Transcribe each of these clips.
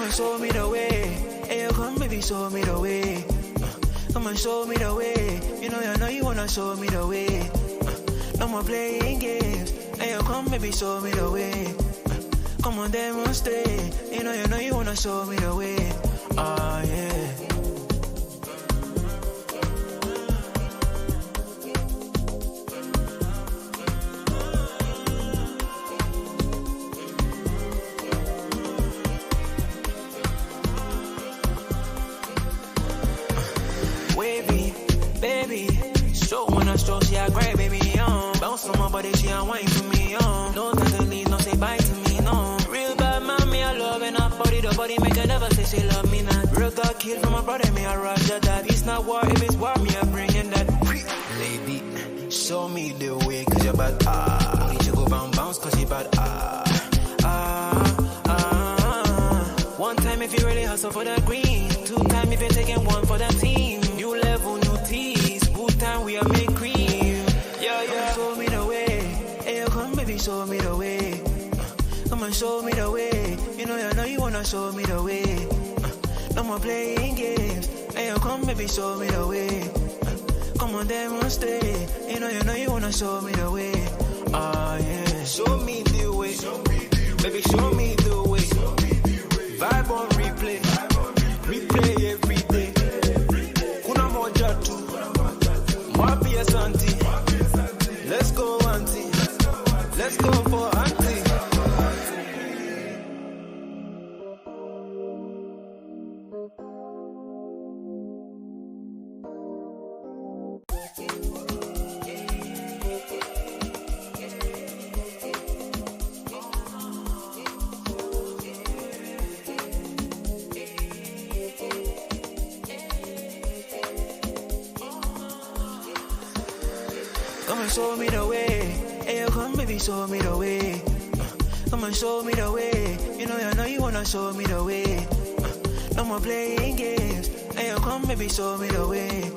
Come and show me the way. Hey, come baby, show me the way. Come and show me the way. You know you wanna show me the way. No more playing games. Hey, come baby, show me the way. Come on, demonstrate. You know you wanna show me the way. Ah, yeah. Wavy, baby. Stroke when I stroke, she a great baby, bounce on my body, she a wine for me, no time to leave, no say bye to me, no. Real bad man, me a love and I body, the body make her never say she love me not. Real God killed from my brother, me a roger that. It's not war, if it's war, me a bring in that. Lady, show me the way, cause you're bad, Need you go bounce, cause you bad, One time if you really hustle for the green, 2 time if you're taking 1 for the team. New level, new teas, good time we are make cream. Yeah. Show me the way. Hey, come baby, show me the way. Come and show me the way. You know you wanna show me the way. No more playing games. Hey, come baby, show me the way. Come on, demonstrate. You know you wanna show me the way. Ah, yeah. Show me the way. Baby, show me the way. Vibe on replay. Replay every day. Kuna moja tu. Wapi asanti. Let's go, auntie. Let's go for auntie. Come and show me the way. Hey, come baby, show me the way. Come and show me the way. You know you wanna show me the way. No more playing games. Hey, come baby, show me the way.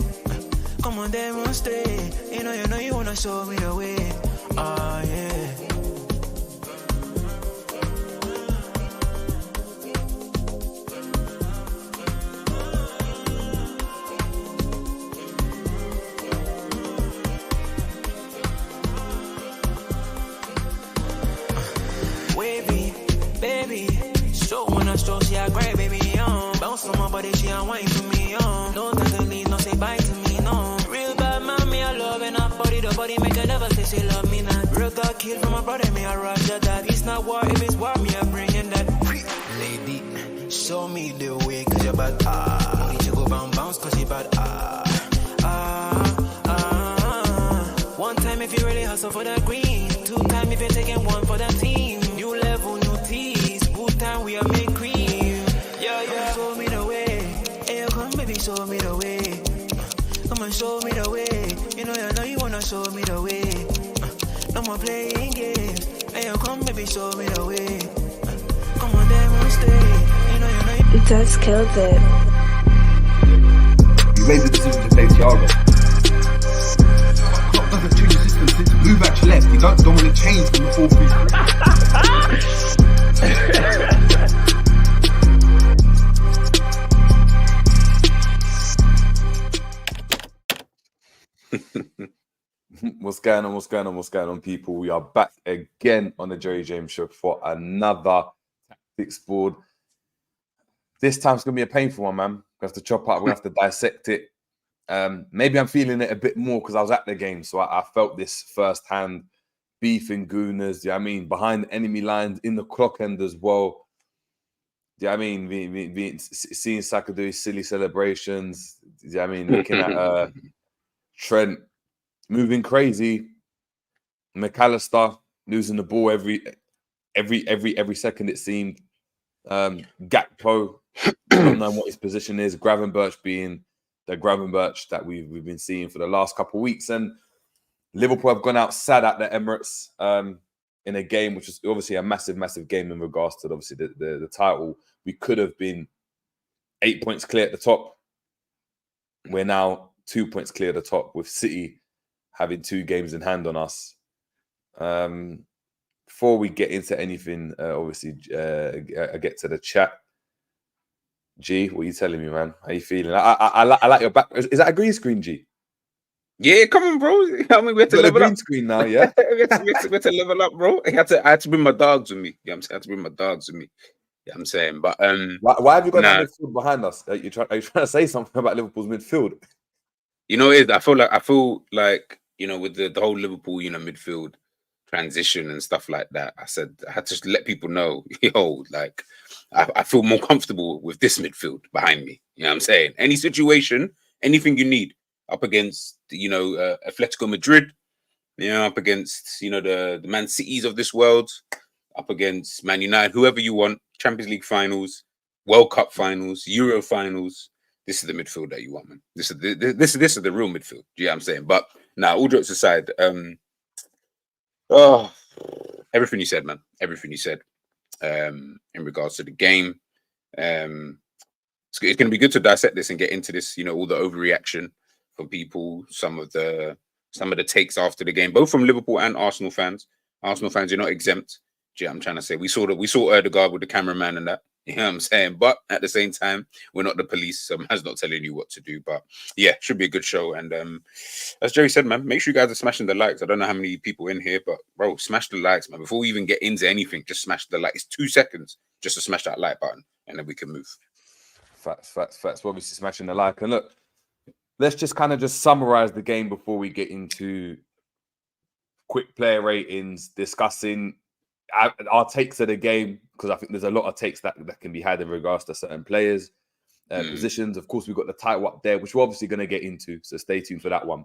Come on, demonstrate. You know you wanna show me the way. Ah, yeah. Stroke when I stroke, she a great baby, bounce on my body, she a wine for me, no time to leave, no say bye to me, no. Real bad man, me a love and I body, the body make her never say she love me not. Real God killed from my brother, me a roger that. It's not war, if it's war, me a bring in that. Lady, show me the way, cause you're bad, Need you go bounce, cause you bad, One time if you really hustle for the green, 2 time if you're taking 1 for the team. New level, new teas, good time we are make cream. Yeah. Show me the way. Hey, come baby, show me the way. Come and show me the way. You know you wanna show me the way. No more playing games. Hey, come baby, show me the way. Come on, demonstrate. You know. That's killed it. You made the decision to play Thiago. Klopp doesn't change the system since Luvac left. You don't want to change from the 4-3. What's going on, people? We are back again on the Jerry James Show for another tactics board. This time's going to be a painful one, man. We have to chop up, we have to dissect it. Maybe I'm feeling it a bit more because I was at the game, so I felt this firsthand. Beef and gooners, behind the enemy lines, in the clock end as well. Seeing Saka do his silly celebrations. Looking at Trent moving crazy. McAllister losing the ball every second, it seemed. Gakpo, don't know what his position is. Gravenberch being the Gravenberch that we've been seeing for the last couple of weeks. And Liverpool have gone out sad at the Emirates in a game which is obviously a massive game in regards to obviously the title. We could have been 8 points clear at the top. We're now 2 points clear at the top with City having 2 games in hand on us. Before we get into anything, I get to the chat. G, what are you telling me, man? How you feeling? I like your back. Is that a green screen, G? Yeah, come on, bro. I mean, we had to You got a level green up. screen now, yeah? We had to level up, bro. I had to bring my dogs with me. Yeah, I'm saying I had to bring my dogs with me. Yeah, I'm saying, but Why have you got that nah, midfield behind us? Are you trying to say something about Liverpool's midfield? you know, I feel like with the whole Liverpool, midfield transition and stuff like that. I had to let people know, yo, like I feel more comfortable with this midfield behind me. You know what I'm saying? Any situation, anything you need up against, Atletico Madrid, up against, the Man Cities of this world, up against Man United, whoever you want, Champions League finals, World Cup finals, Euro finals. This is the midfield that you want, man. This is the real midfield. Yeah, I'm saying. But now, all jokes aside, oh, everything you said, man. Everything you said. In regards to the game, it's going to be good to dissect this and get into this. All the overreaction from people, some of the takes after the game, both from Liverpool and Arsenal fans. Arsenal fans, you're not exempt. Yeah, I'm trying to say we saw Erdegaard with the cameraman and that. You know what I'm saying? But at the same time, we're not the police. So man's not telling you what to do. But yeah, should be a good show. And as Jerry said, man, make sure you guys are smashing the likes. I don't know how many people in here, but bro, smash the likes, man. Before we even get into anything, just smash the like. It's 2 seconds just to smash that like button, and then we can move. Facts. We're obviously smashing the like. And look, let's just kind of just summarize the game before we get into quick player ratings, discussing our takes of the game, because I think there's a lot of takes that can be had in regards to certain players, positions. Of course, we've got the title up there, which we're obviously going to get into, so stay tuned for that one.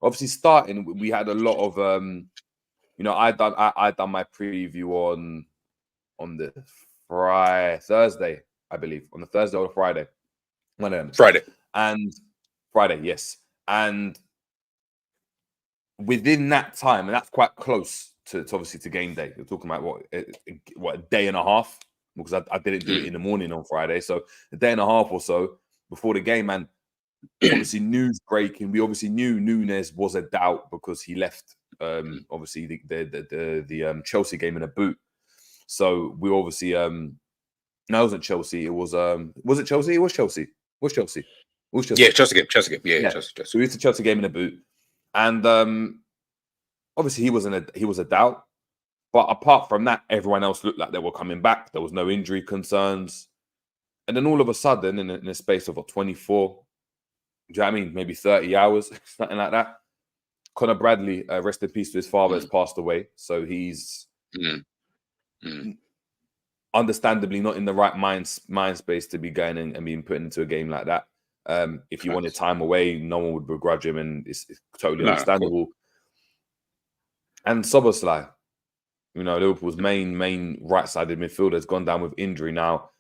Obviously, starting, we had a lot of, I done my preview on the Thursday, I believe, on the Thursday or the Friday, one of them. Friday, yes, and within that time, and that's quite close to obviously to game day. You're talking about what a day and a half, because I didn't do it in the morning on Friday, so a day and a half or so before the game. And obviously news breaking, we obviously knew Núñez was a doubt because he left obviously the Chelsea game in a boot. So we obviously no, it wasn't Chelsea. It was it Chelsea? It was Chelsea. Was Chelsea? Yeah, Chelsea game. Yeah. Chelsea. So we used the Chelsea game in a boot, and obviously he was a doubt. But apart from that, everyone else looked like they were coming back. There was no injury concerns. And then all of a sudden, in a space of 24, do you know what I mean? Maybe 30 hours, something like that. Conor Bradley, rest in peace to his father, has passed away. So he's understandably not in the right mind space to be going in and being put into a game like that. If you wanted time away, no one would begrudge him, and it's totally understandable. And Szoboszlai, Liverpool's main right-sided midfielder, has gone down with injury now.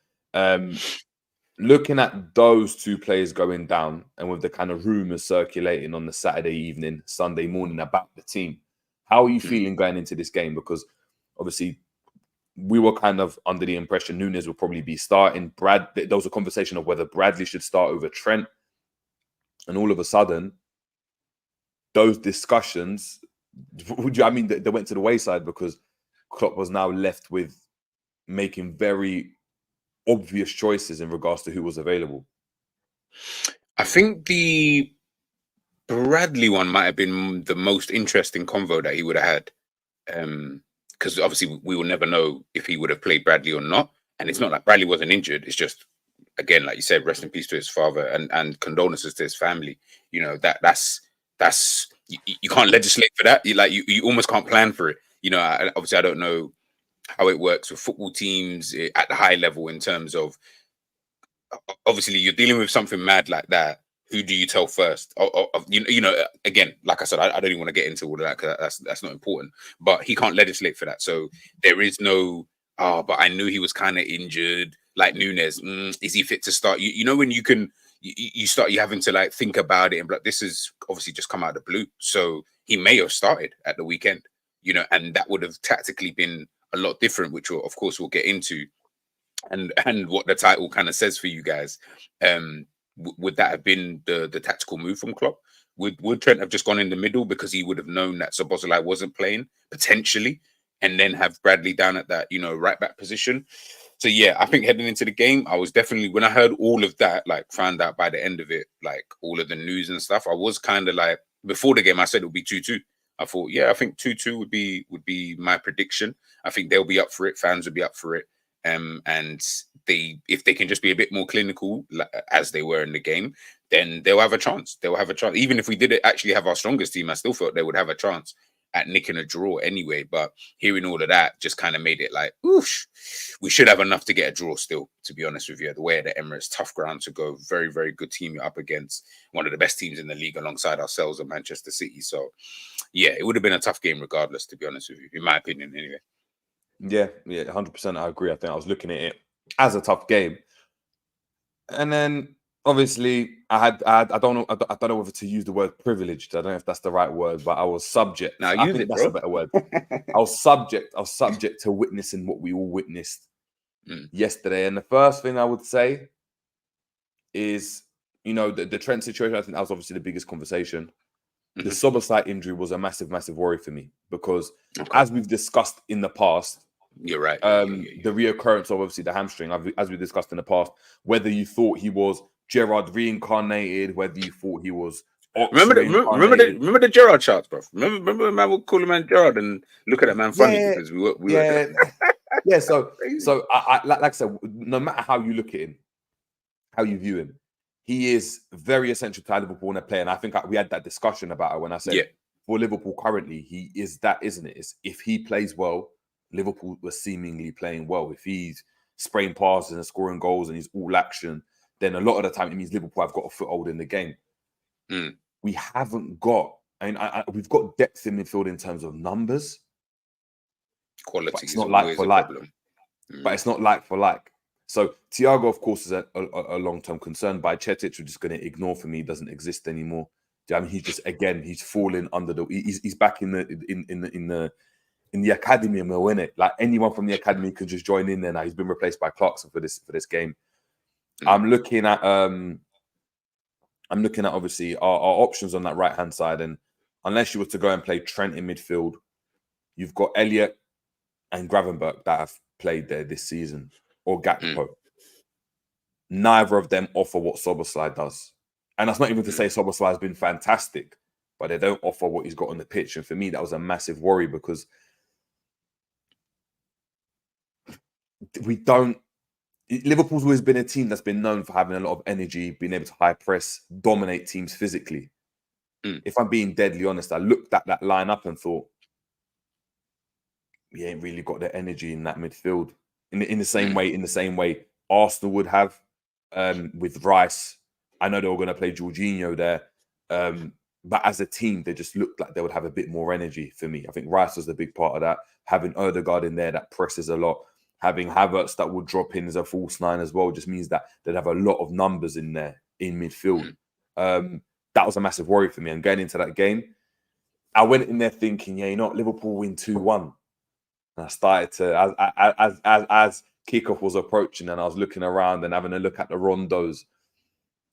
Looking at those two players going down, and with the kind of rumours circulating on the Saturday evening, Sunday morning about the team, how are you feeling going into this game? Because obviously we were kind of under the impression Núñez will probably be starting. There was a conversation of whether Bradley should start over Trent. And all of a sudden, those discussions, they went to the wayside because Klopp was now left with making very obvious choices in regards to who was available. I think the Bradley one might have been the most interesting convo that he would have had. Because obviously we will never know if he would have played Bradley or not. And it's not like Bradley wasn't injured. It's just, again, like you said, rest in peace to his father and condolences to his family. That's you can't legislate for that. You almost can't plan for it. Obviously I don't know how it works with football teams at the high level in terms of, obviously you're dealing with something mad like that. Who do you tell first? Again, like I said, I don't even want to get into all of that because that's not important. But he can't legislate for that. So there is no, but I knew he was kind of injured, like Núñez. Is he fit to start? When you can, you having to like think about it and like, this is obviously just come out of the blue. So he may have started at the weekend, and that would have tactically been a lot different, which of course we'll get into, and what the title kind of says for you guys. Would that have been the tactical move from Klopp? Would Trent have just gone in the middle because he would have known that Szoboszlai wasn't playing potentially, and then have Bradley down at that right back position? So yeah, I think heading into the game, I was definitely, when I heard all of that, like found out by the end of it, like all of the news and stuff, I was kind of like, before the game, I said it would be 2-2. I thought, yeah, I think 2-2 would be my prediction. I think they'll be up for it. Fans will be up for it. And if they can just be a bit more clinical, as they were in the game, then they'll have a chance. They'll have a chance. Even if we did actually have our strongest team, I still felt they would have a chance at nicking a draw anyway. But hearing all of that just kind of made it like, oof, we should have enough to get a draw still, to be honest with you. The way the Emirates, tough ground to go, very, very good team you're up against, one of the best teams in the league alongside ourselves and Manchester City. So yeah, it would have been a tough game regardless, to be honest with you, in my opinion anyway. Yeah, 100%. I agree. I think I was looking at it as a tough game. And then obviously I don't know whether to use the word privileged. I don't know if that's the right word, but I was subject. Now I use think it, that's bro. a better word. I was subject to witnessing what we all witnessed yesterday. And the first thing I would say is, the Trent situation. I think that was obviously the biggest conversation. The Szoboszlai injury was a massive, massive worry for me because, as we've discussed in the past, you're right. The reoccurrence of obviously the hamstring, as we discussed in the past, whether you thought he was Gerrard reincarnated, whether you thought he was remember the Gerrard charts, bro. Remember when man would call a man Gerrard and look at that man funny because we were yeah. So I like I said, no matter how you look at him, how you view him, he is very essential to Liverpool in a player. And I think we had that discussion about it when I said for Liverpool currently, he is that, isn't it? If he plays well, Liverpool was seemingly playing well. If he's spraying passes and scoring goals and he's all action, then a lot of the time it means Liverpool have got a foothold in the game. We haven't got, we've got depth in midfield in terms of numbers. Quality but it's not like for like. But it's not like for like. So Thiago, of course, is a long-term concern. By Cetic, we're just going to ignore for me. He doesn't exist anymore. I mean, he's fallen under the. He's back in the academy, innit? Like anyone from the academy could just join in there now. He's been replaced by Clarkson for this game. I'm looking at obviously our options on that right hand side, and unless you were to go and play Trent in midfield, you've got Elliott and Gravenberch that have played there this season, or Gakpo. Neither of them offer what Szoboszlai does, and that's not even to say Szoboszlai has been fantastic, but they don't offer what he's got on the pitch. And for me, that was a massive worry because Liverpool's always been a team that's been known for having a lot of energy, being able to high press, dominate teams physically. If I'm being deadly honest, I looked at that lineup and thought, we ain't really got the energy in that midfield. In the same way Arsenal would have with Rice. I know they were going to play Jorginho there. But as a team, they just looked like they would have a bit more energy for me. I think Rice was a big part of that. Having Ødegaard in there that presses a lot. Having Havertz that would drop in as a false nine as well just means that they'd have a lot of numbers in there in midfield. That was a massive worry for me. And going into that game, I went in there thinking, Liverpool win 2-1. And I started to, as kickoff was approaching, and I was looking around and having a look at the rondos,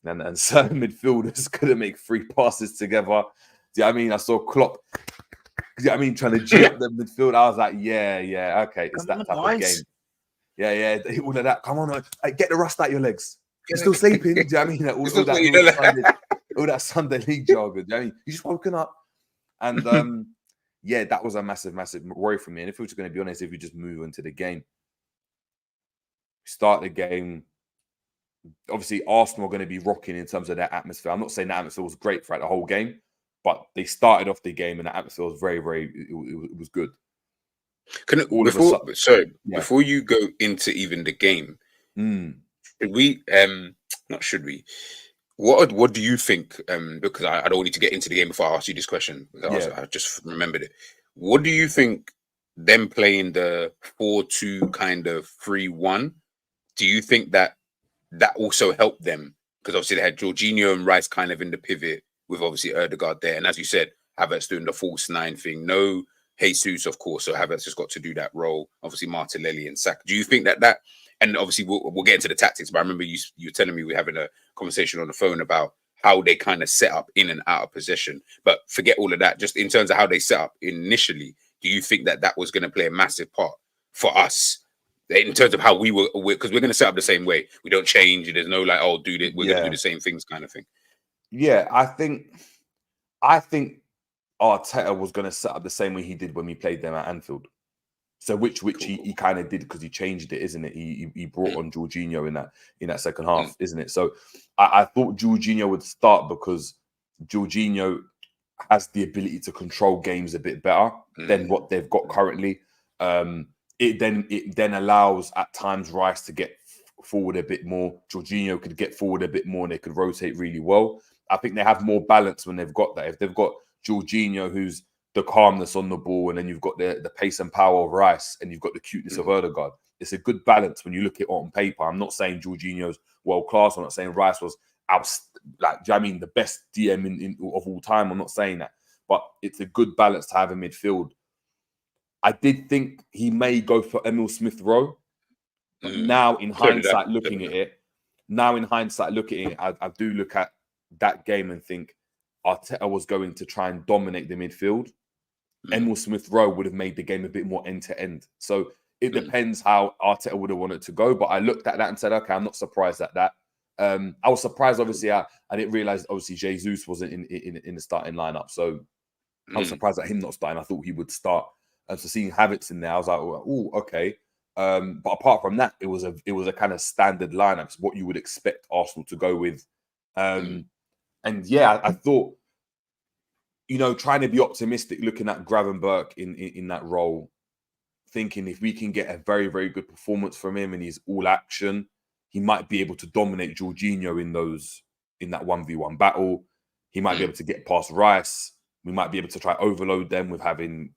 and certain midfielders couldn't make 3 passes together. Do you know what I mean? I saw Klopp, trying to G up the midfield. I was like, yeah, okay, it's that type of game. Yeah, all of that. Come on, get the rust out your legs. You're still sleeping. Do you know what I mean? All that Sunday league jargon. Do you know what I mean? You just woken up. And yeah, that was a massive, massive worry for me. And if we were going to be honest, if we just move into the game, start the game, obviously Arsenal are going to be rocking in terms of their atmosphere. I'm not saying the atmosphere was great throughout the whole game, but they started off the game and the atmosphere was very, very, it was good. Before you go into even the game, should we? What do you think? Because I don't need to get into the game before I ask you this question. I just remembered it. What do you think? Them playing the 4-2 kind of 3-1. Do you think that also helped them? Because obviously they had Jorginho and Rice kind of in the pivot with obviously Ødegaard there, and as you said, Havertz doing the false 9 thing. No Jesus, of course, so Havertz has got to do that role. Obviously Martinelli and Saka. Do you think that? And obviously we'll get into the tactics, but I remember you were telling me we're having a conversation on the phone about how they kind of set up in and out of possession. But forget all of that. Just in terms of how they set up initially, do you think that was going to play a massive part for us in terms of how because we're going to set up the same way. We don't change. There's no like, oh, dude, we're going to do the same things kind of thing. Yeah, I think Arteta was going to set up the same way he did when we played them at Anfield. So which he kind of did because he changed it, isn't it? He brought on Jorginho in that second half, isn't it? So I thought Jorginho would start because Jorginho has the ability to control games a bit better than what they've got currently. It then allows at times Rice to get forward a bit more. Jorginho could get forward a bit more, and they could rotate really well. I think they have more balance when they've got that. If they've got Jorginho, who's the calmness on the ball, and then you've got the pace and power of Rice, and you've got the cuteness of Odegaard. It's a good balance when you look at it on paper. I'm not saying Jorginho's world class. I'm not saying Rice was the best DM of all time. I'm not saying that, but it's a good balance to have in midfield. I did think he may go for Emil Smith-Rowe, but now in hindsight, looking at it, I do look at that game and think Arteta was going to try and dominate the midfield. Emil Smith-Rowe would have made the game a bit more end-to-end. So it depends how Arteta would have wanted to go. But I looked at that and said, okay, I'm not surprised at that. I was surprised, obviously, I didn't realise, obviously, Jesus wasn't in the starting lineup. So I was surprised at him not starting. I thought he would start. And so seeing Havertz in there, I was like, oh, okay. But apart from that, it was a kind of standard lineup. It's what you would expect Arsenal to go with. And yeah, I thought, trying to be optimistic, looking at Gravenberch in that role, thinking if we can get a very, very good performance from him and he's all action, he might be able to dominate Jorginho in that 1v1 battle. He might be able to get past Rice. We might be able to try overload them with having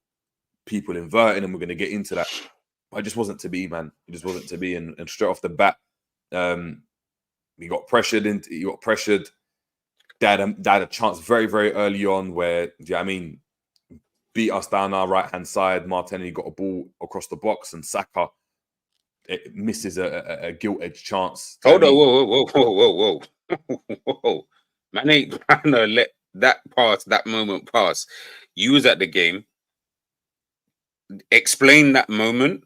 people inverting, and we're going to get into that. But it just wasn't to be, man. It just wasn't to be. And straight off the bat, he got pressured. They had a chance very, very early on where, beat us down our right-hand side. Martinelli got a ball across the box, and Saka misses a gilt-edged chance. Hold on, whoa. Man ain't trying to let that moment pass. You was at the game. Explain that moment.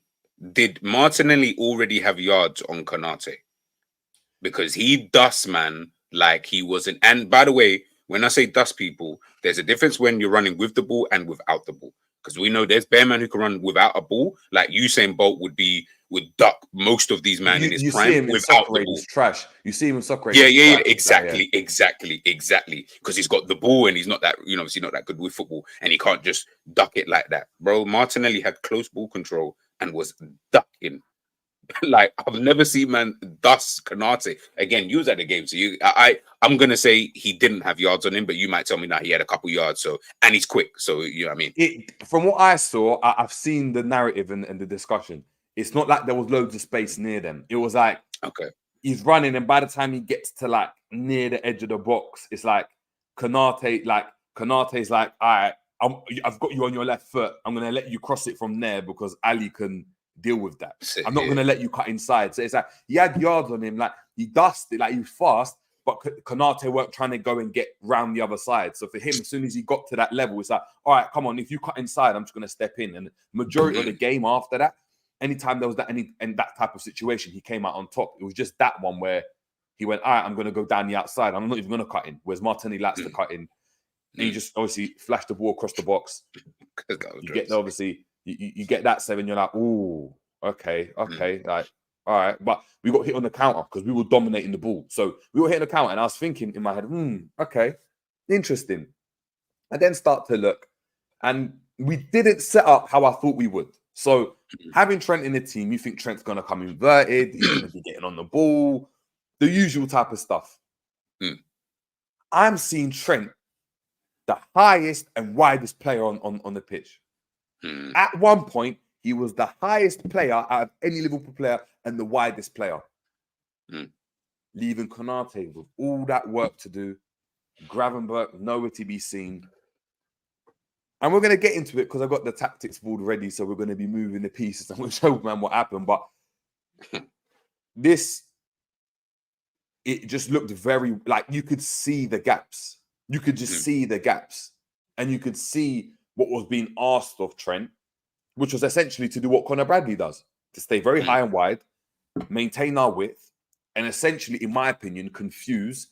Did Martinelli already have yards on Konate? Because he dusts, man, like he wasn't. And by the way, when I say dust people, there's a difference when you're running with the ball and without the ball. Because we know there's bare man who can run without a ball. Like Usain Bolt would duck most of these men in his prime without the ball. Trash. You see him in soccer. Yeah, exactly. Because he's got the ball and he's not that, obviously not that good with football, and he can't just duck it like that, bro. Martinelli had close ball control and was ducking. Like I've never seen man dust Konate. Again, you was at the game, so I'm gonna say he didn't have yards on him, but you might tell me now he had a couple yards. So, and he's quick, so you know what I mean. From what I saw, I've seen the narrative and the discussion. It's not like there was loads of space near them. It was like, okay, he's running, and by the time he gets to like near the edge of the box, it's like Konate's like, all right, I've got you on your left foot. I'm gonna let you cross it from there because Ali can deal with that. I'm not going to let you cut inside. So it's like he had yards on him, like he dusted, like he was fast, but Konate weren't trying to go and get round the other side. So for him, as soon as he got to that level, it's like, all right, come on, if you cut inside, I'm just going to step in. And majority of the game after that, anytime there was that that type of situation, he came out on top. It was just that one where he went, all right, I'm going to go down the outside. I'm not even going to cut in. Whereas Martinelli likes to cut in. And he just obviously flashed the ball across the box. You get there, obviously. You get that 7, you're like, ooh, okay, like, all right. But we got hit on the counter because we were dominating the ball. So we were hitting the counter, and I was thinking in my head, okay, interesting. I then start to look, and we didn't set up how I thought we would. So having Trent in the team, you think Trent's going to come inverted, he's going to be getting on the ball, the usual type of stuff. I'm seeing Trent, the highest and widest player on the pitch. At one point, he was the highest player out of any Liverpool player and the widest player. Leaving Konate with all that work to do, Gravenberch nowhere to be seen. And we're going to get into it because I've got the tactics board ready, so we're going to be moving the pieces and we'll show man what happened. But it just looked very, like you could see the gaps. You could just see the gaps. And you could see what was being asked of Trent, which was essentially to do what Conor Bradley does, to stay very high and wide, maintain our width, and essentially, in my opinion, confuse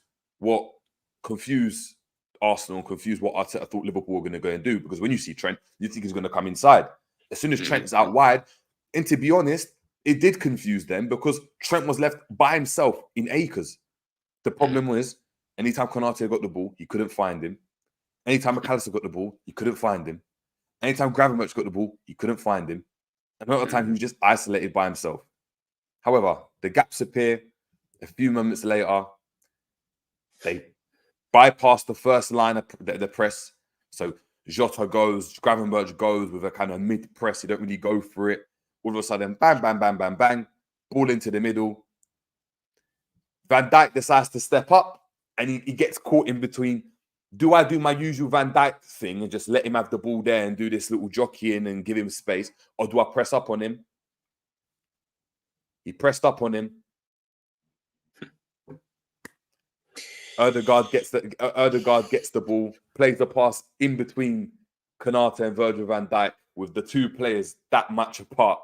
Arsenal, confuse what I thought Liverpool were going to go and do. Because when you see Trent, you think he's going to come inside. As soon as Trent's out wide, and to be honest, it did confuse them because Trent was left by himself in acres. The problem was, anytime Konate got the ball, you couldn't find him. Anytime McAllister got the ball, you couldn't find him. Anytime Gravenberch got the ball, you couldn't find him. And a lot of time, he was just isolated by himself. However, the gaps appear. A few moments later, they bypass the first line of the press. So Jota goes, Gravenberch goes with a kind of mid-press. You don't really go for it. All of a sudden, bang, bang, bang, bang, bang. Ball into the middle. Van Dijk decides to step up and he gets caught in between. Do I do my usual Van Dijk thing and just let him have the ball there and do this little jockeying and give him space? Or do I press up on him? He pressed up on him. Ødegaard gets the ball, plays the pass in between Konate and Virgil van Dijk with the two players that much apart.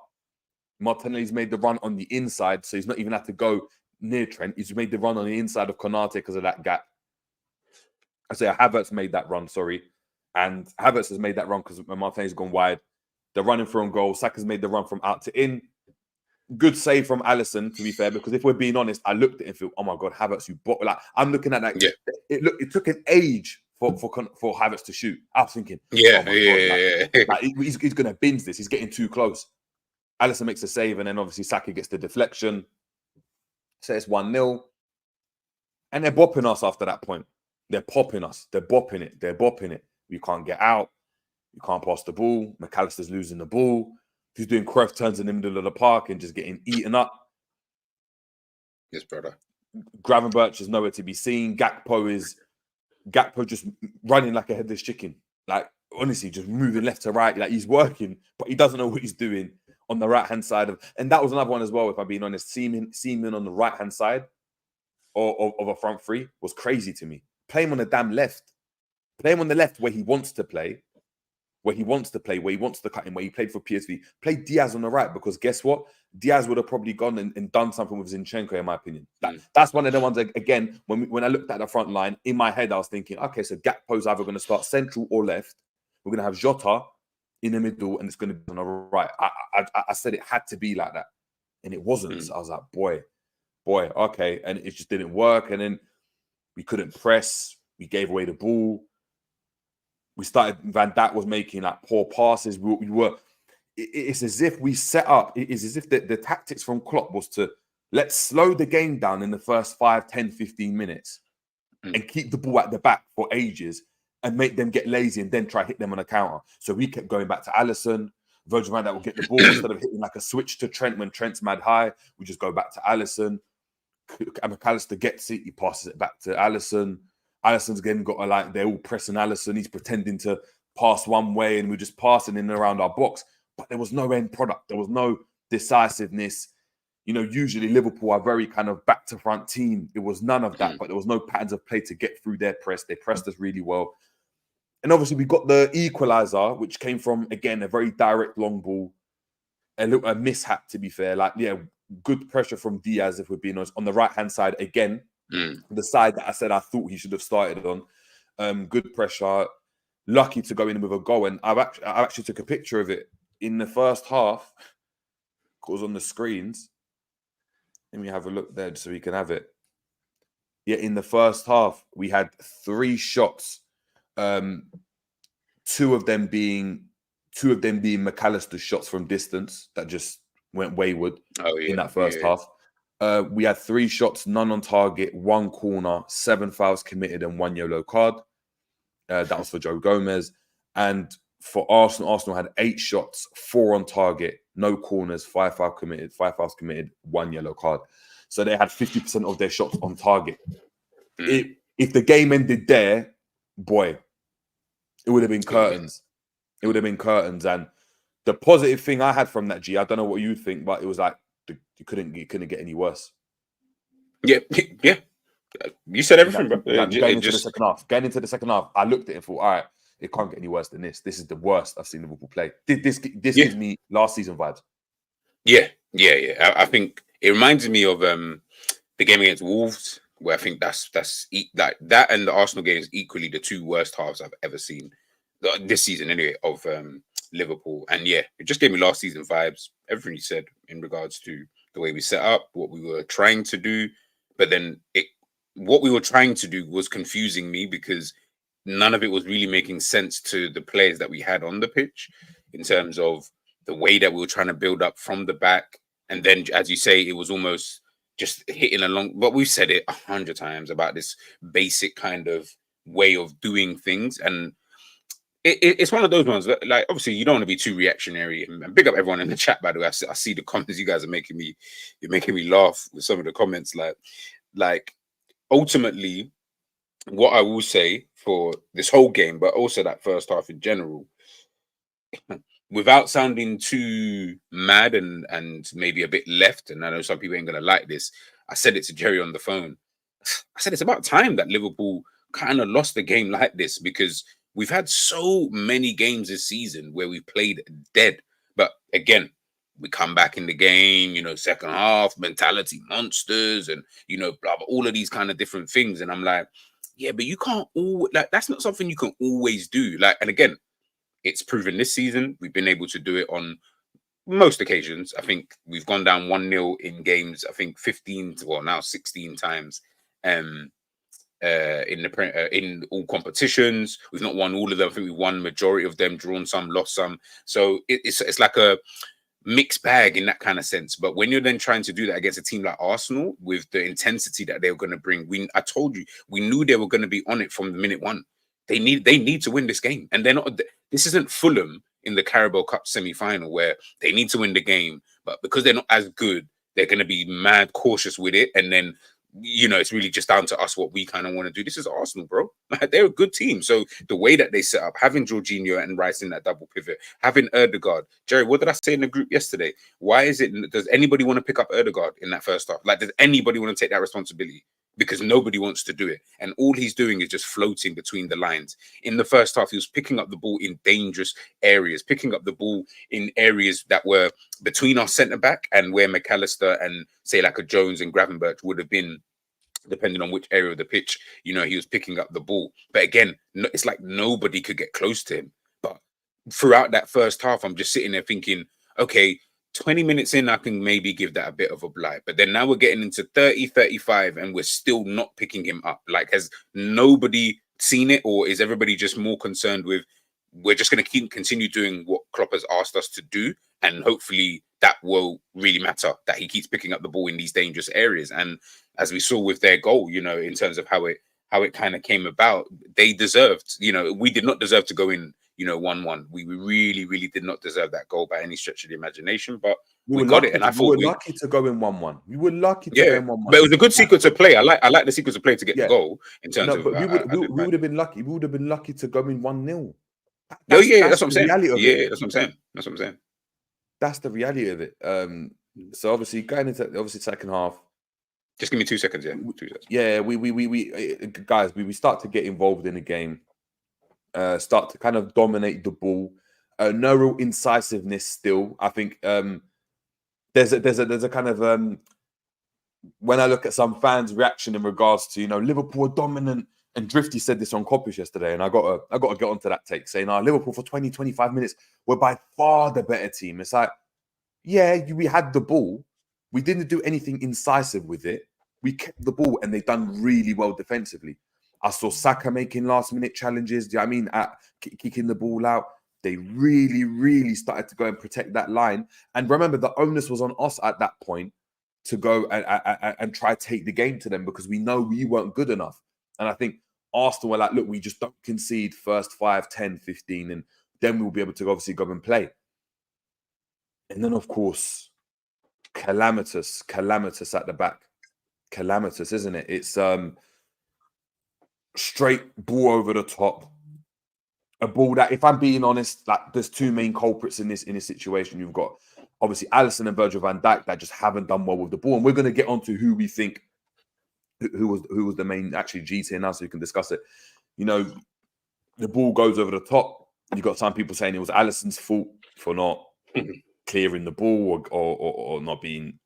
Martinelli's made the run on the inside, so he's not even had to go near Trent. He's made the run on the inside of Konate because of that gap. I say Havertz made that run, sorry. And Havertz has made that run because Martinelli's gone wide. They're running for on goal. Saka's made the run from out to in. Good save from Alisson, to be fair, because if we're being honest, I looked at it and feel, oh my God, Havertz, you bought. Like, I'm looking at that. Yeah. It took an age for Havertz to shoot. I was thinking, he's going to binge this. He's getting too close. Alisson makes a save, and then obviously Saka gets the deflection. So it's 1-0. And they're bopping us after that point. They're popping us. They're bopping it. They're bopping it. We can't get out. You can't pass the ball. McAllister's losing the ball. He's doing Cruyff turns in the middle of the park and just getting eaten up. Yes, brother. Gravenberch is nowhere to be seen. Gakpo just running like a headless chicken. Like, honestly, just moving left to right. Like, he's working, but he doesn't know what he's doing on the right-hand side of... And that was another one as well, if I'm being honest. Seeing him on the right-hand side of a front three was crazy to me. Play him on the damn left. Play him on the left where he wants to play. Where he wants to cut in, where he played for PSV. Play Diaz on the right, because guess what? Diaz would have probably gone and done something with Zinchenko, in my opinion. That's one of the ones, again, when I looked at the front line, in my head, I was thinking, okay, so Gakpo's either going to start central or left. We're going to have Jota in the middle, and it's going to be on the right. I said it had to be like that, and it wasn't. So I was like, boy, okay. And it just didn't work, and then we couldn't press. We gave away the ball. We started, Van Dijk was making like poor passes. It's as if we set up, it is as if the tactics from Klopp was to let's slow the game down in the first 5, 10, 15 minutes and keep the ball at the back for ages and make them get lazy and then try hit them on a counter. So we kept going back to Alisson. Virgil van Dijk will get the ball instead of hitting like a switch to Trent when Trent's mad high. We just go back to Alisson. McAllister gets it. He passes it back to Alisson. Alisson's again got they're all pressing Alisson. He's pretending to pass one way and we're just passing in and around our box. But there was no end product. There was no decisiveness. You know, usually Liverpool are very kind of back to front team. It was none of that, but there was no patterns of play to get through their press. They pressed us really well. And obviously we got the equaliser, which came from, again, a very direct long ball. A mishap, to be fair. Good pressure from Diaz, if we're being honest. On the right-hand side, again, the side that I said I thought he should have started on. Good pressure. Lucky to go in with a goal. And I actually took a picture of it in the first half. It was on the screens. Let me have a look there so we can have it. Yeah, in the first half, we had 3 shots. 2 of them being McAllister's shots from distance that just went wayward in that first half. We had 3 shots, none on target, 1 corner, 7 fouls committed, and 1 yellow card. That was for Joe Gomez. And for Arsenal had 8 shots, 4 on target, no corners, 5 fouls committed, 1 yellow card. So they had 50% of their shots on target. If the game ended there, boy, it would have been curtains. It would have been curtains. And the positive thing I had from that, G, I don't know what you think, but it was like you couldn't get any worse. Yeah. You said everything, bro. Getting into the second half, I looked at it and thought, all right, it can't get any worse than this. This is the worst I've seen Liverpool play. This gives me last season vibes. Yeah, Yeah. I think it reminds me of the game against Wolves, where I think like that and the Arsenal game is equally the two worst halves I've ever seen this season, anyway, of Liverpool. And yeah, it just gave me last season vibes. Everything you said in regards to the way we set up, what we were trying to do, but then what we were trying to do was confusing me because none of it was really making sense to the players that we had on the pitch in terms of the way that we were trying to build up from the back. And then, as you say, it was almost just hitting along. But we've said it 100 times about this basic kind of way of doing things. And it's one of those ones that, like, obviously you don't want to be too reactionary. And big up everyone in the chat, by the way. I see the comments. You guys are making me laugh with some of the comments. Like ultimately, what I will say for this whole game, but also that first half in general, without sounding too mad and maybe a bit left, and I know some people ain't gonna like this, I said it to Jerry on the phone. I said it's about time that Liverpool kind of lost the game like this, because we've had so many games this season where we played dead. But again, we come back in the game, second half, mentality monsters, and blah, blah, all of these kind of different things. And I'm like, yeah, but you can't that's not something you can always do. Like, and again, it's proven this season we've been able to do it on most occasions. I think we've gone down 1-0 in games, I think 15, well, now 16 times. In all competitions, we've not won all of them. I think we won majority of them, drawn some, lost some. So it's like a mixed bag in that kind of sense. But when you're then trying to do that against a team like Arsenal with the intensity that they were going to bring, I told you, we knew they were going to be on it from the minute one. They need to win this game, and they're not. This isn't Fulham in the Carabao Cup semi-final where they need to win the game, but because they're not as good, they're going to be mad cautious with it, and then it's really just down to us what we kind of want to do. This is Arsenal, bro. They're a good team. So the way that they set up, having Jorginho and Rice in that double pivot, having Ødegaard. Jerry, what did I say in the group yesterday? Why is it, does anybody want to pick up Ødegaard in that first half? Like, does anybody want to take that responsibility? Because nobody wants to do it. And all he's doing is just floating between the lines. In the first half, he was picking up the ball in dangerous areas, picking up the ball in areas that were between our centre-back and where McAllister and, say, like a Jones and Gravenberch would have been, depending on which area of the pitch, he was picking up the ball. But again, it's like nobody could get close to him. But throughout that first half, I'm just sitting there thinking, okay, 20 minutes in, I can maybe give that a bit of a blight. But then now we're getting into 30, 35, and we're still not picking him up. Like, has nobody seen it, or is everybody just more concerned with, we're just going to continue doing what Klopp has asked us to do, and hopefully that will really matter, that he keeps picking up the ball in these dangerous areas. And as we saw with their goal, in terms of how it kind of came about, they deserved, we did not deserve to go in 1-1. We really, really did not deserve that goal by any stretch of the imagination, but we got it. And I thought we were lucky to go in 1-1. We were lucky to go in 1-1. But it was a good sequence of play. I like the sequence of play to get the goal in terms of. But we would have been lucky. We would have been lucky to go in 1-0. That's what I'm saying. That's what I'm saying. That's the reality of it. So obviously going into second half. Just give me 2 seconds. Yeah, 2 seconds. Yeah, we start to get involved in the game. Start to kind of dominate the ball. No real incisiveness still. I think there's a kind of when I look at some fans' reaction in regards to Liverpool are dominant, and Drifty said this on Coppish yesterday, and I got to get onto that take, saying Liverpool for 20-25 minutes were by far the better team. It's like, yeah, we had the ball, we didn't do anything incisive with it. We kept the ball, and they've done really well defensively. I saw Saka making last-minute challenges. Do you know what I mean? At kicking the ball out. They really, really started to go and protect that line. And remember, the onus was on us at that point to go and try to take the game to them, because we know we weren't good enough. And I think Arsenal were like, look, we just don't concede first 5, 10, 15, and then we'll be able to obviously go and play. And then, of course, calamitous at the back. Calamitous, isn't it? It's straight ball over the top. A ball that, if I'm being honest, like, there's two main culprits in this situation. You've got obviously Alisson and Virgil van Dijk that just haven't done well with the ball, and we're going to get onto who we think who was the main actually G's here now, so you can discuss it. The ball goes over the top. You've got some people saying it was Alisson's fault for not clearing the ball or not being,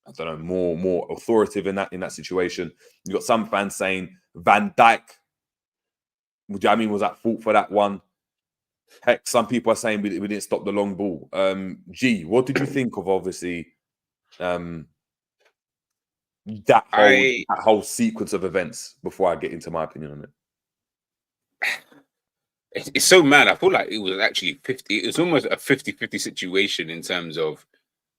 I don't know, more authoritative in that situation. You got some fans saying Van Dijk, was at fault for that one. Heck, some people are saying we didn't stop the long ball. G, what did you think of obviously that whole sequence of events before I get into my opinion on it? It's so mad. I feel like it was actually 50. It was almost a 50-50 situation in terms of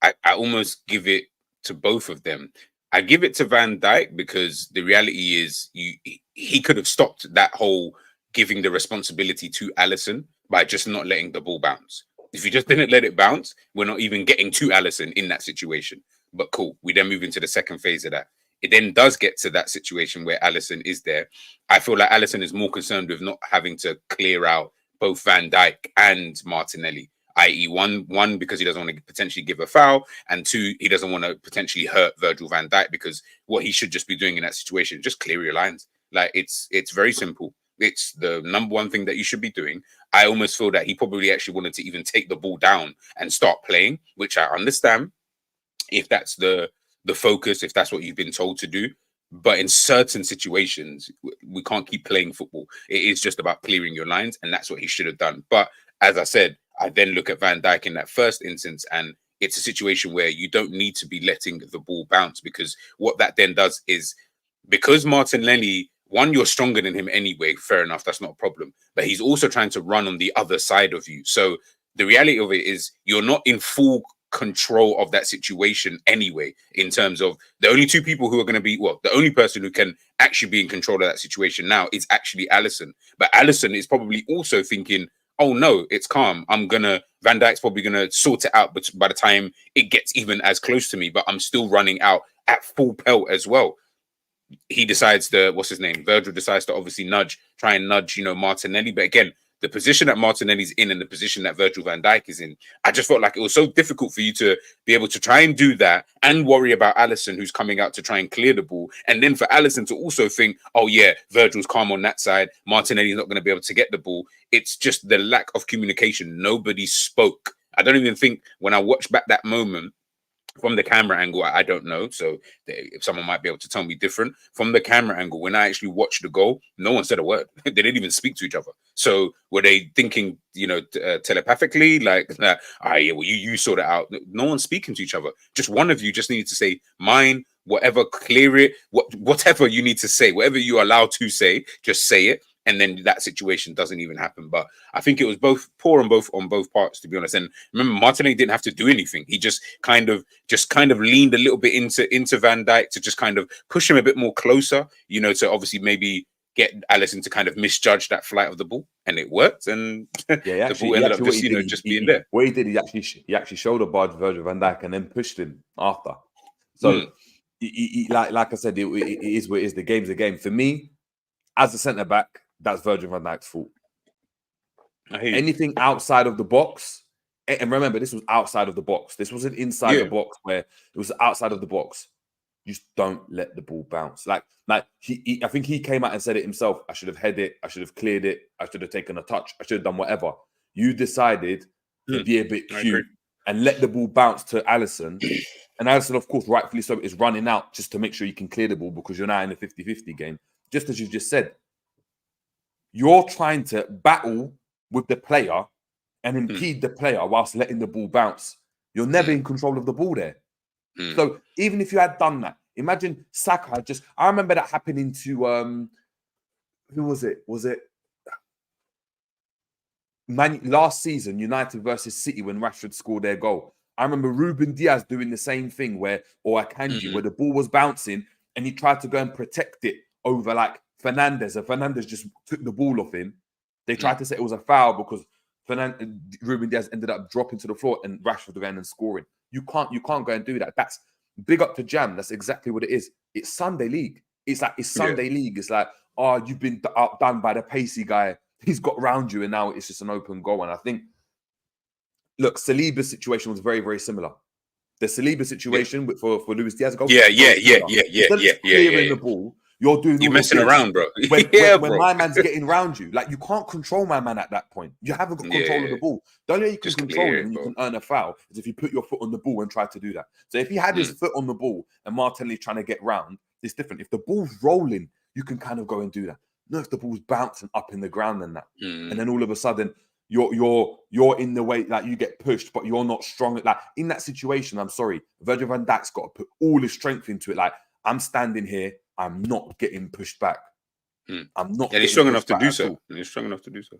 I almost give it to both of them. I give it to Van Dijk because the reality is he could have stopped that whole giving the responsibility to Alisson by just not letting the ball bounce. If you just didn't let it bounce, we're not even getting to Alisson in that situation. But cool, we then move into the second phase of that. It then does get to that situation where Alisson is there. I feel like Alisson is more concerned with not having to clear out both Van Dijk and Martinelli, i.e. one because he doesn't want to potentially give a foul, and two, he doesn't want to potentially hurt Virgil van Dijk, because what he should just be doing in that situation, just clear your lines. Like it's very simple. It's the number one thing that you should be doing. I almost feel that he probably actually wanted to even take the ball down and start playing, which I understand if that's the focus, if that's what you've been told to do. But in certain situations, we can't keep playing football. It is just about clearing your lines, and that's what he should have done. But as I said, I then look at Van Dijk in that first instance, and it's a situation where you don't need to be letting the ball bounce, because what that then does is, because Martinelli, one, you're stronger than him anyway, fair enough, that's not a problem. But he's also trying to run on the other side of you. So the reality of it is you're not in full control of that situation anyway, in terms of the only two people who are going to be, well, the only person who can actually be in control of that situation now is actually Alisson. But Alisson is probably also thinking, oh no, it's calm. Van Dijk's probably gonna sort it out, but by the time it gets even as close to me, but I'm still running out at full pelt as well. He decides to, what's his name? Virgil decides to obviously try and nudge, Martinelli. But again, the position that Martinelli's in and the position that Virgil van Dijk is in, I just felt like it was so difficult for you to be able to try and do that and worry about Alisson, who's coming out to try and clear the ball. And then for Alisson to also think, oh yeah, Virgil's calm on that side, Martinelli's not going to be able to get the ball. It's just the lack of communication. Nobody spoke. I don't even think when I watched back that moment, from the camera angle, I don't know. So if someone might be able to tell me different. From the camera angle, when I actually watched the goal, no one said a word. They didn't even speak to each other. So were they thinking, telepathically, like, yeah, well, you sort it out? No one's speaking to each other. Just one of you just needed to say, mine, whatever, clear it, whatever you need to say, whatever you're allowed to say, just say it. And then that situation doesn't even happen. But I think it was both poor on both parts, to be honest. And remember, Martinelli didn't have to do anything. He just kind of leaned a little bit into Van Dijk to just kind of push him a bit more closer, to obviously maybe get Alisson to kind of misjudge that flight of the ball, and it worked. And the ball ended up just just being there. What he did, he actually shoulder barred Virgil van Dijk and then pushed him after. So he, like I said, it is what it is. The game's a game. For me, as a centre back, that's Virgil van Dijk's fault. Anything outside of the box, and remember, this was outside of the box. This wasn't inside the box, where it was outside of the box. You just don't let the ball bounce. Like he I think he came out and said it himself. I should have headed it. I should have cleared it. I should have taken a touch. I should have done whatever. You decided to be a bit cute and let the ball bounce to Alisson. And Alisson, of course, rightfully so, is running out just to make sure you can clear the ball, because you're now in a 50-50 game. Just as you just said, you're trying to battle with the player and impede the player whilst letting the ball bounce. You're never in control of the ball there. So even if you had done that, imagine Saka I remember that happening to, who was it? Was it last season, United versus City, when Rashford scored their goal? I remember Ruben Diaz doing the same thing or Akanji, where the ball was bouncing and he tried to go and protect it over like Fernandez, and Fernandez just took the ball off him. They tried to say it was a foul because Ruben Diaz ended up dropping to the floor and Rashford going and scoring. You can't go and do that. That's big up to Jam. That's exactly what it is. It's Sunday League. It's Sunday League. It's like, oh, you've been outdone by the pacey guy. He's got round you, and now it's just an open goal. And I think, look, Saliba's situation was very, very similar. The Saliba situation for Luis Diaz goal. Yeah. Clearing the ball, You're doing You're all messing the bits around, bro. when, Yeah, when bro. my man's getting round you. Like, you can't control my man at that point. You haven't got control of the ball. The only way you can Just control clear him it, and you bro. can earn a foul is if you put your foot on the ball and try to do that. So if he had his foot on the ball and Martinelli's trying to get round, it's different. If the ball's rolling, you can kind of go and do that. No, if the ball's bouncing up in the ground and that, and then all of a sudden you're in the way, like you get pushed, but you're not strong. Like in that situation, I'm sorry, Virgil van Dijk's got to put all his strength into it. Like, I'm standing here, I'm not getting pushed back. I'm not. And he's strong enough to do so. And he's strong enough to do so.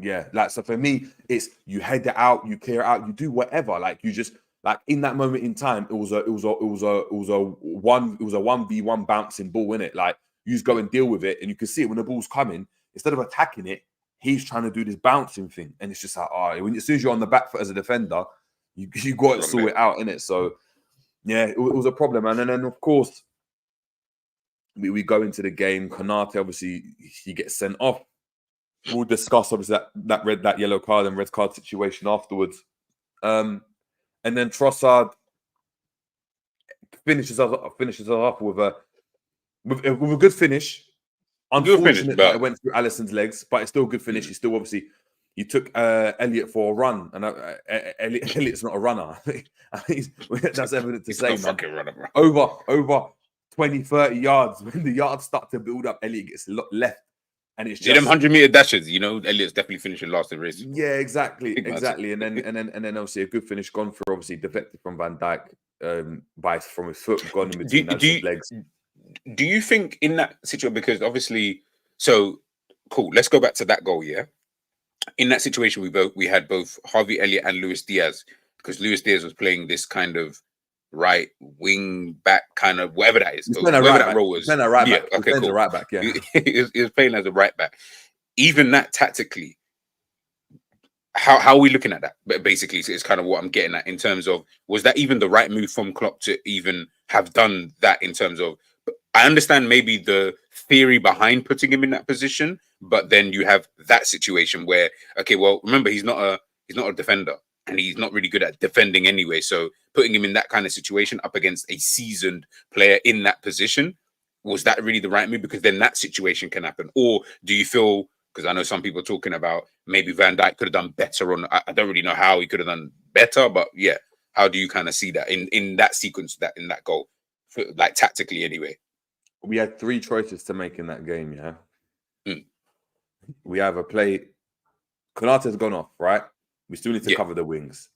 Yeah, like, so for me, it's you head it out, you clear it out, you do whatever. Like, you just, like, in that moment in time, it was a 1v1 bouncing ball, innit? Like, you just go and deal with it, and you can see it when the ball's coming. Instead of attacking it, he's trying to do this bouncing thing, and it's just like, as soon as you're on the back foot as a defender, you got to sort it out, innit? So yeah, it was a problem, and then of course we go into the game. Konate, obviously, he gets sent off. We'll discuss obviously that yellow card and red card situation afterwards. And then Trossard finishes us off with a good finish. Unfortunate that it went through Alisson's legs, but it's still a good finish. He still obviously, he took Elliot for a run, and Elliot's not a runner. I think that's evident to say, man. Runner, over 20, 30 yards. When the yards start to build up, Elliot gets left. And it's just them 100-meter dashes, you know. Elliot's definitely finishing last in race. Yeah, exactly. And then obviously a good finish gone for, obviously deflected from Van Dijk from his foot, gone in between his legs. Do you think in that situation, because obviously, so cool. Let's go back to that goal. Yeah, in that situation, we had both Harvey Elliott and Luis Diaz, because Luis Diaz was playing this kind of right wing back, kind of whatever that is, whatever that role was. Right back. Okay, cool. Right back. Yeah, he was playing as a right back. Even that tactically, how are we looking at that? But basically, it's kind of what I'm getting at in terms of, was that even the right move from Klopp to even have done that? In terms of, I understand maybe the theory behind putting him in that position, but then you have that situation where, okay, well, remember, he's not a defender, and he's not really good at defending anyway. So putting him in that kind of situation up against a seasoned player in that position, was that really the right move? Because then that situation can happen. Or do you feel, because I know some people are talking about maybe Van Dijk could have done better on, I don't really know how he could have done better, but yeah, how do you kind of see that in that sequence, that in that goal, like tactically anyway? We had three choices to make in that game, yeah? We either play, Konate's gone off, right? We still need to cover the wings.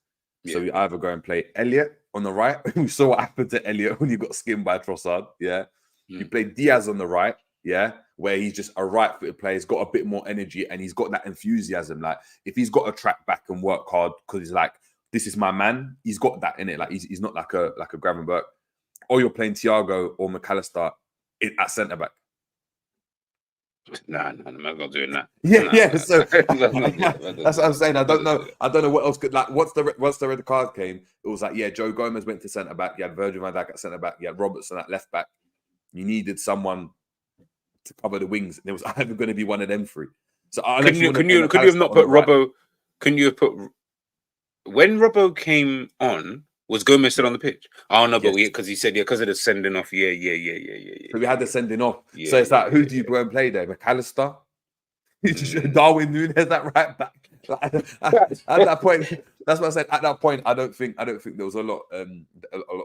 So we either go and play Elliot on the right. We saw what happened to Elliot when he got skinned by Trossard, yeah? You play Diaz on the right, yeah? Where he's just a right-footed player. He's got a bit more energy and he's got that enthusiasm. Like, if he's got to track back and work hard because he's like, this is my man, he's got that in it. Like, he's not like a Gravenberch. Or you're playing Thiago or McAllister at centre-back. Nah, I'm not doing that. So that's what I'm saying. I don't know what else could, like, once the red card came, it was like, yeah, Joe Gomez went to centre back. You had Virgil van Dijk at centre back. You had Robertson at left back. You needed someone to cover the wings. There was either going to be one of them three. So could you have not put Robbo? Couldn't you have put, when Robbo came on? Was Gomez still on the pitch? Oh no, but because he said because of the sending off. Yeah. So we had the sending off. So it's like, who do you go and play there? McAllister, Darwin Núñez, that right back. Like, at that point, that's what I said. At that point, I don't think there was a lot for us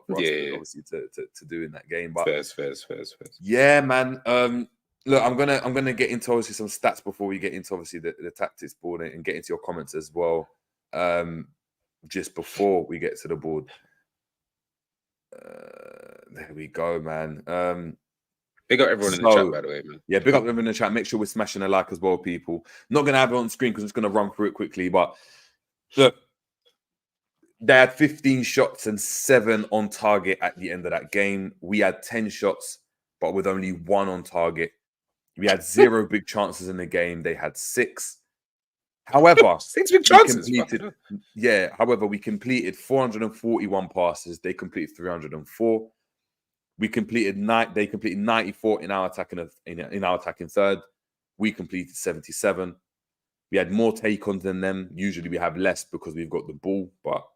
obviously to do in that game. But fair. Yeah, man. Look, I'm gonna get into obviously some stats before we get into obviously the tactics board and get into your comments as well. Just before we get to the board. There we go, man. Big up everyone in the chat, by the way, man. Yeah, big up everyone in the chat. Make sure we're smashing a like as well, people. Not going to have it on screen because it's going to run through it quickly. But look, they had 15 shots and 7 on target at the end of that game. We had 10 shots, but with only 1 on target. We had 0 big chances in the game. They had 6. However, 6 big chances. However, we completed 441 passes. They completed 304. We completed They completed 94 in our attacking third. We completed 77. We had more take-ons than them. Usually, we have less because we've got the ball, but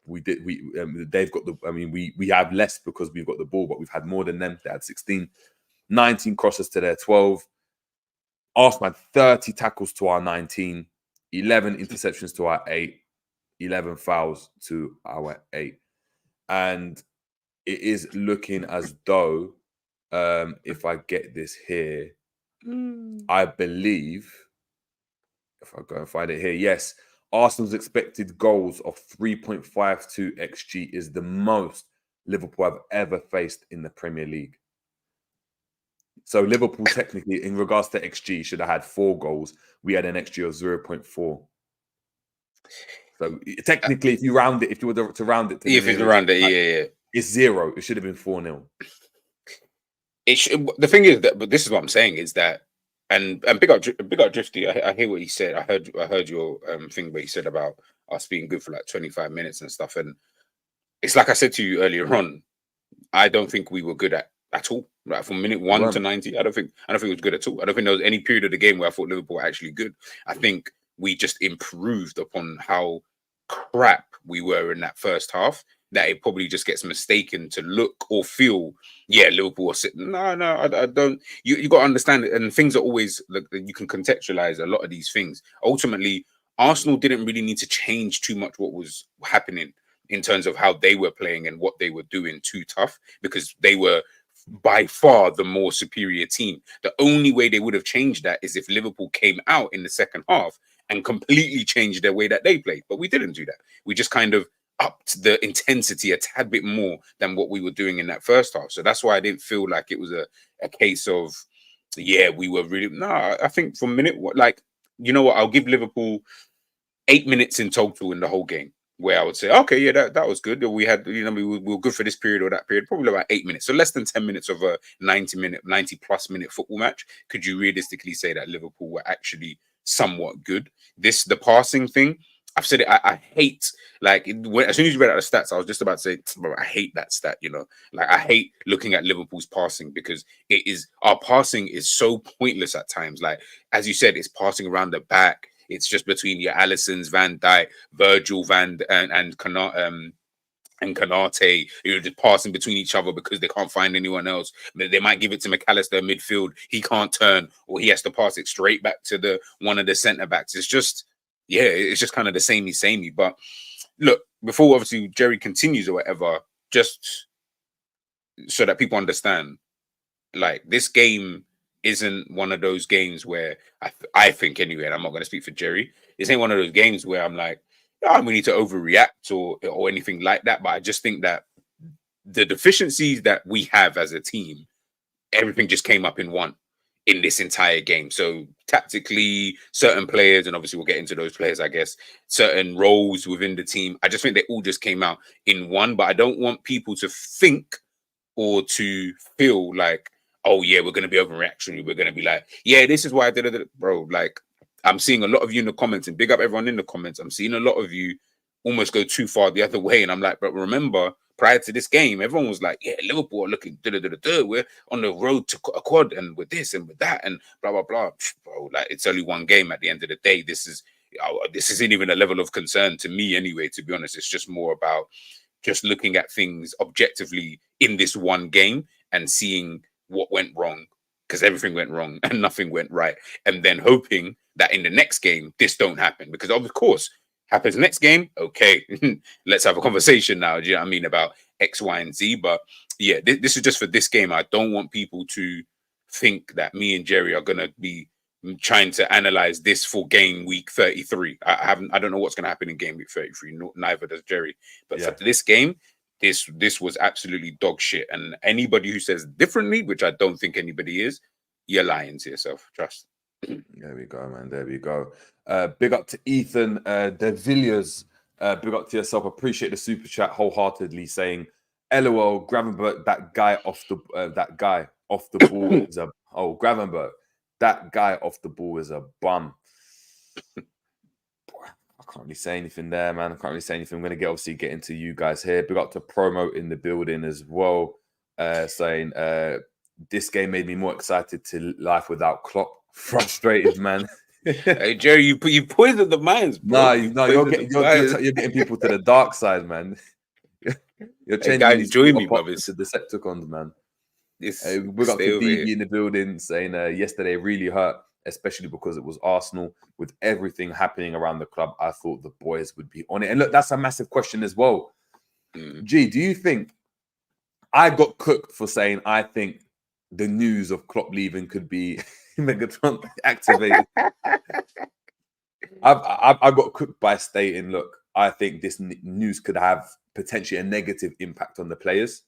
they've got the. I mean, we have less because we've got the ball, but we've had more than them. They had 16. 19 crosses to their 12. Arsenal had 30 tackles to our 19, 11 interceptions to our 8, 11 fouls to our 8. And it is looking as though, if I get this here, I believe, if I go and find it here, yes, Arsenal's expected goals of 3.52 XG is the most Liverpool have ever faced in the Premier League. So Liverpool, technically, in regards to XG, should have had 4 goals. We had an XG of 0.4. So technically, if you round it, if you were to round it, to if it's around it, yeah, it's 0. It should have been 4-0. The thing is that, but this is what I'm saying is that, and big up Drifty. I hear what he said. I heard your thing where he said about us being good for like 25 minutes and stuff. And it's like I said to you earlier on. I don't think we were good at all. Like from minute 1 to 90, I don't think it was good at all. I don't think there was any period of the game where I thought Liverpool were actually good. I think we just improved upon how crap we were in that first half. That it probably just gets mistaken to look or feel, yeah, Liverpool are sitting. No, I don't. You got to understand it, and things are always like you can contextualize a lot of these things. Ultimately, Arsenal didn't really need to change too much what was happening in terms of how they were playing and what they were doing too tough, because they were by far the more superior team. The only way they would have changed that is if Liverpool came out in the second half and completely changed their way that they played. But we didn't do that. We just kind of upped the intensity a tad bit more than what we were doing in that first half. So that's why I didn't feel like it was a case of, yeah, we were really... No, I think from minute... Like, you know what? I'll give Liverpool 8 minutes in total in the whole game, where I would say, okay, yeah, that was good. We had, we were good for this period or that period, probably about 8 minutes. So less than 10 minutes of a 90 plus minute football match. Could you realistically say that Liverpool were actually somewhat good? The passing thing, I've said it, I hate, like, as soon as you read out the stats, I was just about to say, bro, I hate that stat, Like, I hate looking at Liverpool's passing because our passing is so pointless at times. Like, as you said, it's passing around the back. It's just between your Allisons, Van Dijk, Virgil, and Canate, you're just passing between each other because they can't find anyone else. They might give it to McAllister midfield. He can't turn, or he has to pass it straight back to one of the centre backs. It's just, yeah, it's just kind of the samey. But look, before obviously Jerry continues or whatever, just so that people understand, like, this game isn't one of those games where I think anyway, and I'm not going to speak for Jerry, this ain't one of those games where I'm like, oh, we need to overreact or anything like that. But I just think that the deficiencies that we have as a team, everything just came up in this entire game. So tactically, certain players, and obviously we'll get into those players, I guess, certain roles within the team, I just think they all just came out in one. But I don't want people to think or to feel like, oh yeah, we're going to be overreactionary. We're going to be like, yeah, this is why I did it. Bro, like, I'm seeing a lot of you in the comments, and big up everyone in the comments. I'm seeing a lot of you almost go too far the other way. And I'm like, but remember, prior to this game, everyone was like, yeah, Liverpool are looking, we're on the road to a quad, and with this and with that, and blah, blah, blah. Bro, like, it's only one game at the end of the day. This isn't even a level of concern to me anyway, to be honest. It's just more about just looking at things objectively in this one game and seeing what went wrong, because everything went wrong and nothing went right. And then hoping that in the next game, this don't happen. Because of course, happens next game, okay, let's have a conversation now, do you know what I mean, about X, Y, and Z. But yeah, this is just for this game. I don't want people to think that me and Jerry are going to be trying to analyze this for game week 33. I don't know what's going to happen in game week 33. Neither does Jerry. But for this game, this was absolutely dog shit. And anybody who says differently, which I don't think anybody is, you're lying to yourself. Trust. There we go, man. There we go. Big up to Ethan De Villiers. Big up to yourself. Appreciate the super chat wholeheartedly, saying, LOL, Gravenberg, that guy off the ball is a Gravenberg, that guy off the ball is a bum. I can't really say anything there, man. I can't really say anything. I'm going to obviously get into you guys here. Big up to Promo in the building as well, saying this game made me more excited to life without Klopp. Frustrated, man. Hey, Jerry, you poisoned the minds, bro. No, you're getting people to the dark side, man. You're changing guys, join me, brothers. To Decepticons, man. We got Stay over here. Khadivi in the building saying yesterday really hurt, especially because it was Arsenal. With everything happening around the club, I thought the boys would be on it. And look, that's a massive question as well. G, do you think I got cooked for saying I think the news of Klopp leaving could be Megatron activated? I got cooked by stating, look, I think this news could have potentially a negative impact on the players.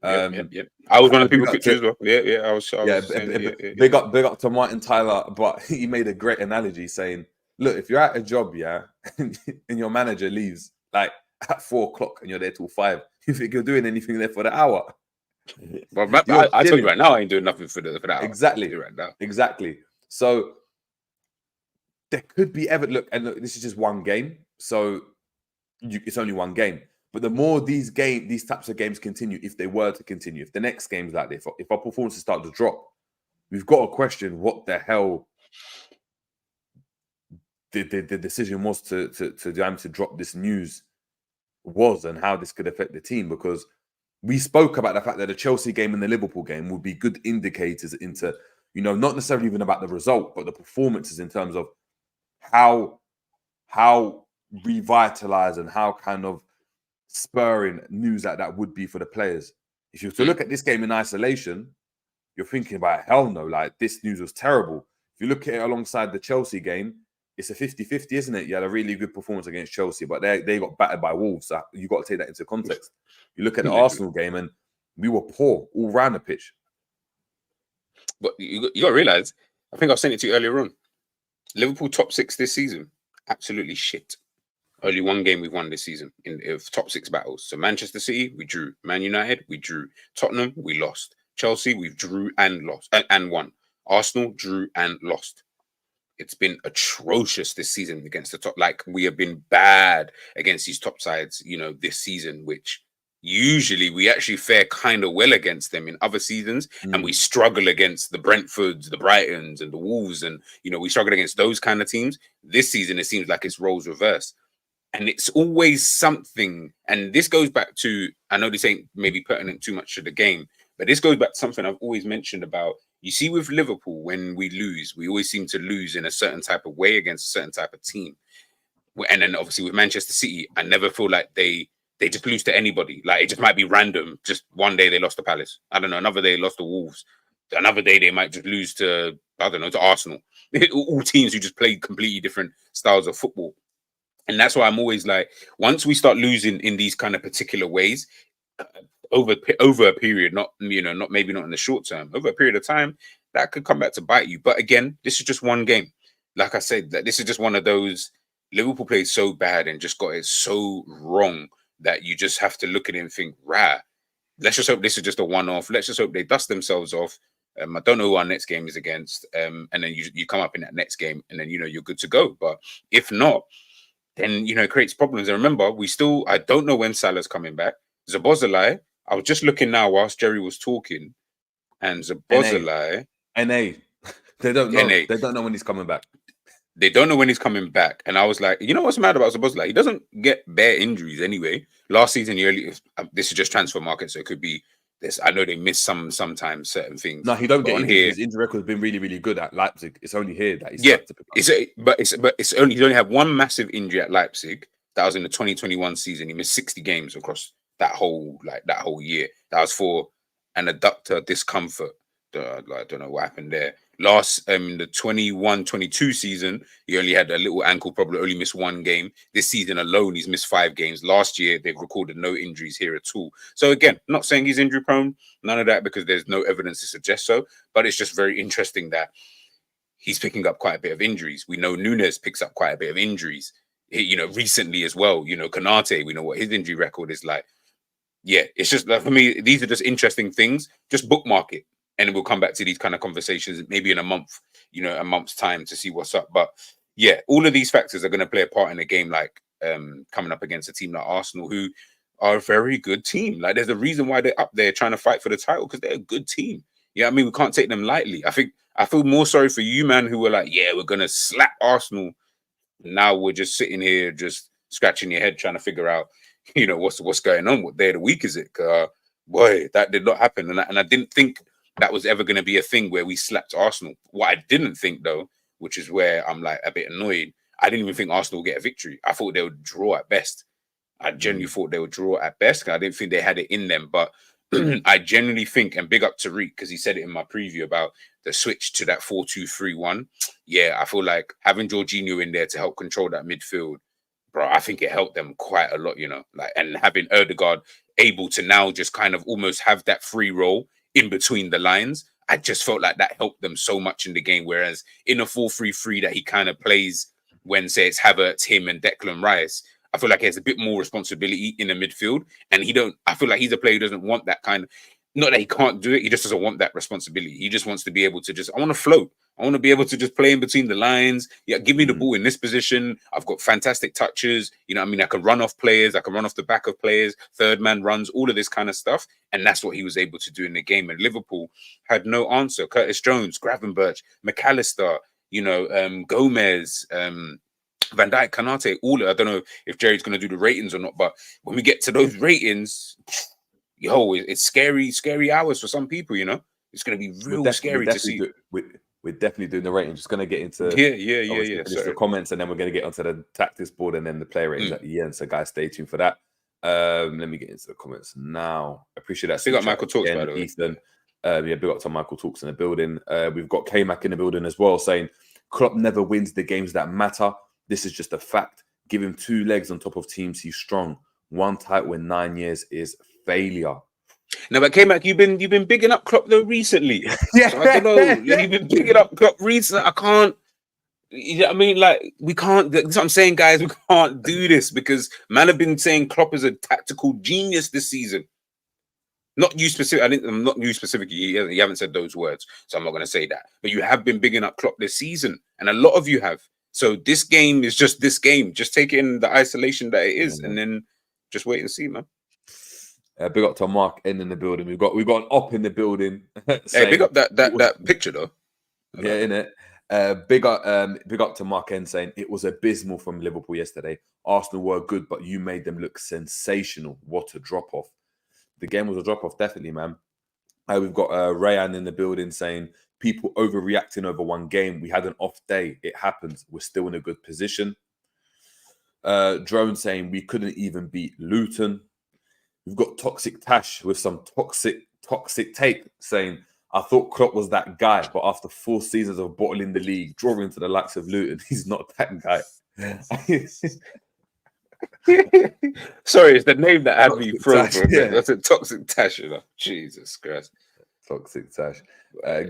Yep. I was one of the people could as well. Yeah. I was saying, big up to Martin Tyler, but he made a great analogy saying, look, if you're at a job, and your manager leaves like at 4 o'clock and you're there till 5, you think you're doing anything there for the hour? Well, I tell you right now, I ain't doing nothing for the hour. Exactly. Right now. Exactly. So there could be look, and look, this is just one game, so it's only one game. But the more these types of games continue, if they were to continue, if the next game's like this, if our performances start to drop, we've got to question what the hell the decision was to drop this news was, and how this could affect the team. Because we spoke about the fact that the Chelsea game and the Liverpool game would be good indicators into, not necessarily even about the result, but the performances in terms of how revitalized and how kind of spurring news like that would be for the players. If you were to look at this game in isolation, you're thinking about, hell no, like this news was terrible. If you look at it alongside the Chelsea game, it's a 50-50, isn't it? You had a really good performance against Chelsea, but they got battered by Wolves. So you got to take that into context. You look at the Arsenal game and we were poor all round the pitch. But you got to realize, I think I was saying it to you earlier on, Liverpool top 6 this season, absolutely shit. Only one game we've won this season in top 6 battles. So Manchester City, we drew. Man United, we drew. Tottenham, we lost. Chelsea, we drew and lost and won. Arsenal drew and lost. It's been atrocious this season against the top. Like, we have been bad against these top sides, this season, which usually we actually fare kind of well against them in other seasons. And we struggle against the Brentfords, the Brightons and the Wolves. And, we struggle against those kind of teams. This season, it seems like it's roles reversed. And it's always something, and this goes back to, I know this ain't maybe pertinent too much to the game, but this goes back to something I've always mentioned about, you see with Liverpool, when we lose, we always seem to lose in a certain type of way against a certain type of team. And then obviously with Manchester City, I never feel like they just lose to anybody. Like, it just might be random. Just one day they lost to Palace. I don't know, another day they lost to Wolves. Another day they might just lose to, to Arsenal. All teams who just play completely different styles of football. And that's why I'm always like, once we start losing in these kind of particular ways, over a period, not maybe not in the short term, over a period of time, that could come back to bite you. But again, this is just one game. Like I said, that this is just one of those, Liverpool played so bad and just got it so wrong that you just have to look at it and think, let's just hope this is just a one-off. Let's just hope they dust themselves off. I don't know who our next game is against. And then you come up in that next game and then, you're good to go. But if not, then, it creates problems. And remember, I don't know when Salah's coming back. Szoboszlai, I was just looking now whilst Jerry was talking, and Szoboszlai... NA. They don't know. They don't know when he's coming back. They don't know when he's coming back. And I was like, you know what's mad about Szoboszlai? He doesn't get bare injuries anyway. Last season, this is just transfer market, so it could be this. I know they miss sometimes certain things. No, he don't get injuries. His injury record has been really, really good at Leipzig. It's only here that he's he's only had one massive injury at Leipzig. That was in the 2021 season. He missed 60 games across that whole year. That was for an adductor discomfort. I don't know what happened there. Last the 21-22 season, he only had a little ankle problem, only missed 1 game. This season alone, he's missed 5 games. Last year, they've recorded no injuries here at all. So again, not saying he's injury prone, none of that, because there's no evidence to suggest so. But it's just very interesting that he's picking up quite a bit of injuries. We know Nunes picks up quite a bit of injuries, recently as well. Konate, we know what his injury record is like. Yeah, it's just like, for me, these are just interesting things. Just bookmark it. And then we'll come back to these kind of conversations maybe in a month, a month's time to see what's up. But yeah, all of these factors are going to play a part in a game like coming up against a team like Arsenal, who are a very good team. Like, there's a reason why they're up there trying to fight for the title, because they're a good team. Yeah, we can't take them lightly. I feel more sorry for you, man, who were like, yeah, we're going to slap Arsenal. Now we're just sitting here, just scratching your head, trying to figure out, what's going on. What day of the week is it? boy, that did not happen. And I didn't think that was ever going to be a thing where we slapped Arsenal. What I didn't think, though, which is where I'm like a bit annoyed, I didn't even think Arsenal would get a victory. I thought they would draw at best. I genuinely thought they would draw at best. I didn't think they had it in them. But I genuinely think, and big up to Reek, because he said it in my preview about the switch to that 4-2-3-1. Yeah, I feel like having Jorginho in there to help control that midfield, bro, I think it helped them quite a lot, you know, like, and having Ødegaard able to now just kind of almost have that free role in between the lines. I just felt like that helped them so much in the game. Whereas in a 4-3-3 that he kind of plays when, say, it's Havertz, him, and Declan Rice, I feel like he has a bit more responsibility in the midfield. And I feel like he's a player who doesn't want that kind of, not that he can't do it, he just doesn't want that responsibility. He just wants to be able to I want to float. I want to be able to just play in between the lines. Yeah, give me the ball in this position. I've got fantastic touches. You know what I mean? I can run off players. I can run off the back of players. Third man runs, all of this kind of stuff. And that's what he was able to do in the game. And Liverpool had no answer. Curtis Jones, Gravenberch, McAllister, you know, Gomez, Van Dijk, Kanate, I don't know if Jerry's going to do the ratings or not, but when we get to those ratings, it's scary hours for some people, you know? It's going to be real scary to see. We're definitely doing the rating. Just going to get into the comments, and then we're going to get onto the tactics board and then the player ratings at the end. So, guys, stay tuned for that. Let me get into the comments now. I appreciate that. Big up Michael Talks, by the way. Ethan. Big up to Michael Talks in the building. We've got K-Mac in the building as well, saying Klopp never wins the games that matter. This is just a fact. Give him 2 legs on top of teams he's strong. 1 title in 9 years is failure. No, but K-Mac, you've been bigging up Klopp though recently. Yeah, so I don't know. You've been bigging up Klopp recently. I can't. You know what I mean? Like, we can't. That's what I'm saying, guys. We can't do this because man have been saying Klopp is a tactical genius this season. Not you specific. I'm not you specifically. You haven't said those words, so I'm not going to say that. But you have been bigging up Klopp this season, and a lot of you have. So this game is just this game. Just take it in the isolation that it is, and then just wait and see, man. Big up to Mark N in the building. We've got an op in the building. Hey, big up that picture though. Yeah, innit? Big up to Mark N saying it was abysmal from Liverpool yesterday. Arsenal were good, but you made them look sensational. What a drop off. The game was a drop off, definitely, man. We've got Rayan in the building saying people overreacting over one game. We had an off day. It happens. We're still in a good position. Drone saying we couldn't even beat Luton. We've got Toxic Tash with some toxic take saying, I thought Klopp was that guy, but after 4 seasons of bottling the league, drawing to the likes of Luton, he's not that guy. Sorry, it's the name that had me frozen for a bit. Yeah. That's a Toxic Tash, you know. Jesus Christ. Toxic Tash.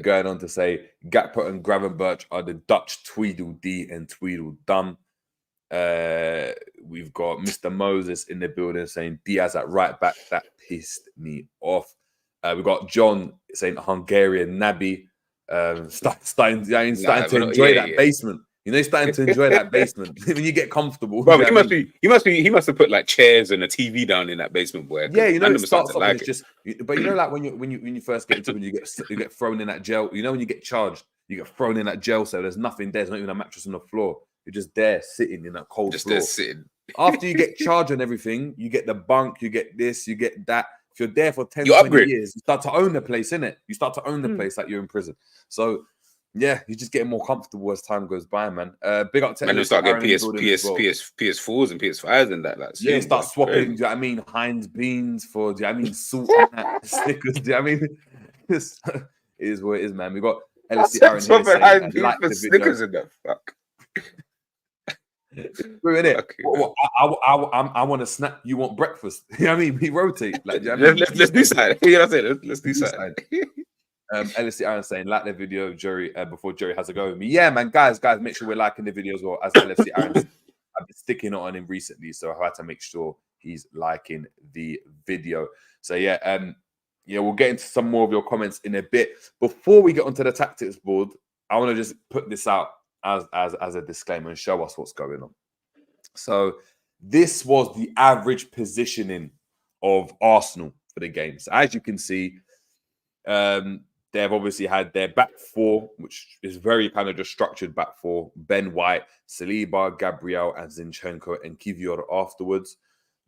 Going on to say, Gakpo and Gravenberch are the Dutch Tweedledee and Tweedledum. We've got Mr. Moses in the building saying Diaz at right back. That pissed me off. We've got John saying Hungarian Naby. Starting to enjoy that basement. You know, he's starting to enjoy that basement when you get comfortable. Well, he must have put like chairs and a TV down in that basement, boy. Yeah, you know, it starts off it's just. But you know, like when you first get into it, you get thrown in that jail. You know, when you get charged, you get thrown in that jail cell. There's nothing there. There's not even a mattress on the floor. You're just there sitting in that cold floor. Just there sitting. After you get charged and everything, you get the bunk, you get this, you get that. If you're there for 10, 20 years, you start to own the place, innit? You start to own the place like you're in prison. So, yeah, you're just getting more comfortable as time goes by, man. Big up to and you start getting PS4s and PS5s and that. Like, yeah, start swapping, do you know what I mean? Heinz beans for, do you know what I mean? Salt and that, stickers, do you know what I mean? It is what it is, man. We got LSC Aaron here saying, Heinz beans for stickers in that. Fuck. We're in it. Okay. I want a snack. You want breakfast? You know what I mean? We rotate. Like, you know what I mean? Let's do something. You know what I'm saying? Let's do something. LSC Aaron saying, like the video, Jerry, before Jerry has a go with me. Yeah, man, guys, make sure we're liking the video as well. As LSC Aaron, I've been sticking it on him recently, so I had to make sure he's liking the video. So yeah, we'll get into some more of your comments in a bit. Before we get onto the tactics board, I want to just put this out as a disclaimer and show us what's going on. So this was the average positioning of Arsenal for the game. So as you can see, they've obviously had their back four, which is very kind of just structured back four. Ben White, Saliba, Gabriel, and Zinchenko and Kivior afterwards.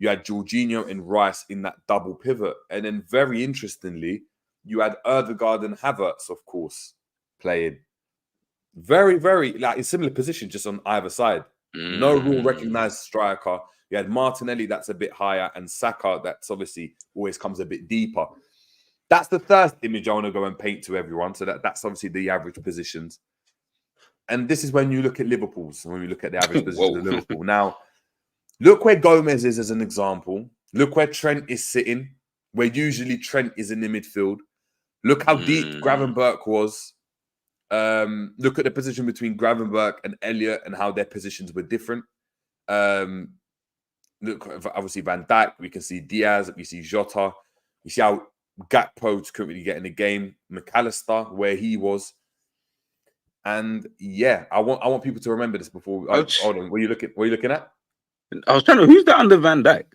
you had Jorginho and Rice in that double pivot. And then very interestingly, you had Erdegaard and Havertz, of course, playing very, very like in similar position, just on either side. No real recognized striker. You had Martinelli, that's a bit higher, and Saka, that's obviously always comes a bit deeper. That's the first image I want to go and paint to everyone. So that's obviously the average positions. And this is when you look at Liverpool's, when we look at the average position of Liverpool. Now, look where Gomez is as an example. Look where Trent is sitting, where usually Trent is in the midfield. Look how deep Gravenberch was. Look at the position between Gravenberch and Elliott and how their positions were different. Look, obviously Van Dijk, we can see Diaz, we see Jota. We see how Gakpo's currently getting the game. McAllister, where he was. And yeah, I want people to remember this before. Hold on, what are you looking at? I was trying to. Who's that under Van Dijk?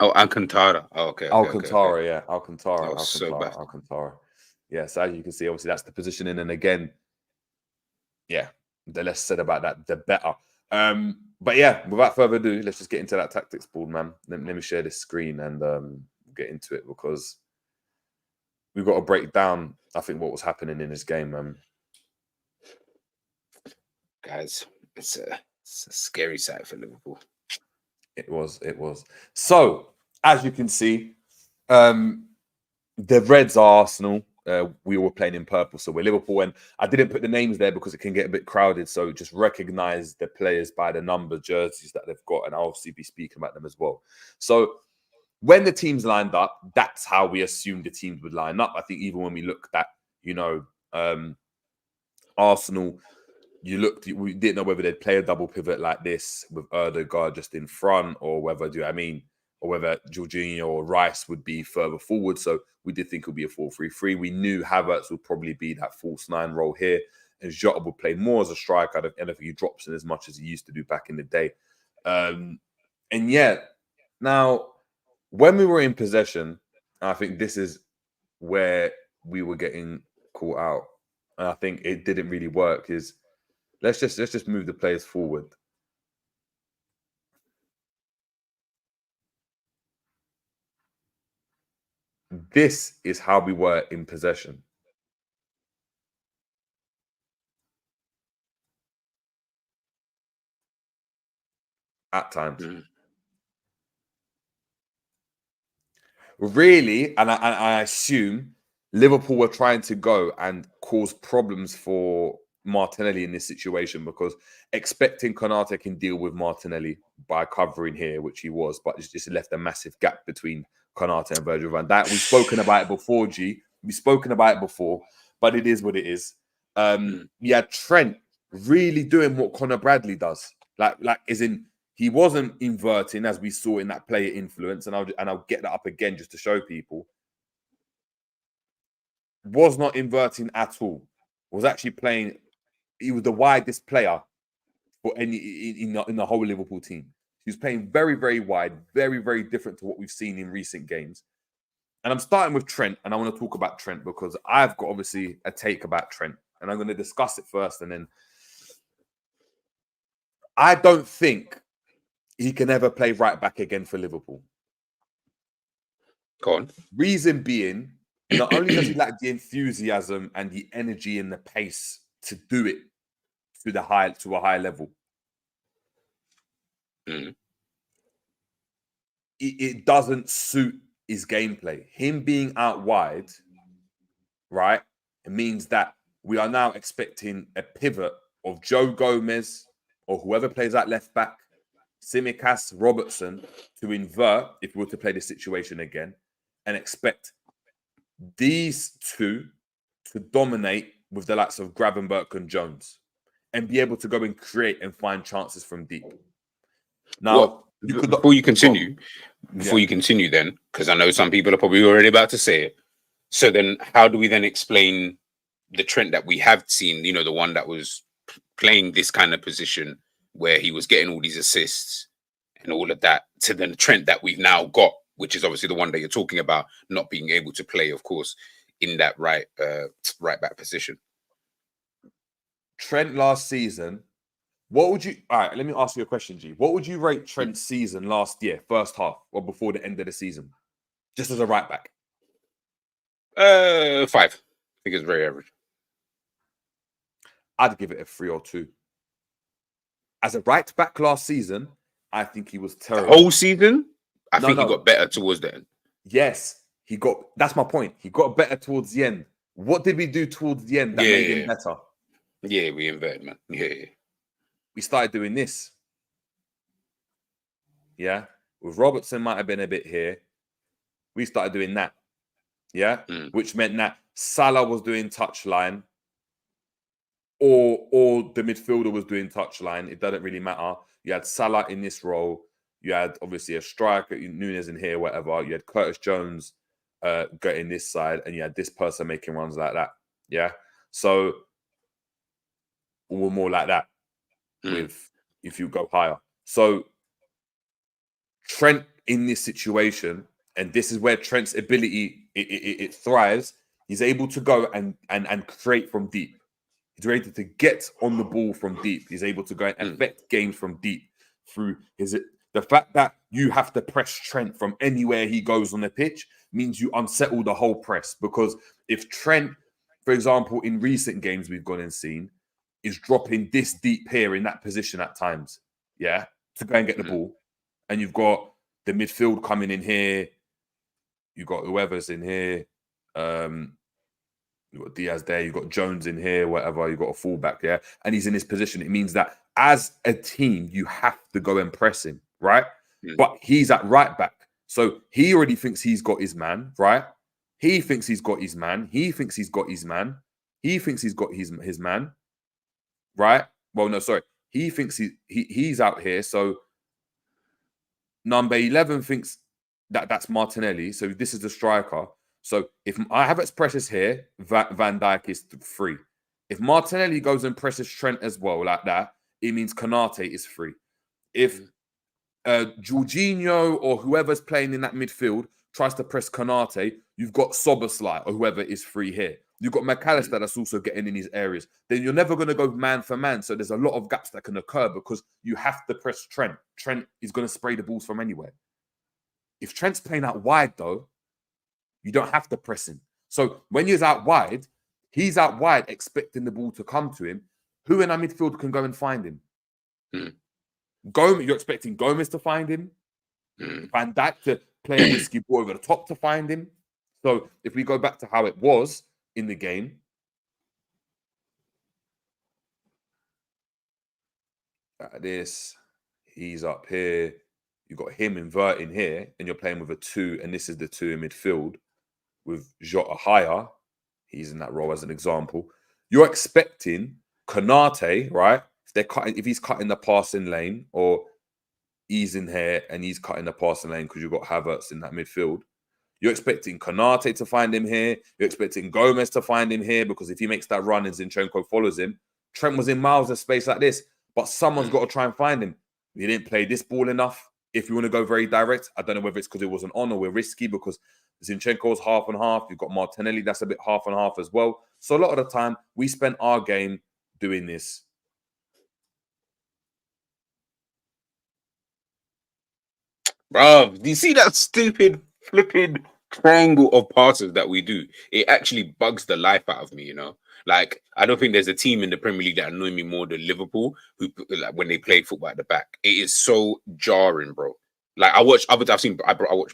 Oh, Alcantara. Oh, okay. Alcantara, yeah, Alcantara. Oh, so bad. Alcantara. Yeah, so as you can see, obviously that's the positioning, and again, yeah, the less said about that, the better. But yeah, without further ado, let's just get into that tactics board, man. Let me share this screen and get into it because we've got to break down, I think, what was happening in this game, man. Guys, it's a scary sight for Liverpool. It was. So, as you can see, the Reds are Arsenal. We were playing in purple, so we're Liverpool. And I didn't put the names there because it can get a bit crowded. So just recognize the players by the number jerseys that they've got, and I'll obviously be speaking about them as well. So when the teams lined up, that's how we assumed the teams would line up. I think even when we looked at, Arsenal, we didn't know whether they'd play a double pivot like this with Erdegaard just in front, or whether Jorginho or Rice would be further forward. So we did think it would be a 4-3-3. We knew Havertz would probably be that false nine role here, and Jota would play more as a striker. I don't think he drops in as much as he used to do back in the day. And yet, now, when we were in possession, I think this is where we were getting caught out. And I think it didn't really work. Let's just move the players forward. This is how we were in possession. At times. Really, and I assume Liverpool were trying to go and cause problems for Martinelli in this situation, because expecting Konate can deal with Martinelli by covering here, which he was, but it's just left a massive gap between Konate and Virgil van Dijk. We've spoken about it before, G. We've spoken about it before, but it is what it is. Yeah, Trent really doing what Conor Bradley does. Like as in, he wasn't inverting as we saw in that player influence, and I'll get that up again just to show people. Was not inverting at all. Was actually playing. He was the widest player for any in the whole Liverpool team. He was playing very, very wide, very, very different to what we've seen in recent games. And I'm starting with Trent, and I want to talk about Trent because I've got obviously a take about Trent, and I'm going to discuss it first, and then I don't think he can ever play right back again for Liverpool. Go on. Reason being, not only does he lack the enthusiasm and the energy and the pace to do it to a high level, it doesn't suit his gameplay. Him being out wide, right? It means that we are now expecting a pivot of Joe Gomez or whoever plays that left back, Tsimikas, Robertson, to invert if we were to play this situation again, and expect these two to dominate with the likes of Gravenberch and Jones and be able to go and create and find chances from deep. Now, before you continue, then, because I know some people are probably already about to say it. So then how do we then explain the Trent that we have seen, the one that was playing this kind of position where he was getting all these assists and all of that, to then the Trent that we've now got, which is obviously the one that you're talking about, not being able to play, of course, in that right back position. Trent last season What would you? All right, let me ask you a question, G. What would you rate Trent's season last year, first half, or before the end of the season, just as a right back? 5. I think it's very average. I'd give it a 3 or 2. As a right back last season, I think he was The terrible. whole season, I think he No. got better towards the end. Yes, he got. That's my point. He got better towards the end. What did we do towards the end that made him better? Yeah, we inverted, man. Yeah. We started doing this. Yeah, with Robertson might have been a bit here. We started doing that. Yeah, which meant that Salah was doing touchline, or the midfielder was doing touchline. It doesn't really matter. You had Salah in this role. You had obviously a striker, Nunes in here, whatever. You had Curtis Jones getting this side, and you had this person making runs like that. Yeah, so we're more like that with if you go higher. So Trent in this situation, and this is where Trent's ability it thrives. He's able to go and create from deep. He's able to get on the ball from deep. He's able to go and affect games from deep through the fact that you have to press Trent from anywhere he goes on the pitch means you unsettle the whole press. Because if Trent, for example, in recent games we've gone and seen, is dropping this deep here in that position at times, yeah, to go and get the ball, and you've got the midfield coming in here, you've got whoever's in here, you've got Diaz there, you've got Jones in here, whatever, you've got a fullback there, and he's in this position. It means that as a team, you have to go and press him, right? But he's at right back. So he already thinks he's got his man, right? He thinks he's got his man. He thinks he's got his man. He thinks he's got his man, right? Well, no, sorry. He thinks he's out here. So number 11 thinks that's Martinelli. So this is the striker. So if I have Precious here, Van Dijk is free. If Martinelli goes and presses Trent as well like that, it means Konate is free. If Jorginho or whoever's playing in that midfield tries to press Konate, you've got Soboslai or whoever is free here. You've got McAllister that's also getting in these areas. Then you're never going to go man for man. So there's a lot of gaps that can occur because you have to press Trent. Trent is going to spray the balls from anywhere. If Trent's playing out wide, though, you don't have to press him. So when he's out wide expecting the ball to come to him. Who in our midfield can go and find him? You're expecting Gomez to find him. Van Dijk to play a risky ball over the top to find him. So if we go back to how it was in the game, he's up here. You got him inverting here, and you're playing with a 2, and this is the 2 in midfield with Jota higher. He's in that role as an example. You're expecting Konate, right? If he's cutting the passing lane, or he's in here and he's cutting the passing lane because you've got Havertz in that midfield. You're expecting Konate to find him here. You're expecting Gomez to find him here because if he makes that run and Zinchenko follows him, Trent was in miles of space like this, but someone's got to try and find him. He didn't play this ball enough. If you want to go very direct, I don't know whether it's because it wasn't on or we're risky because Zinchenko's half and half. You've got Martinelli, that's a bit half and half as well. So a lot of the time, we spent our game doing this. Bro, do you see that stupid flipping triangle of passes that we do? It actually bugs the life out of me, you know? Like, I don't think there's a team in the Premier League that annoy me more than Liverpool, who like when they play football at the back. It is so jarring, bro. Like I watched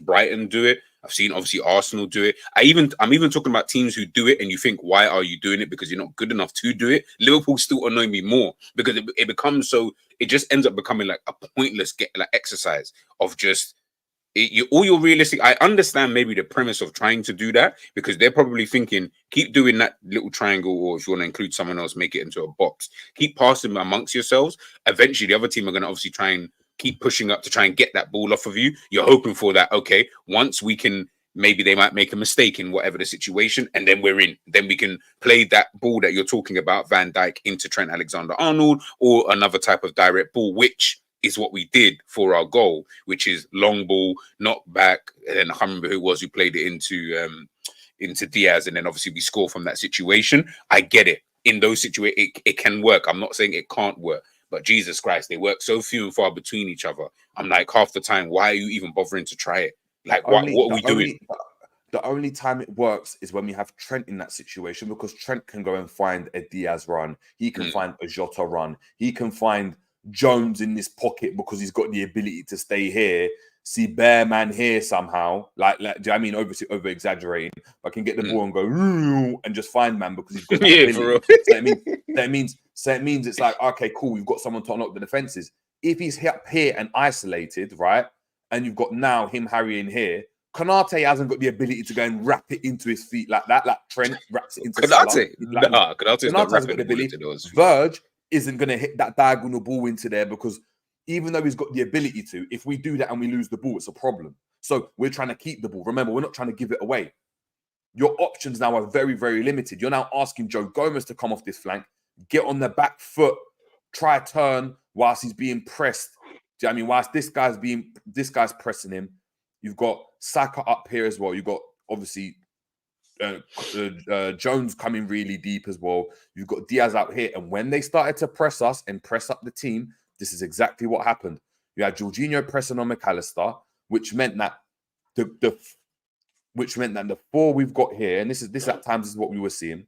Brighton do it. I've seen obviously Arsenal do it. I'm even talking about teams who do it, and you think, why are you doing it? Because you're not good enough to do it. Liverpool still annoy me more because it becomes so. It just ends up becoming like a pointless exercise of just. All your realistic. I understand maybe the premise of trying to do that because they're probably thinking, keep doing that little triangle, or if you want to include someone else, make it into a box. Keep passing amongst yourselves. Eventually, the other team are going to obviously try and keep pushing up to try and get that ball off of you. You're hoping for that. Okay, once we can, maybe they might make a mistake in whatever the situation, and then we're in. Then we can play that ball that you're talking about, Van Dijk into Trent Alexander-Arnold, or another type of direct ball, which is what we did for our goal, which is long ball, not back. And I can't remember who it was who played it into Diaz, and then obviously we score from that situation. I get it. In those situations, it can work. I'm not saying it can't work. But Jesus Christ, they work so few and far between each other. I'm like, half the time, why are you even bothering to try it? Like, what are we doing? The only time it works is when we have Trent in that situation, because Trent can go and find a Diaz run. He can find a Jota run. He can find Jones in this pocket because he's got the ability to stay here. See Bear Man here somehow. Like do you know what I mean? Over exaggerating. I can get the ball and go and just find man because he's got that ability. For real. So it means it's like, okay, cool, we've got someone to unlock the defenses. If he's up here and isolated, right, and you've got now him harrying here, Konate hasn't got the ability to go and wrap it into his feet like that, like Trent wraps it into Salah. Konate's not wrapping the ball into those. Verge isn't going to hit that diagonal ball into there because even though he's got the ability to, if we do that and we lose the ball, it's a problem. So we're trying to keep the ball. Remember, we're not trying to give it away. Your options now are very, very limited. You're now asking Joe Gomez to come off this flank, get on the back foot, try turn whilst he's being pressed. Do you know what I mean? Whilst this guy's pressing him, you've got Saka up here as well. You've got obviously Jones coming really deep as well. You've got Diaz out here. And when they started to press us and press up the team, this is exactly what happened. You had Jorginho pressing on McAllister, which meant that the four we've got here, and this at times is what we were seeing.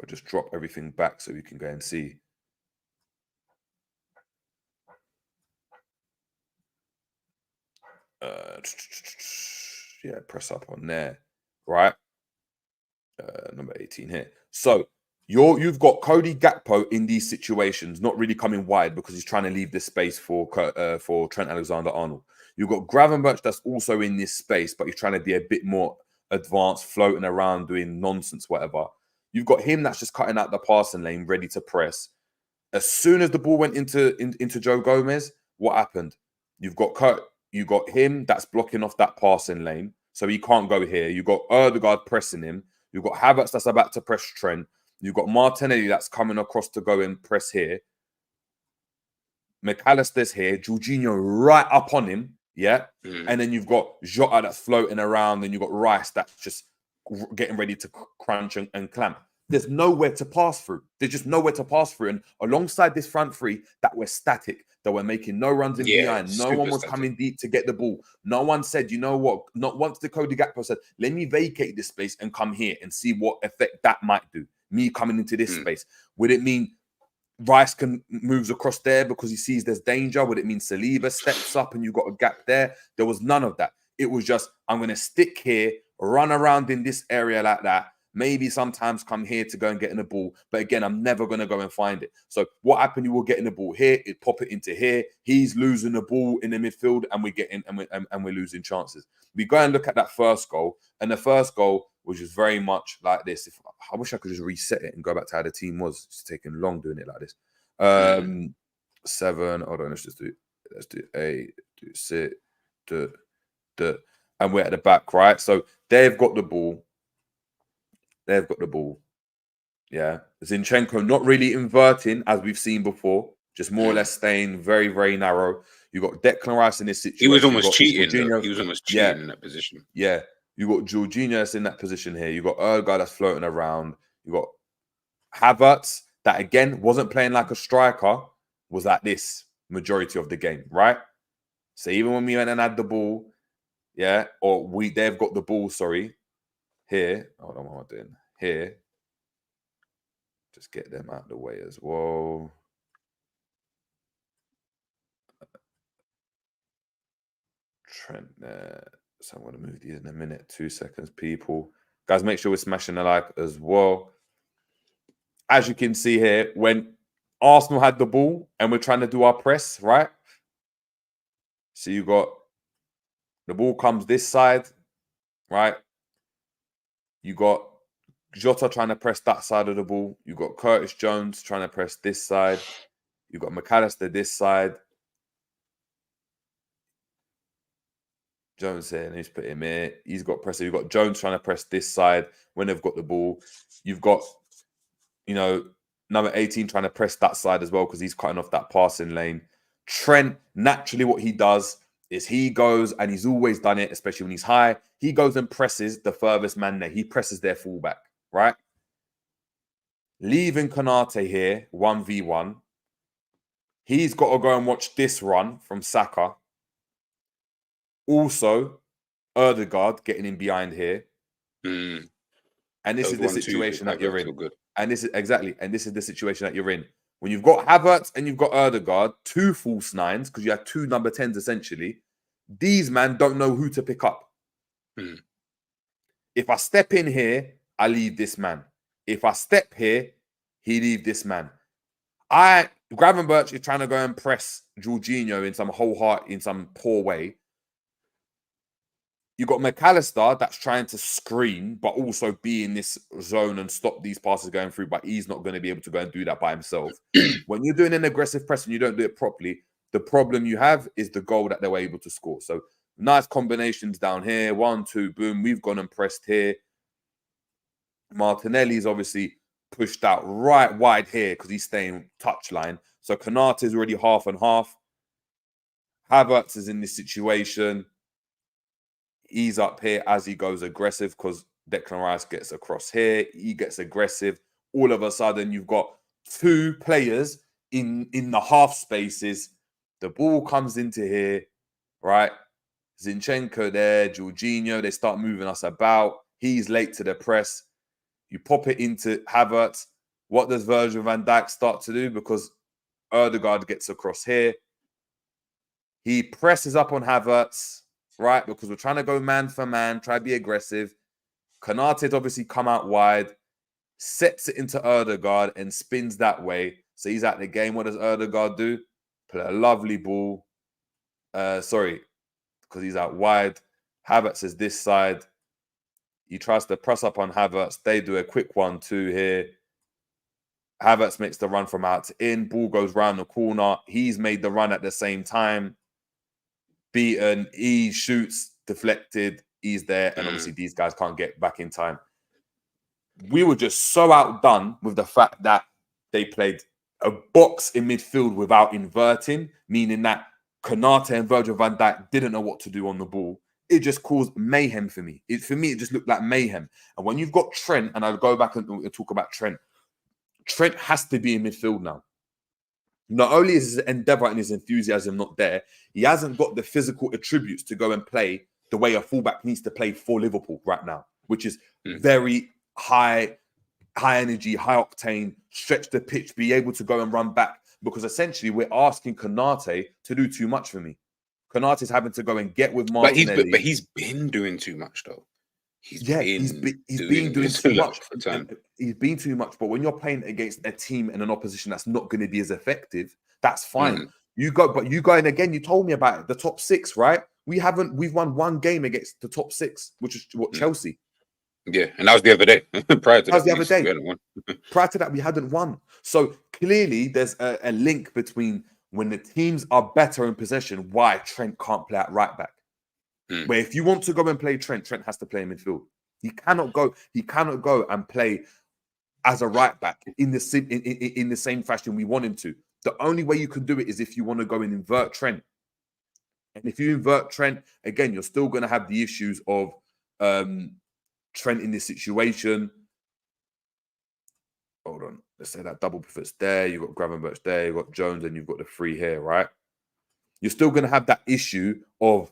I'll just drop everything back so we can go and see. Yeah, press up on there, right? Number 18 here. So you've got Cody Gakpo in these situations, not really coming wide because he's trying to leave this space for Trent Alexander-Arnold. You've got Gravenberch that's also in this space, but he's trying to be a bit more advanced, floating around, doing nonsense, whatever. You've got him that's just cutting out the passing lane, ready to press. As soon as the ball went into Joe Gomez, what happened? You've got him that's blocking off that passing lane, so he can't go here. You've got Ødegaard pressing him. You've got Havertz that's about to press Trent. You've got Martinelli that's coming across to go and press here. McAllister's here. Jorginho right up on him. Yeah. And then you've got Jota that's floating around. And you've got Rice that's just getting ready to crunch and clamp. There's nowhere to pass through. There's just nowhere to pass through. And alongside this front three, that were static, that were making no runs in behind. No one was coming deep to get the ball. No one said, you know what? Not once the Cody Gakpo said, let me vacate this space and come here and see what effect that might do. Me coming into this space. Would it mean Rice moves across there because he sees there's danger? Would it mean Saliba steps up and you've got a gap there? There was none of that. It was just, I'm going to stick here, run around in this area like that. Maybe sometimes come here to go and get in the ball. But again, I'm never going to go and find it. So what happened? You will get in the ball here. It pop it into here. He's losing the ball in the midfield and we're getting and we're losing chances. We go and look at that first goal. And the first goal was just very much like this. I wish I could just reset it and go back to how the team was. It's taking long doing it like this. 7. Hold on. Let's do 8. Do 6. And we're at the back, right? So they've got the ball. They've got the ball. Yeah. Zinchenko not really inverting as we've seen before, just more or less staying very, very narrow. You got Declan Rice in this situation. He was almost cheating. He was almost cheating in that position. Yeah. You got Jorginho that's in that position here. You got Ødegaard that's floating around. You got Havertz that again wasn't playing like a striker, was like this majority of the game, right? So even when we went and had the ball, yeah, or they've got the ball, sorry. Here, hold on, what am I doing? Here, just get them out of the way as well. Trent there. So I'm going to move these in a minute. 2 seconds, people. Guys, make sure we're smashing the like as well. As you can see here, when Arsenal had the ball and we're trying to do our press, right? So you got the ball comes this side, right? You got Jota trying to press that side of the ball. You got Curtis Jones trying to press this side. You got McAllister this side. Jones here, and he's put him here. He's got pressure. You've got Jones trying to press this side when they've got the ball. You've got, number 18 trying to press that side as well because he's cutting off that passing lane. Trent, naturally what he does is he goes, and he's always done it, especially when he's high, he goes and presses the furthest man there. He presses their fullback, right? leaving Konate here, 1v1. He's got to go and watch this run from Saka. Also, Erdegaard getting in behind here. Mm. And this Those is the 1-2s situation that with you're Havertz in. were good. And this is the situation that you're in. When you've got Havertz and you've got Erdegaard, 2 false nines, because you have 2 number 10s essentially, these man don't know who to pick up. Mm. If I step in here, I leave this man. If I step here, he leave this man. Gravenberch is trying to go and press Jorginho in some poor way. You got McAllister that's trying to screen, but also be in this zone and stop these passes going through, but he's not going to be able to go and do that by himself. When you're doing an aggressive press and you don't do it properly, the problem you have is the goal that they were able to score. So nice combinations down here. 1, 2, boom. We've gone and pressed here. Martinelli's obviously pushed out right wide here because he's staying touchline. So Konate is already half and half. Havertz is in this situation. He's up here as he goes aggressive because Declan Rice gets across here. He gets aggressive. All of a sudden, you've got 2 players in the half spaces. The ball comes into here, right? Zinchenko there, Jorginho. They start moving us about. He's late to the press. You pop it into Havertz. What does Virgil van Dijk start to do? Because Erdegaard gets across here. He presses up on Havertz, right? Because we're trying to go man for man, try to be aggressive. Konate's obviously come out wide, sets it into Erdegaard and spins that way. So he's out the game. What does Erdegaard do? Play a lovely ball. Sorry, because he's out wide. Havertz is this side. He tries to press up on Havertz. They do a quick 1-2 here. Havertz makes the run from out to in. Ball goes round the corner. He's made the run at the same time. Beaten. He shoots, deflected. He's there. And obviously these guys can't get back in time. We were just so outdone with the fact that they played a box in midfield without inverting, meaning that Konate and Virgil van Dijk didn't know what to do on the ball. It just caused mayhem for me. It just looked like mayhem. And when you've got Trent, and I'll go back and talk about Trent, Trent has to be in midfield now. Not only is his endeavour and his enthusiasm not there, he hasn't got the physical attributes to go and play the way a fullback needs to play for Liverpool right now, which is very high energy, high octane, stretch the pitch, be able to go and run back. Because essentially we're asking Konate to do too much for me. Konate's having to go and get with Martinelli. But he's been doing too much though. He's been doing too much. He's been too much. But when you're playing against a team and an opposition that's not going to be as effective, that's fine. You go in again. You told me about it. The top 6, right? We've won 1 game against the top 6, which is Chelsea. Yeah, and that was the other day. Prior to that, we hadn't won. So clearly, there's a link between when the teams are better in possession, why Trent can't play at right back. Where if you want to go and play Trent has to play in midfield. He cannot go and play as a right back in the same fashion we want him to. The only way you can do it is if you want to go and invert Trent. And if you invert Trent, again, you're still going to have the issues of Trent in this situation. Hold on. Let's say that double pivot's there. You've got Gravenberch there. You've got Jones and you've got the 3 here, right? You're still going to have that issue of,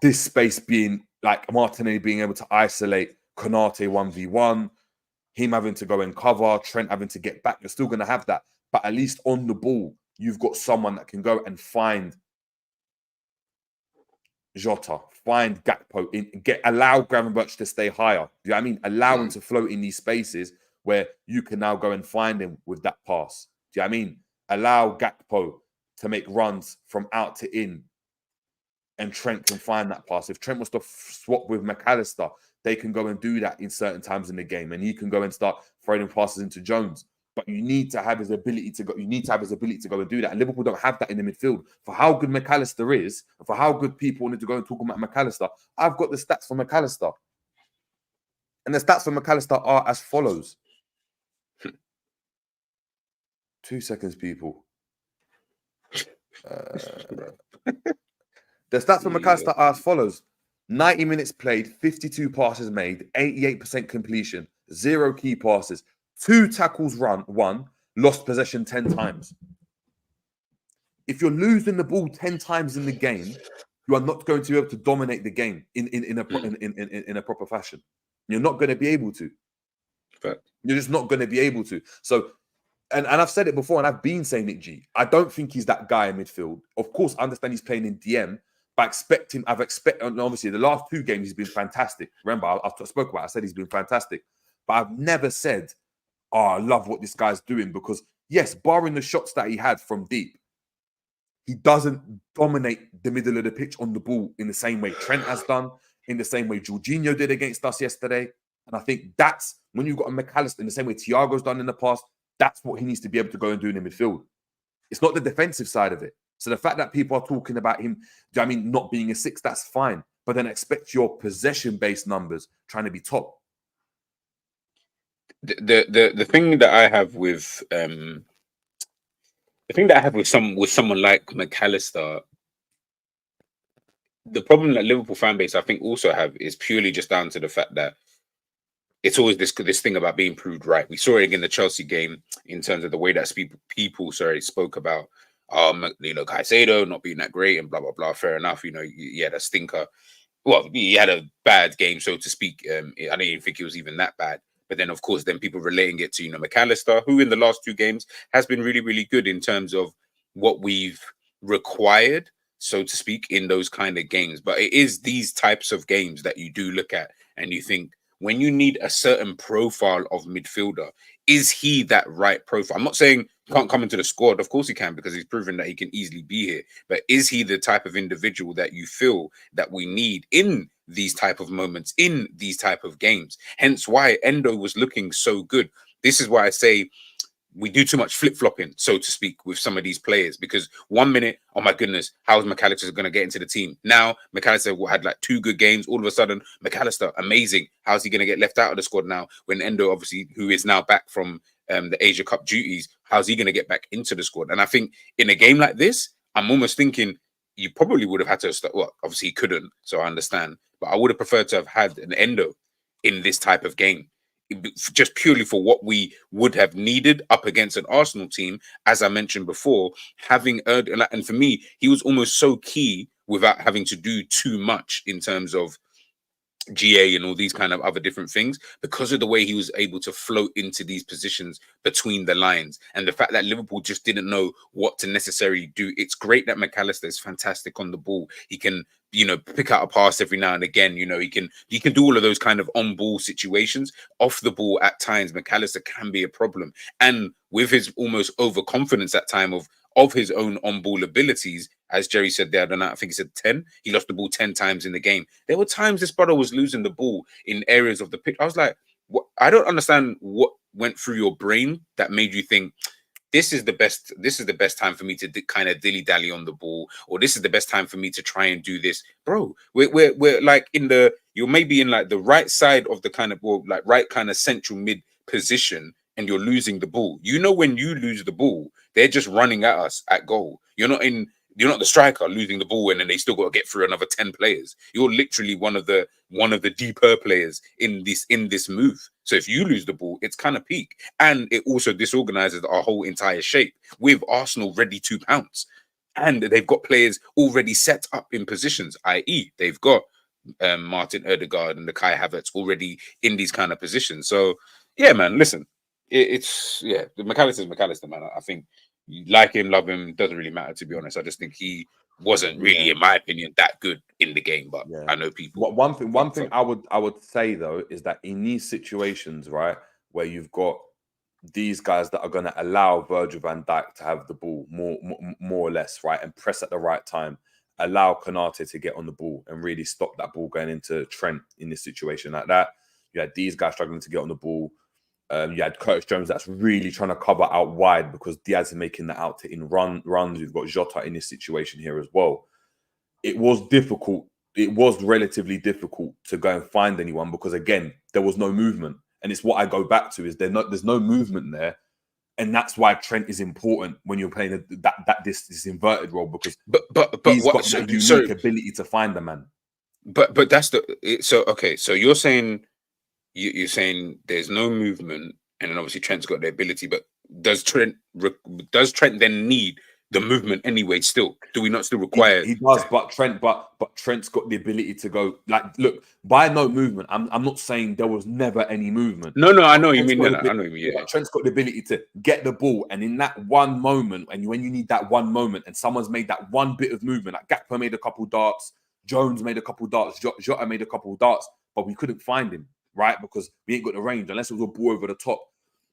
this space being like Martinelli being able to isolate Konate 1v1, him having to go and cover, Trent having to get back. You're still going to have that. But at least on the ball, you've got someone that can go and find Jota, find Gakpo, allow Gravenberch to stay higher. Do you know what I mean? Allow him to float in these spaces where you can now go and find him with that pass. Do you know what I mean? Allow Gakpo to make runs from out to in, and Trent can find that pass. If Trent was to swap with McAllister, they can go and do that in certain times in the game, and he can go and start throwing passes into Jones. But you need to have his ability to go. You need to have his ability to go and do that. And Liverpool don't have that in the midfield. For how good McAllister is, for how good people wanted to go and talk about McAllister, I've got the stats for McAllister, and the stats for McAllister are as follows. 2 seconds, people. The stats for McAllister are as follows. 90 minutes played, 52 passes made, 88% completion, 0 key passes, 2 tackles won, lost possession 10 times. If you're losing the ball 10 times in the game, you are not going to be able to dominate the game in a proper fashion. You're not going to be able to. Fact. You're just not going to be able to. So, and I've said it before, and I've been saying it, G. I don't think he's that guy in midfield. Of course, I understand he's playing in DM, but I've expected, and obviously, the last 2 games, he's been fantastic. Remember, I spoke about it, I said he's been fantastic. But I've never said, oh, I love what this guy's doing, because, yes, barring the shots that he had from deep, he doesn't dominate the middle of the pitch on the ball in the same way Trent has done, in the same way Jorginho did against us yesterday. And I think that's when you've got a McAllister in the same way Thiago's done in the past, that's what he needs to be able to go and do in the midfield. It's not the defensive side of it. So the fact that people are talking about him, not being a 6, that's fine. But then expect your possession-based numbers trying to be top. The thing that I have with someone like McAllister, the problem that Liverpool fan base I think also have is purely just down to the fact that it's always this thing about being proved right. We saw it in the Chelsea game in terms of the way that people spoke about Caicedo not being that great and blah blah blah. Fair enough, he had a stinker. Well, he had a bad game, so to speak. I didn't even think it was even that bad. But then, of course, then people relating it to McAllister, who in the last 2 games has been really, really good in terms of what we've required, so to speak, in those kind of games. But it is these types of games that you do look at and you think, when you need a certain profile of midfielder, is he that right profile? I'm not saying he can't come into the squad. Of course he can, because he's proven that he can easily be here. But is he the type of individual that you feel that we need in these type of moments, in these type of games? Hence why Endo was looking so good. This is why I say we do too much flip-flopping, so to speak, with some of these players, because 1 minute, oh my goodness, how's McAllister going to get into the team? Now, McAllister had like 2 good games. All of a sudden, McAllister, amazing. How's he going to get left out of the squad now? When Endo, obviously, who is now back from the Asia Cup duties, how's he going to get back into the squad? And I think in a game like this, I'm almost thinking you probably would have had to start. Well, obviously he couldn't, so I understand. But I would have preferred to have had an Endo in this type of game, just purely for what we would have needed up against an Arsenal team, as I mentioned before, having and for me, he was almost so key without having to do too much in terms of GA and all these kind of other different things, because of the way he was able to float into these positions between the lines, and the fact that Liverpool just didn't know what to necessarily do. It's great that McAllister is fantastic on the ball. He can, pick out a pass every now and again. He can do all of those kind of on-ball situations. Off the ball at times, McAllister can be a problem. And with his almost overconfidence at time of his own on-ball abilities, as Jerry said the other night, I think he said 10. He lost the ball 10 times in the game. There were times this brother was losing the ball in areas of the pitch. I was like, what? I don't understand what went through your brain that made you think this is the best time for me to kind of dilly-dally on the ball, or this is the best time for me to try and do this. Bro, we're like you're maybe in like the right side of the kind of, like right kind of central mid position, and you're losing the ball. When you lose the ball, they're just running at us at goal. You're not the striker losing the ball and then they still got to get through another 10 players. You're literally one of the deeper players in this move. So if you lose the ball, it's kind of peak. And it also disorganizes our whole entire shape, with Arsenal ready to pounce. And they've got players already set up in positions, i.e. they've got Martin Odegaard and the Kai Havertz already in these kind of positions. So yeah, man, listen, the McAllister's man. I think you like him, love him, doesn't really matter, to be honest. I just think he wasn't really, in my opinion, that good in the game. But I know people. One thing I would say though is that in these situations, right, where you've got these guys that are going to allow Virgil van Dijk to have the ball more or less, right, and press at the right time, allow Konate to get on the ball and really stop that ball going into Trent in this situation like that. You had these guys struggling to get on the ball. You had Curtis Jones that's really trying to cover out wide because Diaz is making that out to in runs. You've got Jota in this situation here as well. It was difficult. It was relatively difficult to go and find anyone because, again, there was no movement. And it's what I go back to is there's no movement there. And that's why Trent is important when you're playing this inverted role, because he's got that unique ability to find the man. But that's so you're saying there's no movement and then obviously Trent's got the ability. But does Trent then need the movement anyway? Still, do we not still require? He does, but Trent's got the ability to go. Like, look, by no movement, I'm not saying there was never any movement. No, I know you mean that. I know you mean. Yeah. Trent's got the ability to get the ball, and in that one moment, and when you need that one moment, and someone's made that one bit of movement, like Gakpo made a couple darts, Jones made a couple darts, Jota made a couple darts, but we couldn't find him, right? Because we ain't got the range unless it was a ball over the top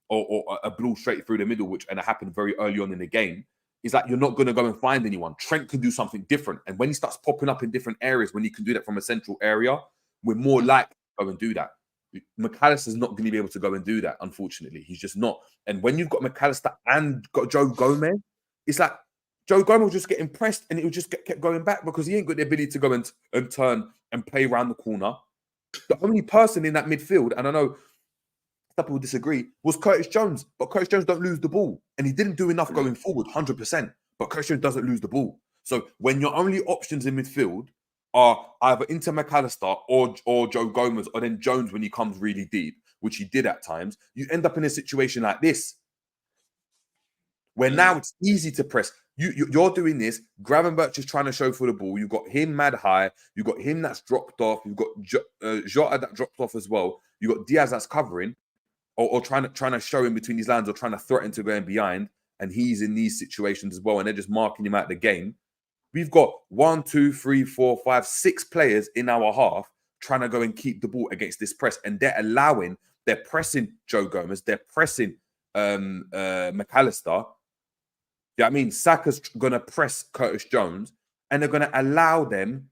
or a ball straight through the middle, and it happened very early on in the game. Is like you're not going to go and find anyone. Trent can do something different. And when he starts popping up in different areas, when he can do that from a central area, we're more likely to go and do that. McAllister's not going to be able to go and do that, unfortunately. He's just not. And when you've got McAllister and got Joe Gomez, it's like Joe Gomez will just get impressed and it will just kept going back because he ain't got the ability to go and turn and play around the corner. The only person in that midfield, and I know some people disagree, was Curtis Jones. But Curtis Jones don't lose the ball. And he didn't do enough going forward, 100%. But Curtis Jones doesn't lose the ball. So when your only options in midfield are either Inter McAllister or Joe Gomez, or then Jones when he comes really deep, which he did at times, you end up in a situation like this. Where now it's easy to press. You're doing this. Gravenberch is trying to show for the ball. You've got him mad high. You've got him that's dropped off. You've got Jota that dropped off as well. You've got Diaz that's covering. Or trying to show him between these lines or trying to threaten to go in behind, and he's in these situations as well, and they're just marking him out of the game. We've got 1, 2, 3, 4, 5, 6 players in our half trying to go and keep the ball against this press, and they're pressing Joe Gomez, they're pressing McAllister. Yeah, I mean, Saka's going to press Curtis Jones, and they're going to allow them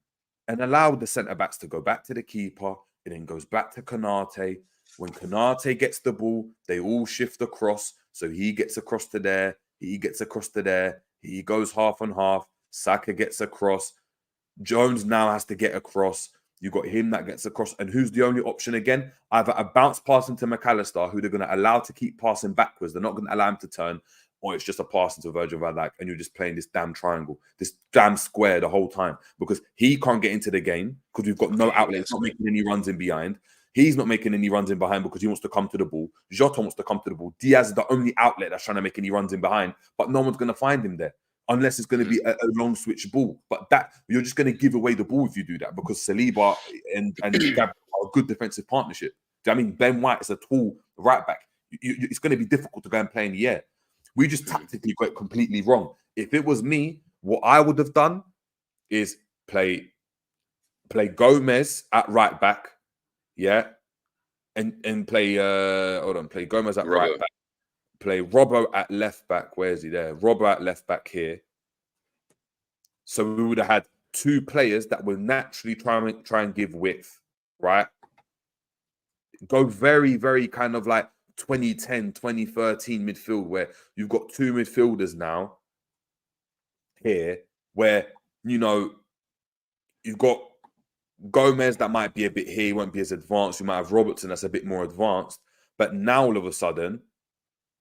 and allow the centre backs to go back to the keeper. It then goes back to Konate. When Konate gets the ball, they all shift across. So he gets across to there. He gets across to there. He goes half and half. Saka gets across. Jones now has to get across. You got him that gets across. And who's the only option again? Either a bounce pass into McAllister, who they're going to allow to keep passing backwards. They're not going to allow him to turn. Or it's just a pass into Virgil van Dijk. And you're just playing this damn triangle, this damn square the whole time. Because he can't get into the game because we've got no outlet. He's not making any runs in behind. He's not making any runs in behind because he wants to come to the ball. Jota wants to come to the ball. Diaz is the only outlet that's trying to make any runs in behind, but no one's going to find him there unless it's going to be a long switch ball. But that you're just going to give away the ball if you do that because Saliba and Gab are a good defensive partnership. Do you know what I mean? Ben White is a tall right back. It's going to be difficult to go and play in the air. We just tactically got it completely wrong. If it was me, what I would have done is play Gomez at right back. Yeah, and play play Gomez at right back, play Robbo at left back. Where is he there? Robbo at left back here. So we would have had 2 players that would naturally try and give width, right? Go very, very kind of like 2010, 2013 midfield where you've got 2 midfielders now here where, you know, you've got Gomez that might be a bit here, he won't be as advanced. You might have Robertson that's a bit more advanced. But now all of a sudden,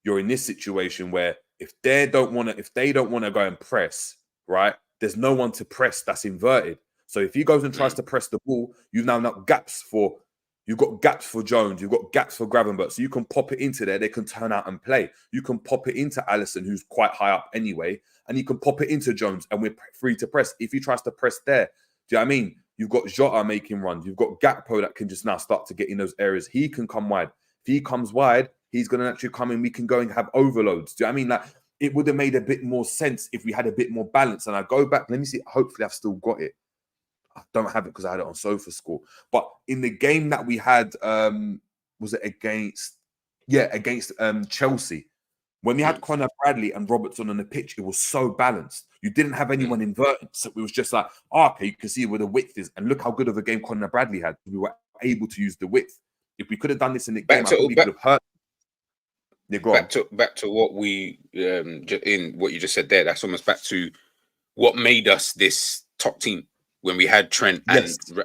you're in this situation where if they don't want to go and press, right? There's no one to press that's inverted. So if he goes and tries to press the ball, you've now got gaps for Jones, you've got gaps for Gravenberch. So you can pop it into there, they can turn out and play. You can pop it into Alisson, who's quite high up anyway, and you can pop it into Jones, and we're free to press. If he tries to press there, do you know what I mean? You've got Jota making runs. You've got Gakpo that can just now start to get in those areas. He can come wide. If he comes wide, he's going to actually come in. We can go and have overloads. Do you know what I mean? Like, it would have made a bit more sense if we had a bit more balance. And I go back. Let me see. Hopefully, I've still got it. I don't have it because I had it on SofaScore. But in the game that we had, was it against Chelsea? When we had Conor Bradley and Robertson on the pitch, it was so balanced. You didn't have anyone inverted. So it was just like, okay, you can see where the width is. And look how good of a game Conor Bradley had. We were able to use the width. If we could have done this in the game, I think we could have hurt. Yeah, back to what we in what you just said there. That's almost back to what made us this top team when we had Trent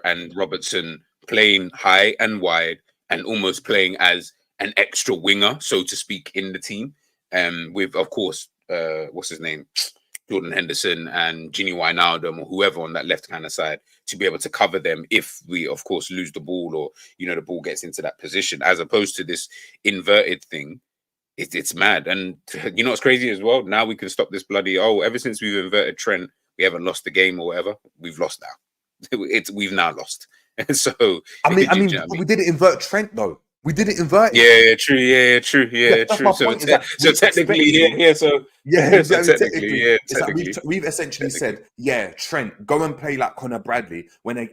and Robertson playing high and wide and almost playing as an extra winger, so to speak, in the team. With, of course, what's his name? Jordan Henderson and Gini Wijnaldum or whoever on that left kind of side to be able to cover them if we, of course, lose the ball or, you know, the ball gets into that position, as opposed to this inverted thing. It's mad. And you know what's crazy as well? Now we can stop this bloody, ever since we've inverted Trent, we haven't lost the game or whatever. We've lost now. We've now lost. So I mean, we didn't invert Trent though. We didn't invert it. Yeah, true. Yeah, true. Yeah, that's true. my So, point, is that so technically, technically, technically, it's like we've essentially said, yeah, Trent, go and play like Conor Bradley. When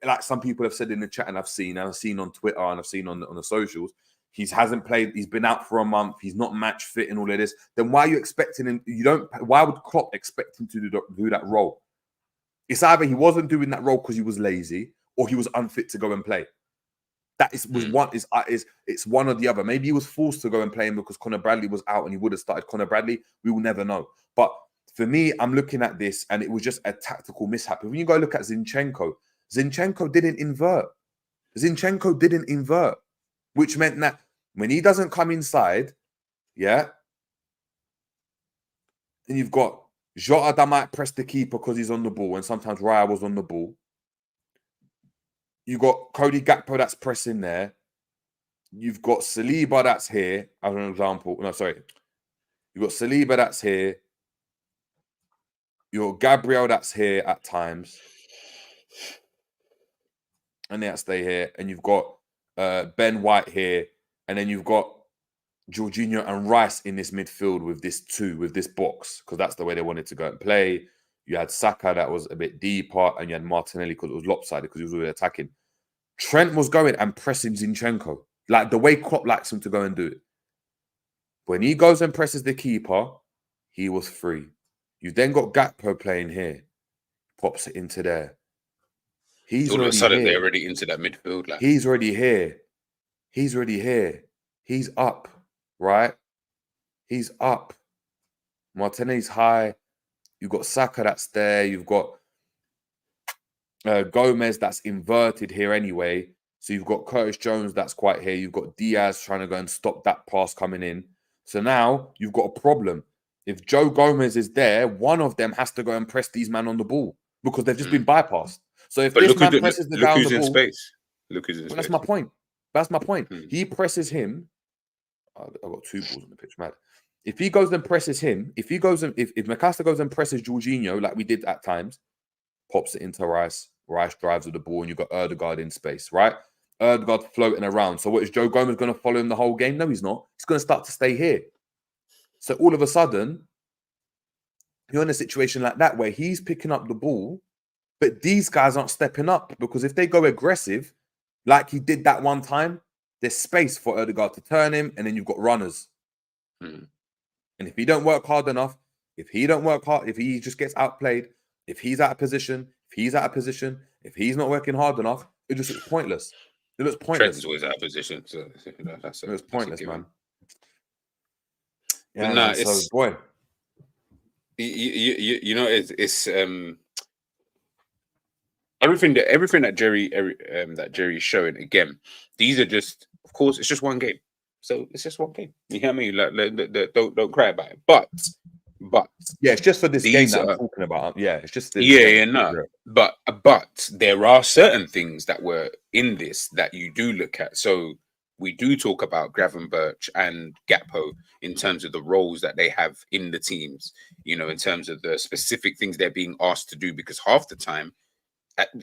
like some people have said in the chat, and I've seen on Twitter and I've seen on the socials, he hasn't played. He's been out for a month. He's not match fit and all of this. Then why are you expecting him? Why would Klopp expect him to do that role? It's either he wasn't doing that role because he was lazy, or he was unfit to go and play. That it's one or the other. Maybe he was forced to go and play him because Conor Bradley was out and he would have started Conor Bradley. We will never know. But for me, I'm looking at this and it was just a tactical mishap. When you go look at Zinchenko didn't invert. Zinchenko didn't invert, which meant that when he doesn't come inside, yeah, and you've got Jota that might press the keeper because he's on the ball, and sometimes Raya was on the ball. You got Cody Gakpo that's pressing there. You've got Saliba that's here, as an example. No, sorry. You've got Saliba that's here. You've got Gabriel that's here at times. And they stay here. And you've got Ben White here. And then you've got Jorginho and Rice in this midfield with this box, because that's the way they wanted to go and play. You had Saka that was a bit deeper, and you had Martinelli because it was lopsided because he was really attacking. Trent was going and pressing Zinchenko, like the way Klopp likes him to go and do it. When he goes and presses the keeper, he was free. You then got Gakpo playing here, pops it into there. He's all of a already sudden here. they're already into that midfield. Like. He's already here. He's already here. He's up, right? He's up. Martinelli's high. You've got Saka that's there. You've got Gomez that's inverted here anyway. So you've got Curtis Jones that's quite here. You've got Diaz trying to go and stop that pass coming in. So now you've got a problem. If Joe Gomez is there, one of them has to go and press these men on the ball because they've just been bypassed. So if this man presses the down the ball, space. Look who's in space. That's my point. That's my point. He presses him. I've got two balls on the pitch, mad. If he goes and presses him, if Macaster goes and presses Jorginho like we did at times, pops it into Rice. Rice drives with the ball, and you've got Ødegaard in space, right? Ødegaard floating around. So what, is Joe Gomez going to follow him the whole game? No, he's not. He's going to start to stay here. So all of a sudden, you're in a situation like that where he's picking up the ball, but these guys aren't stepping up, because if they go aggressive, like he did that one time, there's space for Ødegaard to turn him, and then you've got runners. And if he don't work hard enough, if he just gets outplayed, if he's out of position, if he's not working hard enough, it just looks pointless. It looks pointless. Trent's always out of position, so it was pointless, man. Yeah, no, it's so boy. You know, it's everything that Jerry's showing again. These are just, of course, it's just one game. So it's just one game. You hear me? Like, don't cry about it. But yeah, it's just for this game that I'm talking about. Yeah, it's just But there are certain things that were in this that you do look at. So we do talk about Gravenberch and Gakpo in terms of the roles that they have in the teams. You know, in terms of the specific things they're being asked to do, because half the time,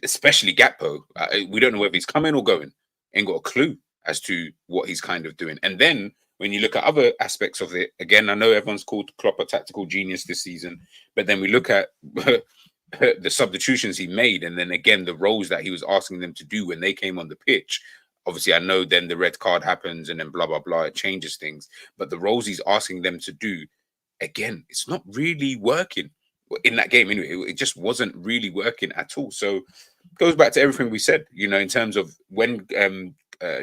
especially Gakpo, we don't know whether he's coming or going. Ain't got a clue as to what he's kind of doing. And then when you look at other aspects of it, again, I know everyone's called Klopp a tactical genius this season, but then we look at the substitutions he made, and then again, the roles that he was asking them to do when they came on the pitch. Obviously, I know then the red card happens and then blah, blah, blah, it changes things. But the roles he's asking them to do, again, it's not really working. In that game, anyway, it just wasn't really working at all. So it goes back to everything we said, you know, in terms of when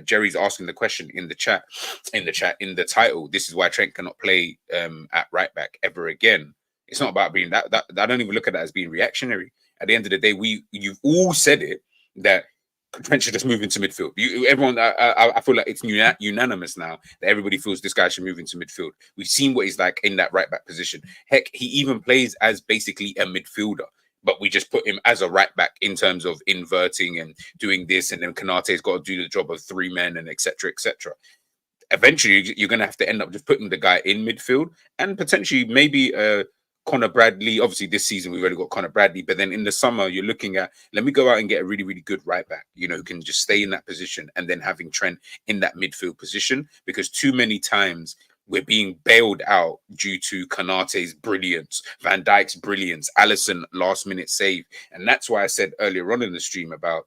Jerry's asking the question in the title, this is why Trent cannot play at right back ever again. It's not about being that I don't even look at that as being reactionary. At the end of the day, you've all said it, that Trent should just move into midfield. Everyone, I feel like it's unanimous now that everybody feels this guy should move into midfield. We've seen what he's like in that right back position. Heck, he even plays as basically a midfielder, but we just put him as a right back in terms of inverting and doing this, and then Konate's got to do the job of 3 men and etc. etc. Eventually, you're going to have to end up just putting the guy in midfield and potentially maybe Connor Bradley. Obviously, this season we've already got Connor Bradley, but then in the summer you're looking at, let me go out and get a really, really good right back, who can just stay in that position, and then having Trent in that midfield position, because too many times we're being bailed out due to Konate's brilliance, Van Dijk's brilliance, Alisson last minute save. And that's why I said earlier on in the stream about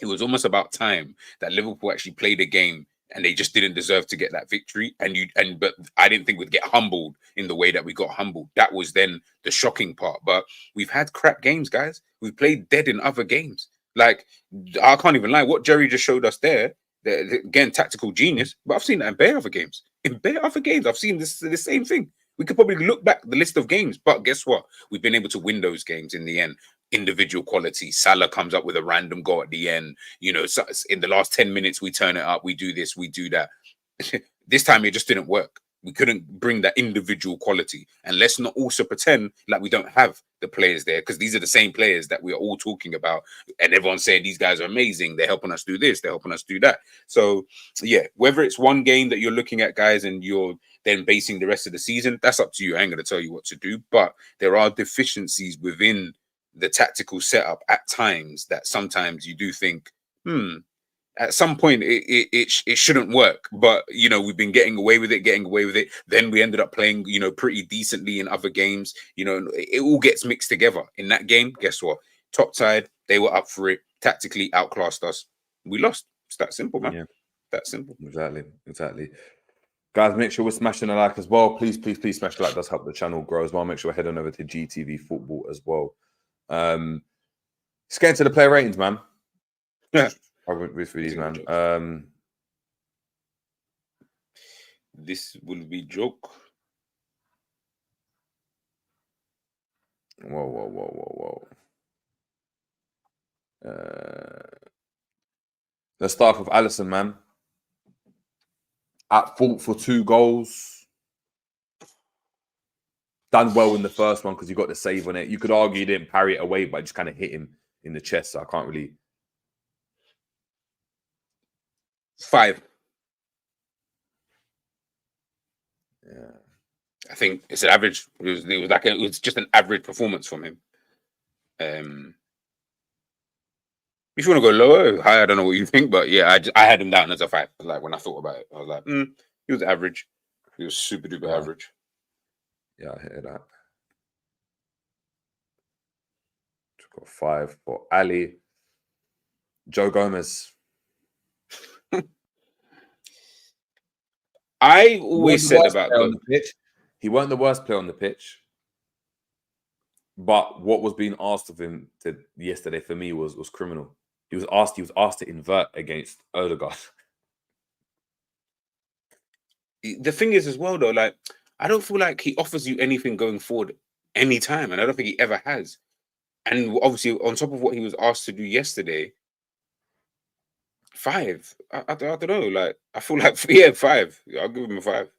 it was almost about time that Liverpool actually played a game and they just didn't deserve to get that victory. But I didn't think we'd get humbled in the way that we got humbled. That was then the shocking part. But we've had crap games, guys. We've played dead in other games. Like, I can't even lie. What Jerry just showed us there, again, tactical genius. But I've seen that in bare other games. In bare other games, I've seen the same thing. We could probably look back the list of games, but guess what? We've been able to win those games in the end. Individual quality. Salah comes up with a random goal at the end. So in the last 10 minutes, we turn it up. We do this, we do that. This time, it just didn't work. We couldn't bring that individual quality. And let's not also pretend like we don't have the players there, because these are the same players that we are all talking about. And everyone's saying these guys are amazing. They're helping us do this. They're helping us do that. So, yeah, whether it's one game that you're looking at, guys, and you're then basing the rest of the season, that's up to you. I ain't going to tell you what to do. But there are deficiencies within the tactical setup at times that sometimes you do think, at some point it shouldn't work. But, we've been getting away with it. Then we ended up playing, pretty decently in other games. It all gets mixed together. In that game, guess what? Top side, they were up for it. Tactically outclassed us. We lost. It's that simple, man. Yeah. That simple. Exactly. Guys, make sure we're smashing a like as well. Please smash the like. It does help the channel grow as well. Make sure we're heading over to GTV Football as well. Let's get into the player ratings, man. Yeah. I'll read through these, man. This will be joke. Whoa. Let's start with Alisson, man. At fault for 2 goals. Done well in the first one because you got the save on it. You could argue you didn't parry it away, but I just kind of hit him in the chest, so I can't really. 5. Yeah. I think it's an average. It was just an average performance from him. If you want to go lower, higher, I don't know what you think, but yeah, I had him down as a 5. Like, when I thought about it, I was like, he was average. He was super duper average. Yeah, I hear that. Got 5 for Ali. Joe Gomez. I always said about on the pitch. He wasn't the worst player on the pitch, but what was being asked of him yesterday for me was criminal. He was asked to invert against Odegaard. The thing is, as well, though, like, I don't feel like he offers you anything going forward anytime, and I don't think he ever has. And obviously, on top of what he was asked to do yesterday, 5. I don't know. Like, I feel like 5. I'll give him a 5.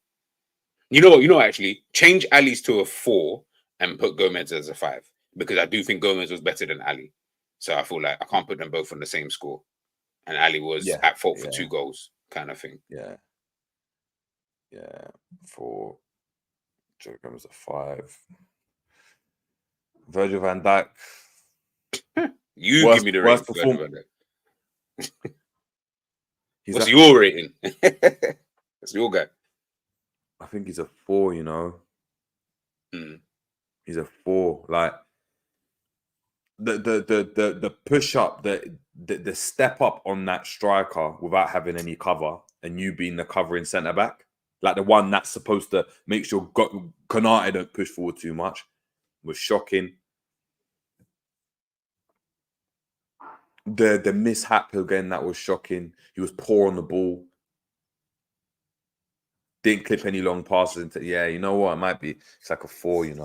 You know what? Actually, change Ali's to a 4 and put Gomez as a 5, because I do think Gomez was better than Ali. So I feel like I can't put them both on the same score. And Ali was at fault for 2 goals, kind of thing. Yeah. For Joe Gomez a 5. Virgil van Dijk. Give me the rating. What's your rating? That's your guy. I think he's a 4, He's a 4. Like, the push up, the step up on that striker without having any cover, and you being the covering centre back, like the one that's supposed to make sure Konate don't push forward too much, was shocking. The mishap again, that was shocking. He was poor on the ball. Didn't clip any long passes into. Yeah, you know what? It might be. It's like a 4. It's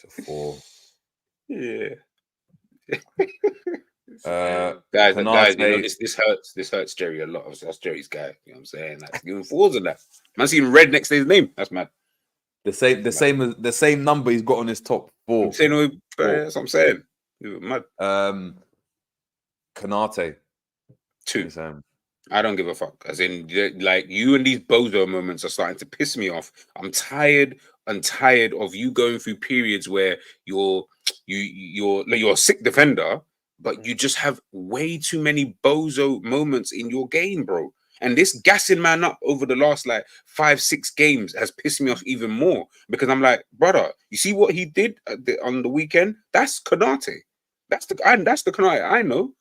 a 4. Yeah. Guys, Konate, this hurts. This hurts Jerry a lot. Obviously, that's Jerry's guy. You know what I'm saying? Like, giving fours and that. Man, seeing red next to his name. That's mad. the same number he's got on his top four. I'm saying, that's what I'm saying. Mad. Konate, 2. I don't give a fuck. As in, like, you and these bozo moments are starting to piss me off. I'm tired of you going through periods where you're a sick defender, but you just have way too many bozo moments in your game, bro. And this gassing man up over the last like 5-6 games has pissed me off even more, because I'm like, brother, you see what he did on the weekend? That's Konate. That's the Konate I know.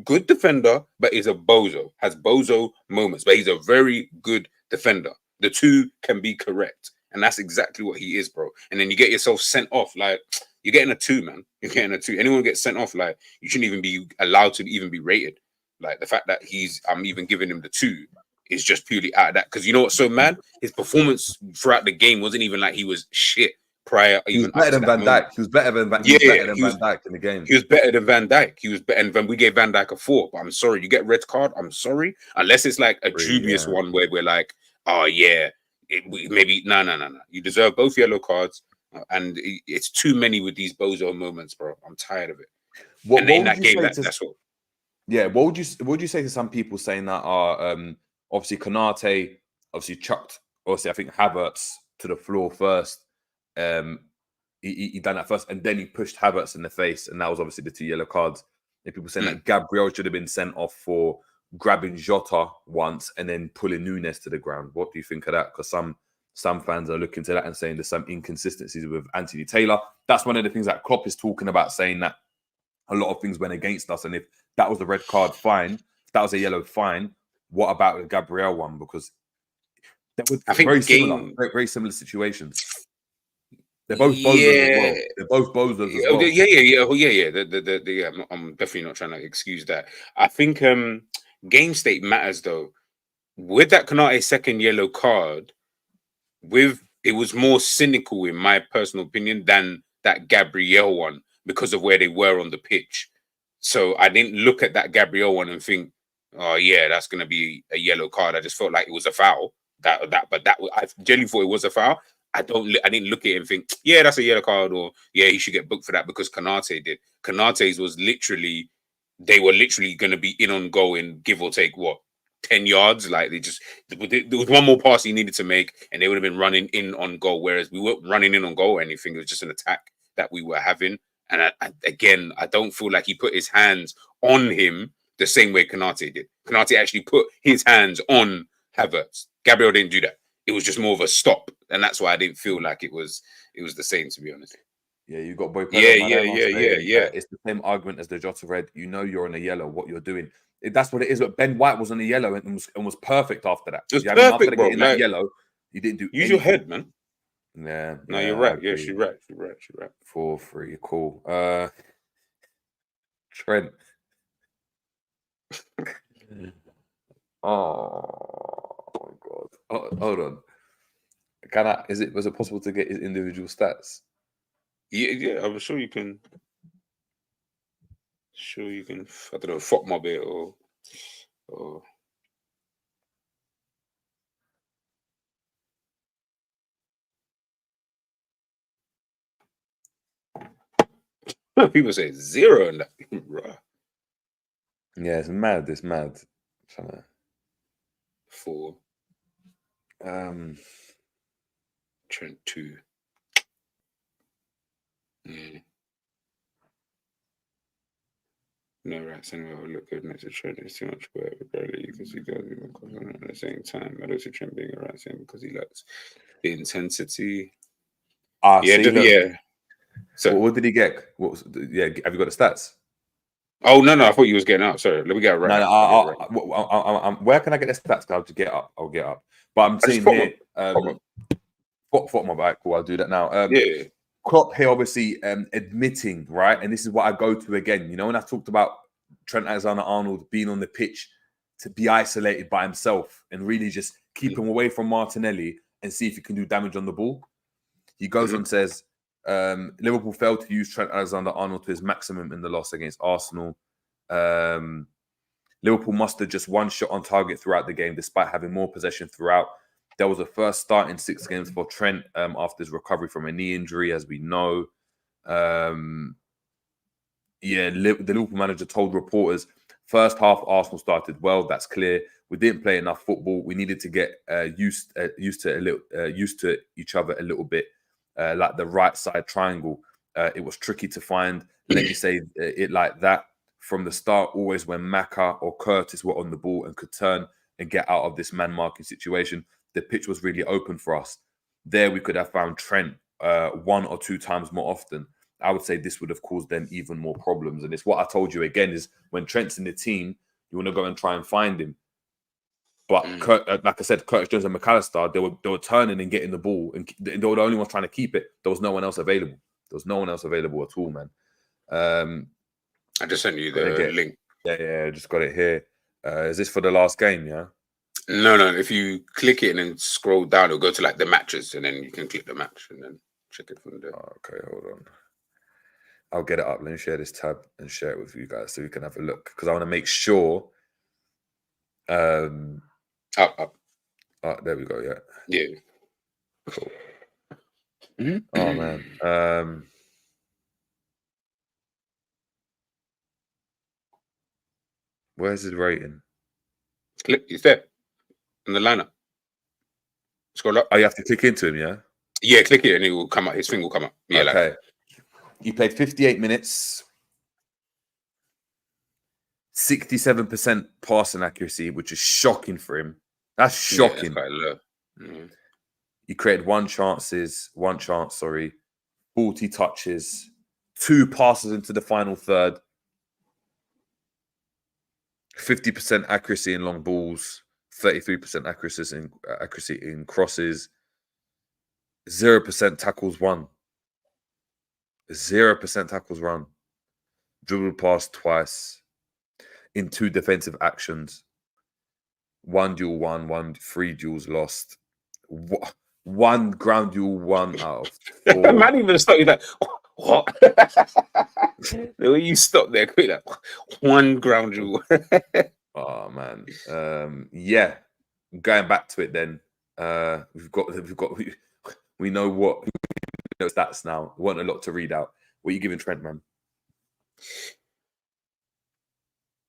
Good defender, but is a bozo. Has bozo moments, but he's a very good defender. The two can be correct, and that's exactly what he is, bro. And then you get yourself sent off. Like, you're getting a 2, man. You're getting a 2. Anyone gets sent off, like, you shouldn't even be allowed to even be rated. Like, the fact that I'm even giving him the 2 is just purely out of that. Because you know what's so mad? His performance throughout the game wasn't even like he was shit. Prior, he was better than Van Dijk. He was better than Van Dijk in the game. He was better than Van Dijk. He was better, and we gave Van Dijk a 4. But I'm sorry, you get red card. I'm sorry, unless it's like a dubious one where we're like, oh yeah, maybe no. You deserve both yellow cards, and it's too many with these bozo moments, bro. I'm tired of it. What in that game, that's what. Yeah, what would you say to some people saying that are obviously Konate obviously chucked I think Havertz to the floor first. He done that first, and then he pushed Havertz in the face, and that was obviously the 2 yellow cards. And people saying that Gabriel should have been sent off for grabbing Jota once and then pulling Nunes to the ground. What do you think of that? Because some fans are looking to that and saying there's some inconsistencies with Anthony Taylor. That's one of the things that Klopp is talking about, saying that a lot of things went against us, and if that was a red card, fine. If that was a yellow, fine. What about the Gabriel one? Because they were very similar situations. They're both bozos as well. They're both bozos as well. Yeah. I'm definitely not trying to excuse that. I think game state matters though. With that Konate second yellow card, it was more cynical in my personal opinion than that Gabriel one because of where they were on the pitch. So I didn't look at that Gabriel one and think, oh yeah, that's gonna be a yellow card. I just felt like it was a foul. I genuinely thought it was a foul. I didn't look at it and think, yeah, that's a yellow card, or yeah, he should get booked for that, because Konate did. Konate's was literally, they were literally going to be in on goal in give or take 10 yards. Like there was one more pass he needed to make, and they would have been running in on goal. Whereas we weren't running in on goal or anything. It was just an attack that we were having. And I don't feel like he put his hands on him the same way Konate did. Konate actually put his hands on Havertz. Gabriel didn't do that. It was just more of a stop, and that's why I didn't feel like it was the same, to be honest. Yeah, you got boy. Yeah. It's the same argument as the Jota red. You know you're on a yellow. What you're doing, that's what it is. But Ben White was on a yellow and was perfect after that. It was perfect, bro. That yellow, you didn't do. Use your head, man. Yeah. No, you're right. Yeah, she's right. 4-3, cool. Trent. Oh my god. Oh, hold on. Was it possible to get his individual stats? Yeah, I'm sure you can. I don't know, fuck my bit or people say 0 in that. Yeah, it's mad. Trying to 4. Trent 2. Yeah. No, right. Anyway, will look good next to Trent. It's too much work. Apparently, you can see guys even at the same time. I don't see Trent being a right thing because he lacks the intensity. Yeah. So, what did he get? Have you got the stats? Oh no! I thought you was getting out. Sorry, let me get it right. No. Where can I get the stats? I'll just get up. I'll get up. But I'm seeing here. Fuck my back. Cool. I'll do that now. Klopp here obviously admitting, right, and this is what I go to again. You know, when I talked about Trent Alexander-Arnold being on the pitch to be isolated by himself and really just keep him away from Martinelli and see if he can do damage on the ball. He goes on and says, Liverpool failed to use Trent Alexander-Arnold to his maximum in the loss against Arsenal. Liverpool mustered just one shot on target throughout the game, despite having more possession throughout. There was a first start in 6 games for Trent after his recovery from a knee injury, as we know. The Liverpool manager told reporters, first half Arsenal started well. That's clear. We didn't play enough football. We needed to get used to each other a little bit, like the right side triangle. It was tricky to find. Let me say it like that. From the start, always when Maka or Curtis were on the ball and could turn and get out of this man-marking situation, the pitch was really open for us. There we could have found Trent 1 or 2 times more often. I would say this would have caused them even more problems. And it's what I told you again, is when Trent's in the team, you want to go and try and find him. But like I said, Curtis Jones and McAllister, they were turning and getting the ball, and they were the only ones trying to keep it. There was no one else available. There was no one else available at all, man. I just sent you the link. Yeah, just got it here. Is this for the last game? Yeah. No. If you click it and then scroll down, it'll go to like the matches, and then you can click the match and then check it from there. Oh, okay, hold on. I'll get it up. Let me share this tab and share it with you guys so we can have a look, because I want to make sure. Up. Oh, there we go. Yeah. Cool. Oh man. Where's his rating? Click. He's there in the lineup. Scroll up. Oh, you have to click into him, yeah? Yeah, click it and it will come up. His thing will come up. Yeah. Okay. He played 58 minutes, 67% passing accuracy, which is shocking for him. That's shocking. Yeah, that's quite low. Mm-hmm. He created 40 touches, 2 passes into the final third, 50% accuracy in long balls, 33% accuracy in crosses, 0% tackles won. 0% tackles run. Dribbled past twice in 2 defensive actions. 1 duel won, 3 duels lost. 1 ground duel won out of 4. Man even started like, what? The way you stop there, quick, like 1 ground duel. Oh man. Yeah. Going back to it then. We know what stats now. We want a lot to read out. What are you giving Trent, man?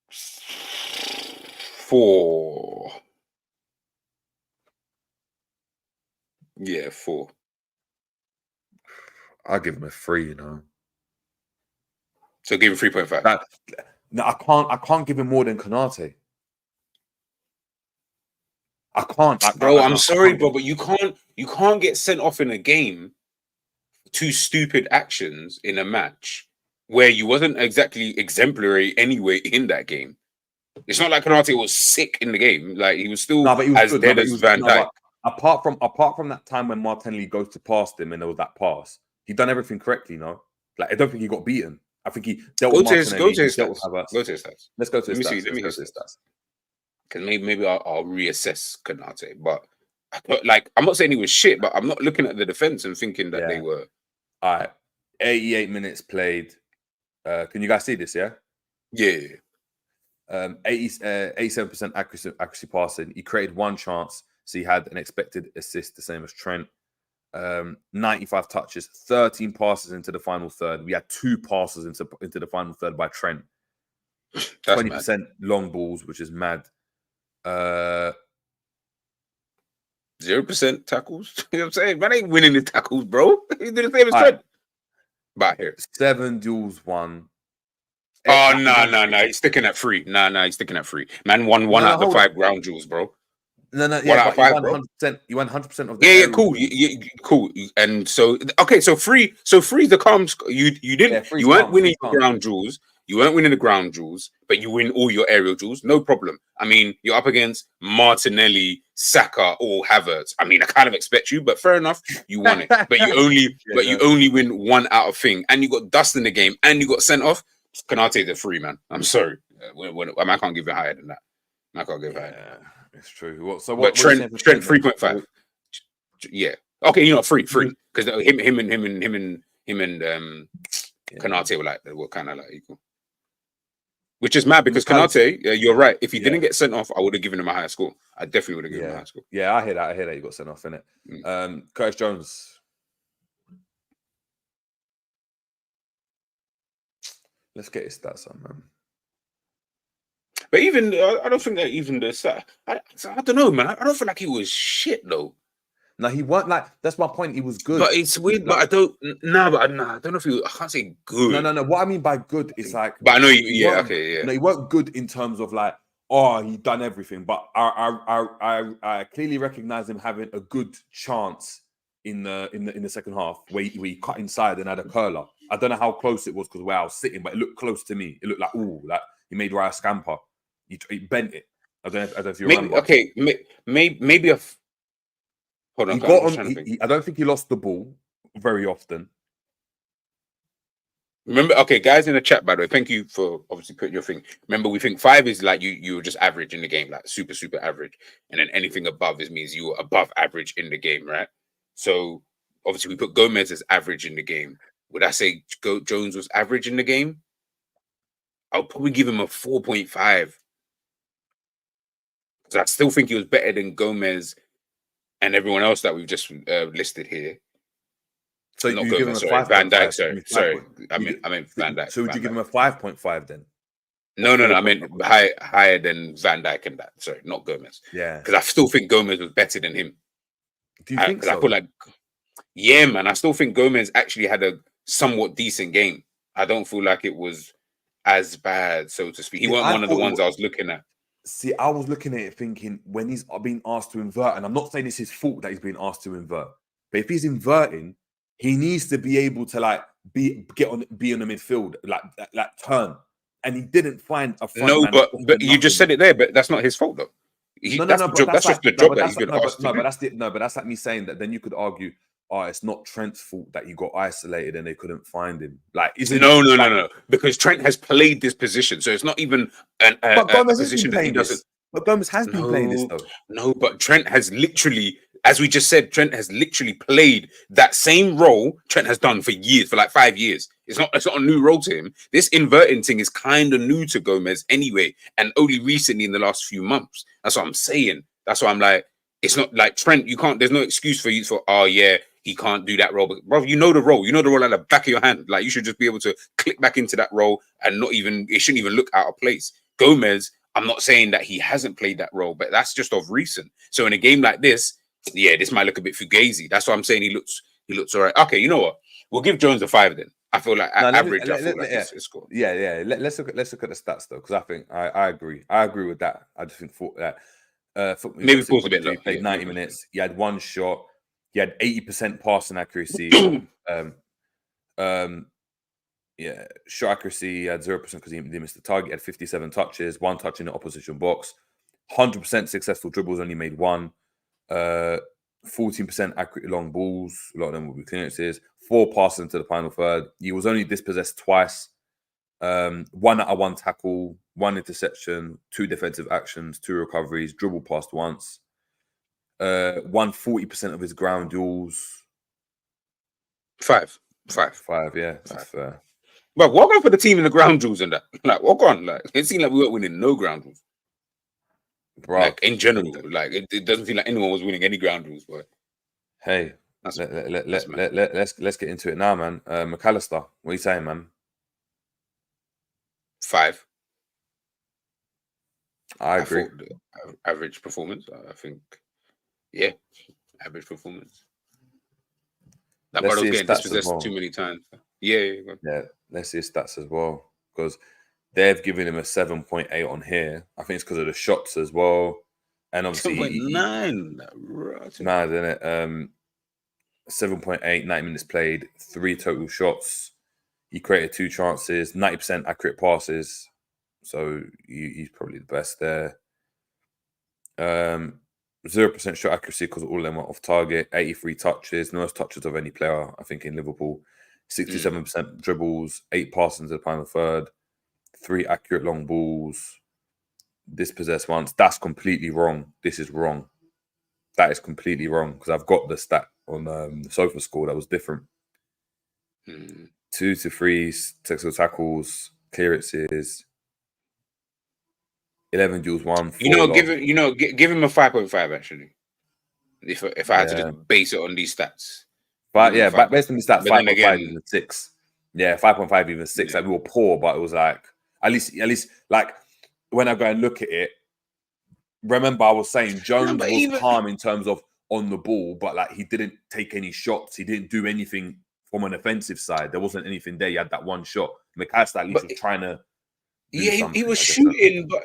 4. Yeah, 4. I'll give him a 3, you know. So give him 3.5. No, I can't give him more than Konate. I can't. Bro, I'm sorry, bro, but you can't get sent off in a game for 2 stupid actions in a match where you wasn't exactly exemplary anyway in that game. It's not like Konate was sick in the game. Like he was still dead as Van Dijk. Apart from that time when Martinelli goes to pass him and there was that pass, he done everything correctly, you know? Like I don't think he got beaten. I think he dealt with Martinelli. Go to his stats. Let's go to his stats. Let me go to his stats. Because maybe I'll reassess Konate. But like I'm not saying he was shit, but I'm not looking at the defense and thinking that they were. All right. 88 minutes played. Can you guys see this, yeah? Yeah. 87% accuracy passing. He created 1 chance, so he had an expected assist, the same as Trent. 95 touches, 13 passes into the final third. We had 2 passes into the final third by Trent. 20% long balls, which is mad. 0% tackles. You know what I'm saying? Man ain't winning the tackles, bro. He did the same as Trent. But here. 7 duels won. Oh, no. He's sticking at 3. No, he's sticking at 3. Man won 1 out of the 5 ground duels, bro. No, 1 out of 5, bro. You won 100% of the Yeah, cool. Cool. And so, okay, so 3 the calm. You didn't. You weren't winning the ground duels. You weren't winning the ground duels, but you win all your aerial duels. No problem. I mean, you're up against Martinelli, Saka, or Havertz. I mean, I kind of expect you, but fair enough. You won it, but you only win 1 out of thing, and you got dust in the game, and you got sent off. Konate the 3, man. I'm sorry. I can't give it higher than that. I can't give it higher. It's true. But Trent 3.5. Yeah. Okay, you know 3 because him and Konate were kind of like equal. Which is mad because Konate, you're right. If he didn't Yeah. get sent off, I would have given him a higher score. I definitely would have given him a higher score. Yeah, I hear that. I hear that you got sent off, innit? Curtis Jones. Let's get his stats on, man. But even I don't think that even the I don't know, man. I don't feel like he was shit though. No, he weren't like. That's my point. He was good, but it's weird. But I don't. Nah, but I don't know if he. I can't say good. No. What I mean by good is like. But I know you. Yeah. Okay. Yeah. No, he weren't good in terms of like. Oh, he done everything. But I clearly recognize him having a good chance in the second half where he cut inside and had a curler. I don't know how close it was because where I was sitting, but it looked close to me. It looked like like he made Raya scamper. He bent it. I don't know if you remember. Okay, maybe a. Hold on, he got on. I don't think he lost the ball very often. Remember, okay, guys in the chat, by the way, thank you for obviously putting your thing. Remember, we think 5 is like you were just average in the game, like super average, and then anything above means you were above average in the game, right? So obviously, we put Gomez as average in the game. Would I say Jones was average in the game? I'll probably give him a 4.5 because I still think he was better than Gomez and everyone else that we've just listed here. So not you Gomez, give him a sorry, 5. Van Dijk. Sorry. I meant Van Dijk. So would you give him a 5.5 then? No. I meant higher than Van Dijk and that. Sorry, not Gomez. Yeah, because I still think Gomez was better than him. Do you think so? I feel like, yeah, man. I still think Gomez actually had a somewhat decent game. I don't feel like it was as bad, so to speak. He wasn't one of the ones I was looking at. See, I was looking at it thinking when he's being asked to invert, and I'm not saying it's his fault that he's being asked to invert, but if he's inverting, he needs to be able to like be on the midfield, like turn. And he didn't find a front man. But you just said it there, but that's not his fault though. That's just the job that he's been asked to do. But that's like me saying that then you could argue, oh, it's not Trent's fault that he got isolated and they couldn't find him. Like, no, because Trent has played this position, so it's not even a position that he doesn't. But Gomez has been playing this though. No, but Trent has literally, as we just said, Trent has literally played that same role Trent has done for years, for like 5 years. It's not a new role to him. This inverting thing is kind of new to Gomez anyway, and only recently in the last few months. That's what I'm saying. That's why I'm like, it's not like Trent. You can't. There's no excuse for you for. Oh yeah, he can't do that role. But bro, you know the role. You know the role at the back of your hand. Like you should just be able to click back into that role and not even. It shouldn't even look out of place. Gomez. I'm not saying that he hasn't played that role, but that's just of recent. So in a game like this, yeah, this might look a bit fugazi. That's why I'm saying he looks all right. Okay, you know what? We'll give Jones a 5 then. I feel like average. I feel like it's cool. Yeah. Let's look at the stats though, because I think I agree. I agree with that. I just think maybe pause a bit. He played 90 minutes. He had 1 shot. He had 80% passing accuracy. Yeah, shot accuracy, he had 0% because he missed the target. He had 57 touches, 1 touch in the opposition box, 100% successful dribbles, only made 1, 14% accurate long balls, a lot of them will be clearances, 4 passes into the final third. He was only dispossessed twice, 1 out of 1 tackle, 1 interception, 2 defensive actions, 2 recoveries, dribble passed once, won 40% of his ground duels. 5, yeah, that's fair. But walk on for the team in the ground rules and that. Like, walk on. Like, it seemed like we weren't winning no ground rules. Bro. Like, in general. Like, it doesn't seem like anyone was winning any ground rules, boy. Hey, let's get into it now, man. McAllister, what are you saying, man? 5. I agree. Average performance, I think. Yeah, average performance. That brother was getting dispossessed too many times. Yeah. Let's see his stats as well, because they've given him a 7.8 on here. I think it's because of the shots as well, and obviously 7.9. Nah, isn't it? 7.8, 90 minutes played, 3 total shots. He created 2 chances, 90% accurate passes, so he's probably the best there. 0% shot accuracy because all of them were off target. 83 touches, the most touches of any player, I think, in Liverpool. 67% dribbles, 8 passes into the final third, 3 accurate long balls, dispossessed once. That's completely wrong. This is wrong. That is completely wrong because I've got the stat on the sofa score that was different. 2 to 3 successful tackles, clearances, 11 duels, 1, 4 You know, loss. give him a 5.5 actually. If I had to Yeah. just base it on these stats. But Give him a yeah, but 5. based on the stats, But then 5.5 again, even 6. Yeah, 5.5 even 6. yeah. Like we were poor, but it was like at least like when I go and look at it, remember I was saying No, Jones but was even calm in terms of on the ball, but like he didn't take any shots. He didn't do anything from an offensive side. There wasn't anything there. He had that one shot. McAllister at least but was trying to do yeah, he something, was I guess. shooting, but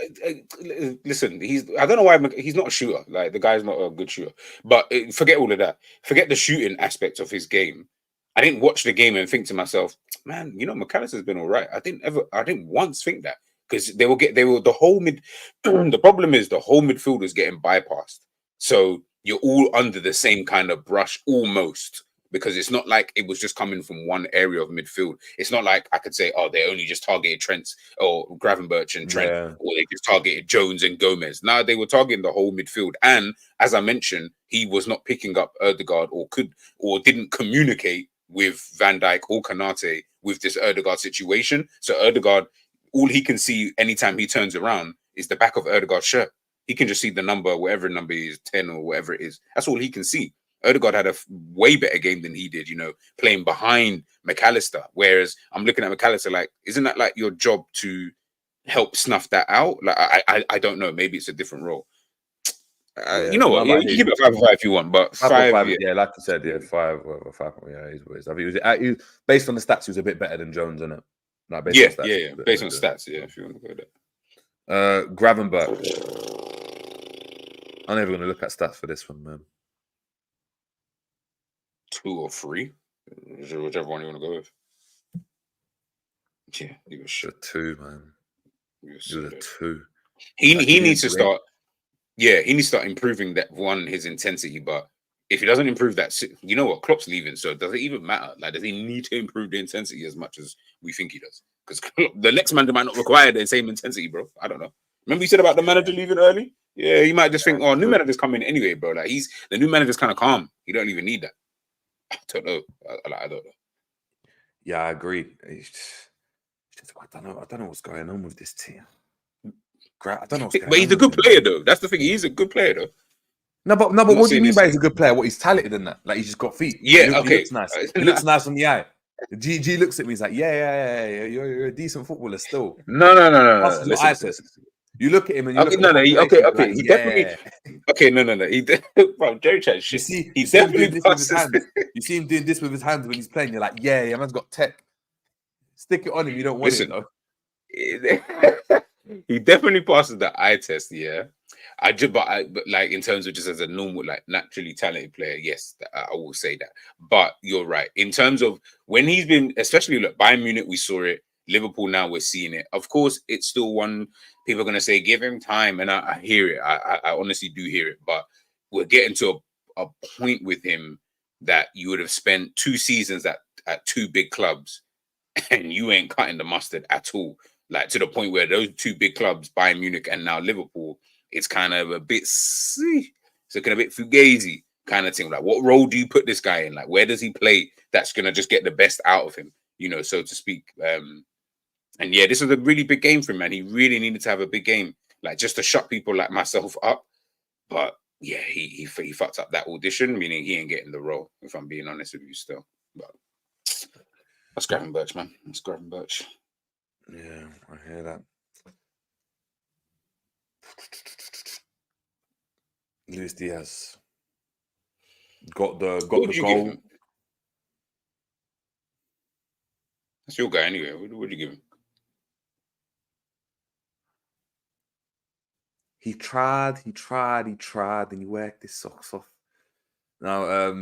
listen, I don't know why he's not a shooter. Like the guy's not a good shooter. But forget all of that. Forget the shooting aspect of his game. I didn't watch the game and think to myself, man, McAllister's been all right. I didn't once think that because they were the whole mid. The problem is the whole midfield was getting bypassed. So you're all under the same kind of brush almost. Because it's not like it was just coming from one area of midfield. It's not like I could say, oh, they only just targeted Trent or Gravenberch and Trent, Yeah. or they just targeted Jones and Gomez. Now they were targeting the whole midfield. And as I mentioned, he was not picking up Erdegaard or didn't communicate with Van Dijk or Kanate with this Erdegaard situation. So Erdegaard, all he can see anytime he turns around is the back of Erdegaard's shirt. He can just see the number, whatever number is, 10 or whatever it is. That's all he can see. Odegaard had a way better game than he did, playing behind McAllister. Whereas I'm looking at McAllister like, isn't that like your job to help snuff that out? Like, I don't know. Maybe it's a different role. Yeah. You know what? No, Yeah, but you can give it a 5 if you want, but 5, 5.5, yeah. yeah, like you said, yeah, 5, whatever, 5. Yeah, he's what it is. I think he was based on the stats, he was a bit better than Jones, isn't it? Like based on stats, Yeah. Based on stats, yeah, if you want to go there. Gravenberch. I'm never going to look at stats for this one, man. 2 or 3, whichever one you want to go with. Yeah, he was shit. 2, man. He was a 2. He needs to start. Yeah, he needs to start improving that his intensity. But if he doesn't improve that, you know what? Klopp's leaving, so does it even matter? Like, does he need to improve the intensity as much as we think he does? Because the next manager might not require the same intensity, bro. I don't know. Remember you said about the manager leaving early? Yeah, you might just think, oh, new manager's coming anyway, bro. Like the new manager's kind of calm. You don't even need that. I don't know. I don't know. Yeah, I agree. I don't know what's going on with this team. I don't know what's going on. But he's a good player, though. That's the thing. He's a good player, though. No, but what do you mean by he's a good player? What, he's talented in that? Like he's just got feet. Yeah, He looks nice. He looks nice on the eye. G looks at me. He's like, yeah. You're a decent footballer still. No. Listen. You look at him and you look at okay. He definitely. Okay, no. Bro, Jerry Chat shit. He definitely passes. You see him doing this with his hands when he's playing. You're like, yeah, man's got tech. Stick it on him. You don't want it though. He definitely passes the eye test. Yeah, but like in terms of just as a normal, like naturally talented player, yes, I will say that. But you're right in terms of when he's been, especially look, Bayern Munich, we saw it. Liverpool, now we're seeing it. Of course, it's still one. People are going to say, give him time. And I hear it. I honestly do hear it. But we're getting to a point with him that you would have spent 2 seasons at 2 big clubs and you ain't cutting the mustard at all. Like to the point where those 2 big clubs, Bayern Munich and now Liverpool, it's kind of a bit, it's looking a bit fugazi kind of thing. Like, what role do you put this guy in? Like, where does he play that's going to just get the best out of him, so to speak? And yeah, this was a really big game for him, man. He really needed to have a big game, like just to shut people like myself up. But yeah, he fucked up that audition, meaning he ain't getting the role, if I'm being honest with you still. But that's Gravenberch, man. That's Gravenberch. Yeah, I hear that. Luis Diaz got the goal. That's your guy anyway. What would you give him? He tried, and he worked his socks off. Now,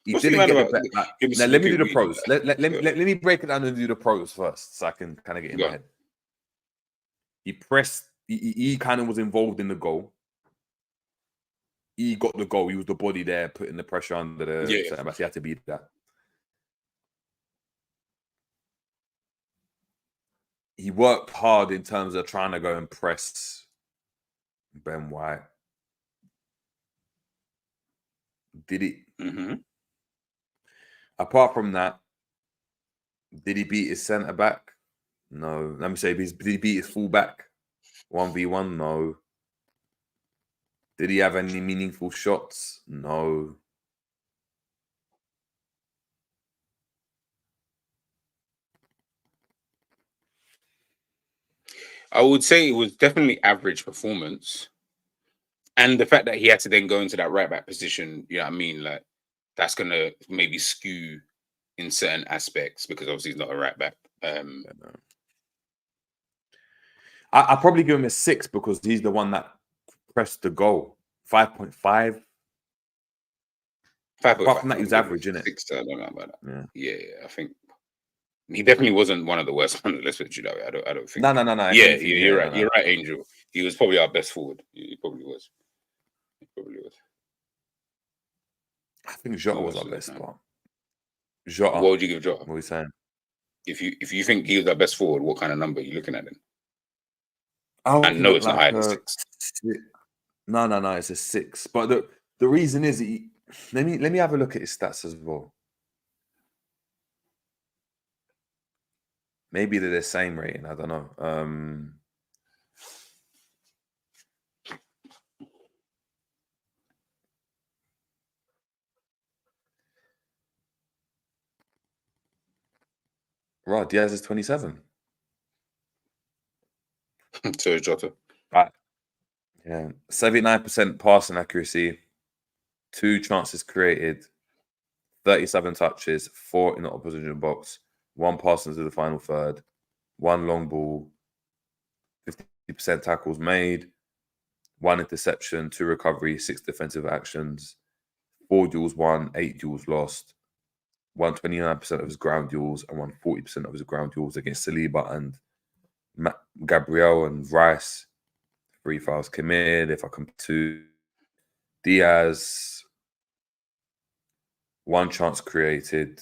he didn't get the bet. Now, let me do the pros. Let me break it down and do the pros first, so I can kind of get in my head. He pressed. He kind of was involved in the goal. He got the goal. He was the body there, putting the pressure under the. Yeah. He had to beat that. He worked hard in terms of trying to go and press Ben White. Did it? Mm-hmm. Apart from that, Did he beat his centre back? No. Let me say, did he beat his full back? 1v1? No. Did he have any meaningful shots? No. I would say it was definitely average performance. And the fact that he had to then go into that right back position, you know what I mean? Like, that's going to maybe skew in certain aspects because obviously he's not a right back. I probably give him a 6 because he's the one that pressed the goal. 5.5. Apart from that, he was average, isn't it? 6, I don't know about that. Yeah. Yeah, I think he definitely wasn't one of the worst ones. Let's put you that way. I don't think. No. Yeah, you're right. You're right, Angel. He was probably our best forward. He probably was. I think Jota was our best part. Jota. What would you give Jota? What are we saying? If you think he was our best forward, what kind of number are you looking at him? I know it's not higher than 6. No, it's a 6. But the reason is let me have a look at his stats as well. Maybe they're the same rating. I don't know. Right, Diaz is 27. So is Jota. Right. Yeah. 79% passing accuracy, 2 chances created, 37 touches, 4 in the opposition box, 1 pass into the final third, 1 long ball, 50% tackles made, 1 interception, 2 recoveries, 6 defensive actions, 4 duels won, 8 duels lost, 129% of his ground duels and 140% of his ground duels against Saliba and Gabriel and Rice. 3 fouls committed. If I come to Diaz, 1 chance created,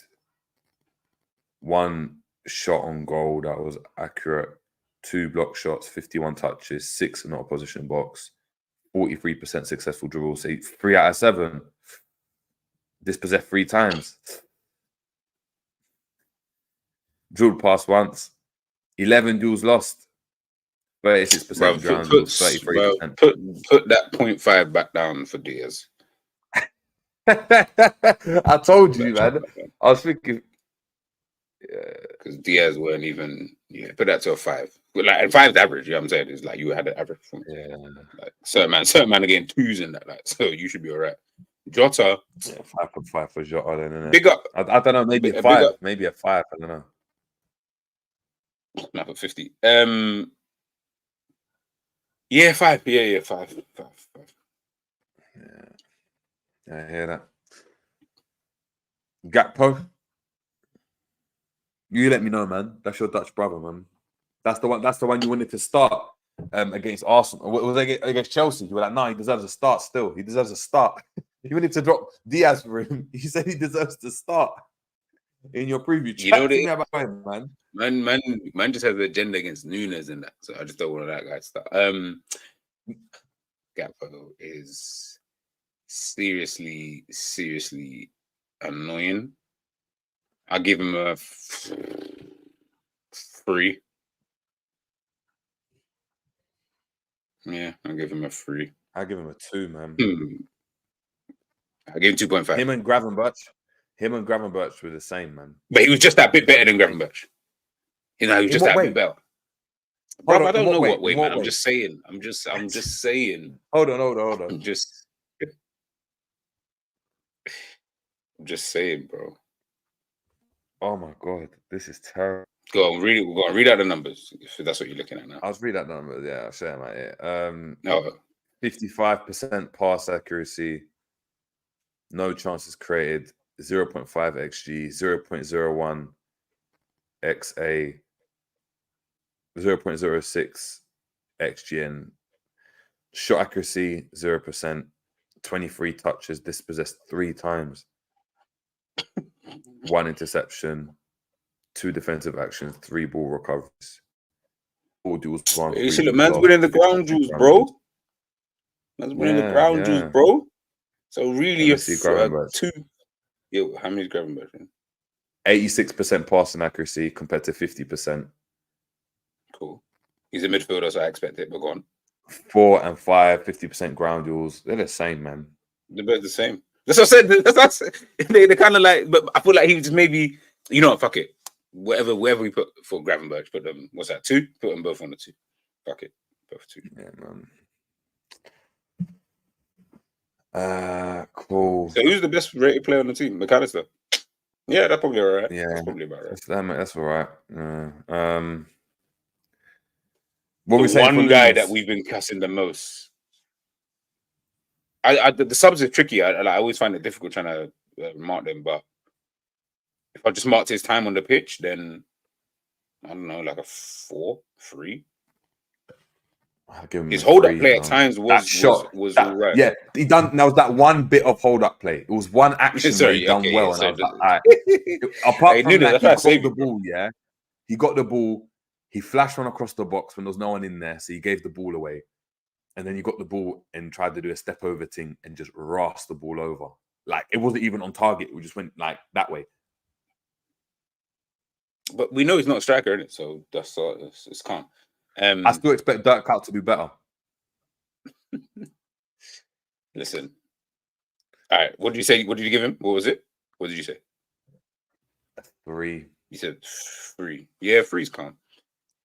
1 shot on goal that was accurate, 2 block shots, 51 touches, 6 in the opposition box, 43% successful dribbles, 3 out of 7. Dispossessed 3 times. Drilled past once. 11 duels lost. 36% ground duels, 33%. Put that 0.5 back down for Diaz. I told you, man. I was thinking, because Diaz weren't even. Yeah, put that to a 5. Like 5's average. You know what I'm saying? It's like you had an average performance. Yeah. Like certain man are getting 2s in that. Like, so you should be all right. Jota. Yeah, 5.5 for Jota. Then, isn't it? Big up. I don't know. Maybe a 5. Maybe a 5. I don't know. Not for 50. Yeah, 5. Yeah, 5. Yeah, I hear that. Gakpo. You let me know, man. That's your Dutch brother, man. That's the one you wanted to start against Arsenal. Was it against Chelsea? You were like, no, he deserves a start still. He deserves a start. You wanted to drop Diaz for him. You said he deserves to start in your preview. You know me about him, man. Man just has an agenda against Nunes and that. So I just don't want that guy to start. Gakpo is seriously annoying. I'll give him a 3. Yeah, I'll give him a 3. I'll give him a 2, man. I'll give him 2.5. Him and Gravenberch were the same, man. But he was just that bit better than Gravenberch. You know, he was just that bit better. Bro, I don't know what way, man. I'm just saying. I'm just saying. Hold on. I'm just saying, bro. Oh my god, this is terrible. Go on, read out the numbers if that's what you're looking at now. I'll read out the numbers. Yeah, I'll share them out here. 55% pass accuracy, no chances created, 0.5 xg, 0.01 xa, 0.06 xgn, shot accuracy 0%, 23 touches, dispossessed 3 times, 1 interception, 2 defensive actions, 3 ball recoveries, 4 duels won. You see, man's winning the ground duels, bro. Man's winning the ground duels, bro. So really, 2. Yo, how many is Gravenberch? 86% passing accuracy compared to 50%. Cool. He's a midfielder, so I expect it, but go on. 4 and 5, 50% ground duels. They're the same, man. They're both the same. That's what I said. They're kind of like, but I feel like he just maybe, you know what, fuck it. Wherever we put for Gravenberch, put them, what's that, 2? Put them both on the 2. Fuck it. Both 2. Yeah, man. Cool. So who's the best rated player on the team? McAllister. Yeah, that's probably all right. Yeah, that's probably about right. That's all right. What we saying? One guy that we've been cussing the most. The subs are tricky. I always find it difficult trying to mark them, but if I just marked his time on the pitch, then I don't know, like a 4, 3. His hold-up play at times was all right. Yeah, he done. There was that one bit of hold-up play. It was one action where he done well, and I was like, all right. Apart from that, he got the ball. Yeah, he got the ball. He flashed one across the box when there was no one in there, so he gave the ball away. And then he got the ball and tried to do a step over thing and just rasped the ball over. Like, it wasn't even on target. It just went like that way. But we know he's not a striker, innit? So that's it's calm. I still expect Dirk Kuyt to be better. Listen. All right. What did you say? What did you give him? What was it? What did you say? 3. You said 3. Yeah, 3's calm.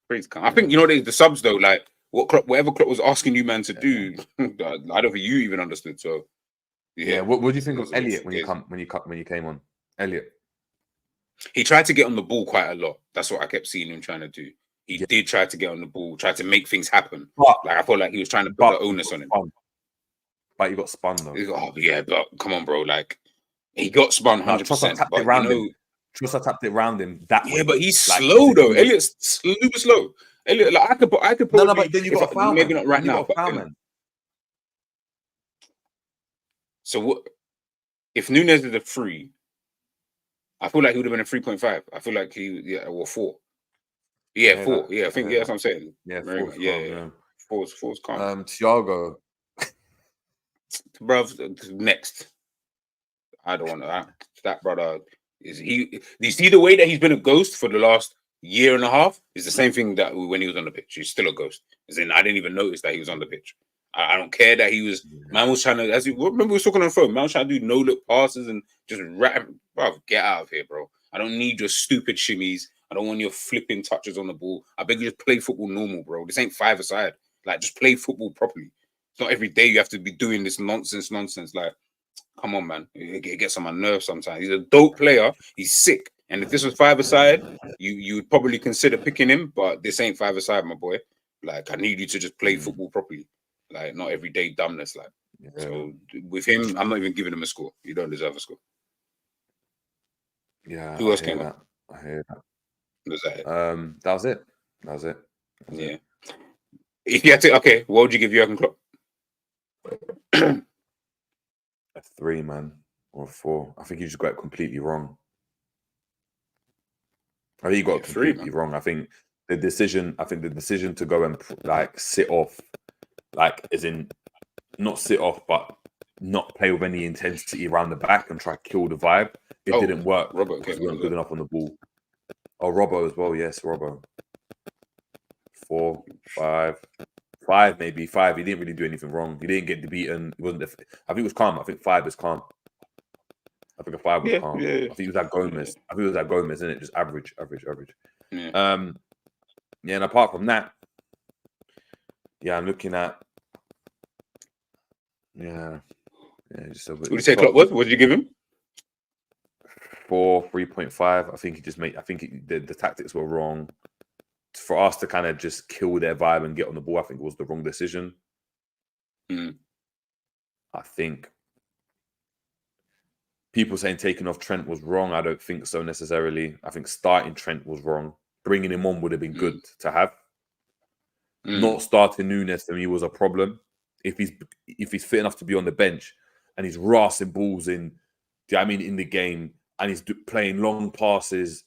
3's calm. I think, you know, the subs, though, like, whatever Klopp was asking you, man, to do, I don't think you even understood. So, yeah. What do you think of Elliot when you came on? Elliot. He tried to get on the ball quite a lot. That's what I kept seeing him trying to do. He did try to get on the ball, try to make things happen. Like, I felt like he was trying to put the onus on him. But you got spun though. Oh yeah, but come on, bro. Like, he got spun 100%. But Trossard tapped it round him that way. Yeah, but he's slow though. Elliot's super slow. Elliot, like I could probably. No, but then you got a foul. Maybe not right now. So what? If Nunes is a 3, I feel like he would have been a 3.5. I feel like or 4. Yeah, 4. Yeah, I think that's what I'm saying. Yeah, 4's calm. Thiago, bruv, next. I don't want that brother. Is he? You see the way that he's been a ghost for the last year and a half? Is the same thing that when he was on the pitch. He's still a ghost. As in, I didn't even notice that he was on the pitch. I don't care that he was. Man was trying to. Remember we was talking on the phone. Man was trying to do no look passes and just bro, get out of here, bro. I don't need your stupid shimmies. I don't want your flipping touches on the ball. I beg you, just play football normal, bro. This ain't 5-a-side. Like, just play football properly. It's not every day you have to be doing this nonsense. Like, come on, man. It gets on my nerves sometimes. He's a dope player. He's sick. And if this was 5-a-side, you would probably consider picking him. But this ain't 5-a-side, my boy. Like, I need you to just play football properly. Like, not everyday dumbness. Like, so with him, I'm not even giving him a score. You don't deserve a score. Yeah. Who else came up? I hear that. Was that it? That was it. Yeah. If you had to, okay, what would you give Jurgen Klopp? A 3, man, or a 4. I think you just got it completely wrong. I think you got it completely wrong. I think the decision to go and like sit off, like as in not sit off, but not play with any intensity around the back and try to kill the vibe. It didn't work. Robert because we weren't good enough on the ball. Oh, Robbo as well. Yes, Robbo. 4, 5, maybe 5. He didn't really do anything wrong. He didn't get beaten. He wasn't. I think it was calm. I think 5 is calm. I think a 5 was calm. Yeah. I think it was like Gomez. I think it was like Gomez, isn't it? Just average. Yeah. And apart from that, I'm looking at. Just what did you say Klopp was? What did you give him? 4, 3.5. I think he just made. I think the tactics were wrong. For us to kind of just kill their vibe and get on the ball, I think it was the wrong decision. I think people saying taking off Trent was wrong. I don't think so necessarily. I think starting Trent was wrong. Bringing him on would have been good to have. Not starting Nunes for me was a problem. If he's fit enough to be on the bench and he's rassing balls in the game and he's playing long passes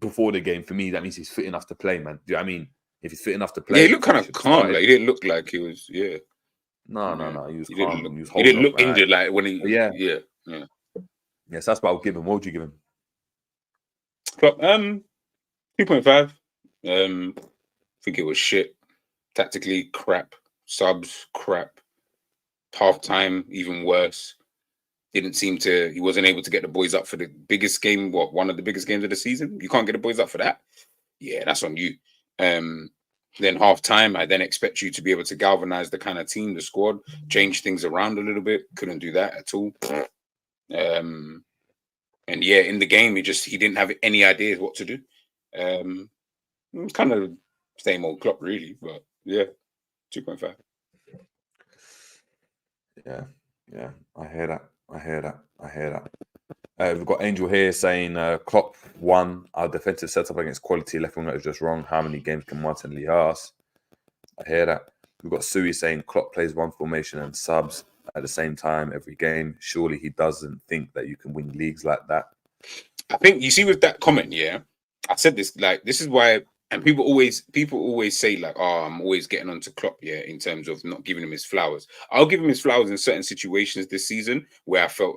before the game, for me, that means he's fit enough to play, man. Do you know what I mean? If he's fit enough to play... Yeah, he looked kind of calm. Like, he didn't look like he was... Yeah. No. He was calm. He didn't look injured like when he... Yeah. Yeah. Yes, that's what I would give him. What would you give him? Klopp, 2.5. I think it was shit. Tactically crap. Subs crap. Half time even worse. He wasn't able to get the boys up for the biggest game. One of the biggest games of the season? You can't get the boys up for that? Yeah, that's on you. Then half time, I then expect you to be able to galvanize the kind of team, the squad, change things around a little bit. Couldn't do that at all. And yeah, in the game, he didn't have any ideas what to do. Kind of same old Klopp, really, but yeah, 2.5. Yeah, I hear that. We've got Angel here saying Klopp won. Our defensive setup against quality left winger is just wrong. How many games can Martinelli ask? I hear that. We've got Sui saying Klopp plays one formation and subs at the same time every game. Surely he doesn't think that you can win leagues like that. I think you see with that comment, yeah, I said this, like, this is why, and people always say, like, oh, I'm always getting onto Klopp, yeah, in terms of not giving him his flowers. I'll give him his flowers in certain situations this season where I felt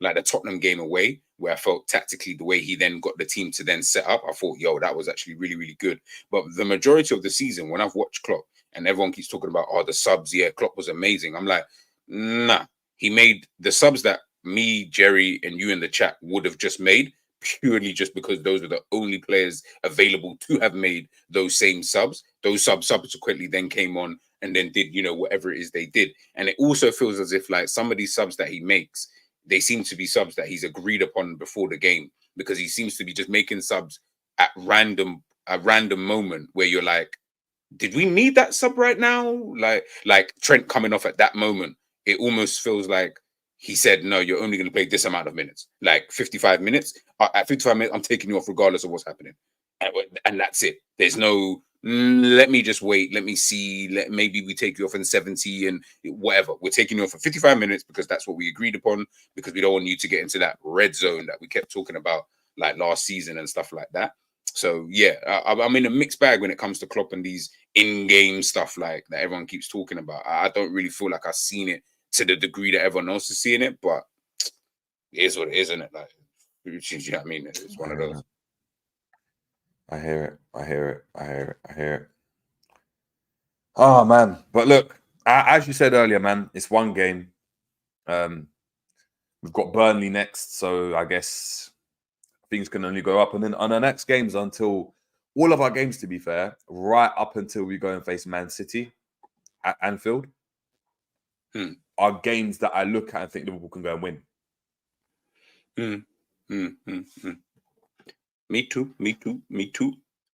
like the Tottenham game away, where I felt tactically the way he then got the team to then set up, I thought, yo, that was actually really, really good. But the majority of the season, when I've watched Klopp and everyone keeps talking about, oh, the subs, yeah, Klopp was amazing. I'm like, nah, he made the subs that me, Jerry, and you in the chat would have just made purely just because those were the only players available to have made those same subs. Those subs subsequently then came on and then did, whatever it is they did. And it also feels as if, like, some of these subs that he makes, they seem to be subs that he's agreed upon before the game, because he seems to be just making subs at a random moment where you're like, did we need that sub right now? Like Trent coming off at that moment, it almost feels like he said, no, you're only going to play this amount of minutes, like 55 minutes. At 55 minutes, I'm taking you off regardless of what's happening. And that's it. There's no, let me just wait. Let me see. Maybe we take you off in 70 and whatever. We're taking you off for 55 minutes because that's what we agreed upon, because we don't want you to get into that red zone that we kept talking about like last season and stuff like that. So, yeah, I'm in a mixed bag when it comes to Klopp and these in-game stuff like that everyone keeps talking about. I don't really feel like I've seen it to the degree that everyone else is seeing it, but it is what it is, isn't it? Like, you know what I mean? It's one of those. I hear it. Oh, man. But look, as you said earlier, man, it's one game. We've got Burnley next, so I guess things can only go up. And then on our next games, until all of our games, to be fair, right up until we go and face Man City at Anfield, are games that I look at and think Liverpool can go and win. Me too. And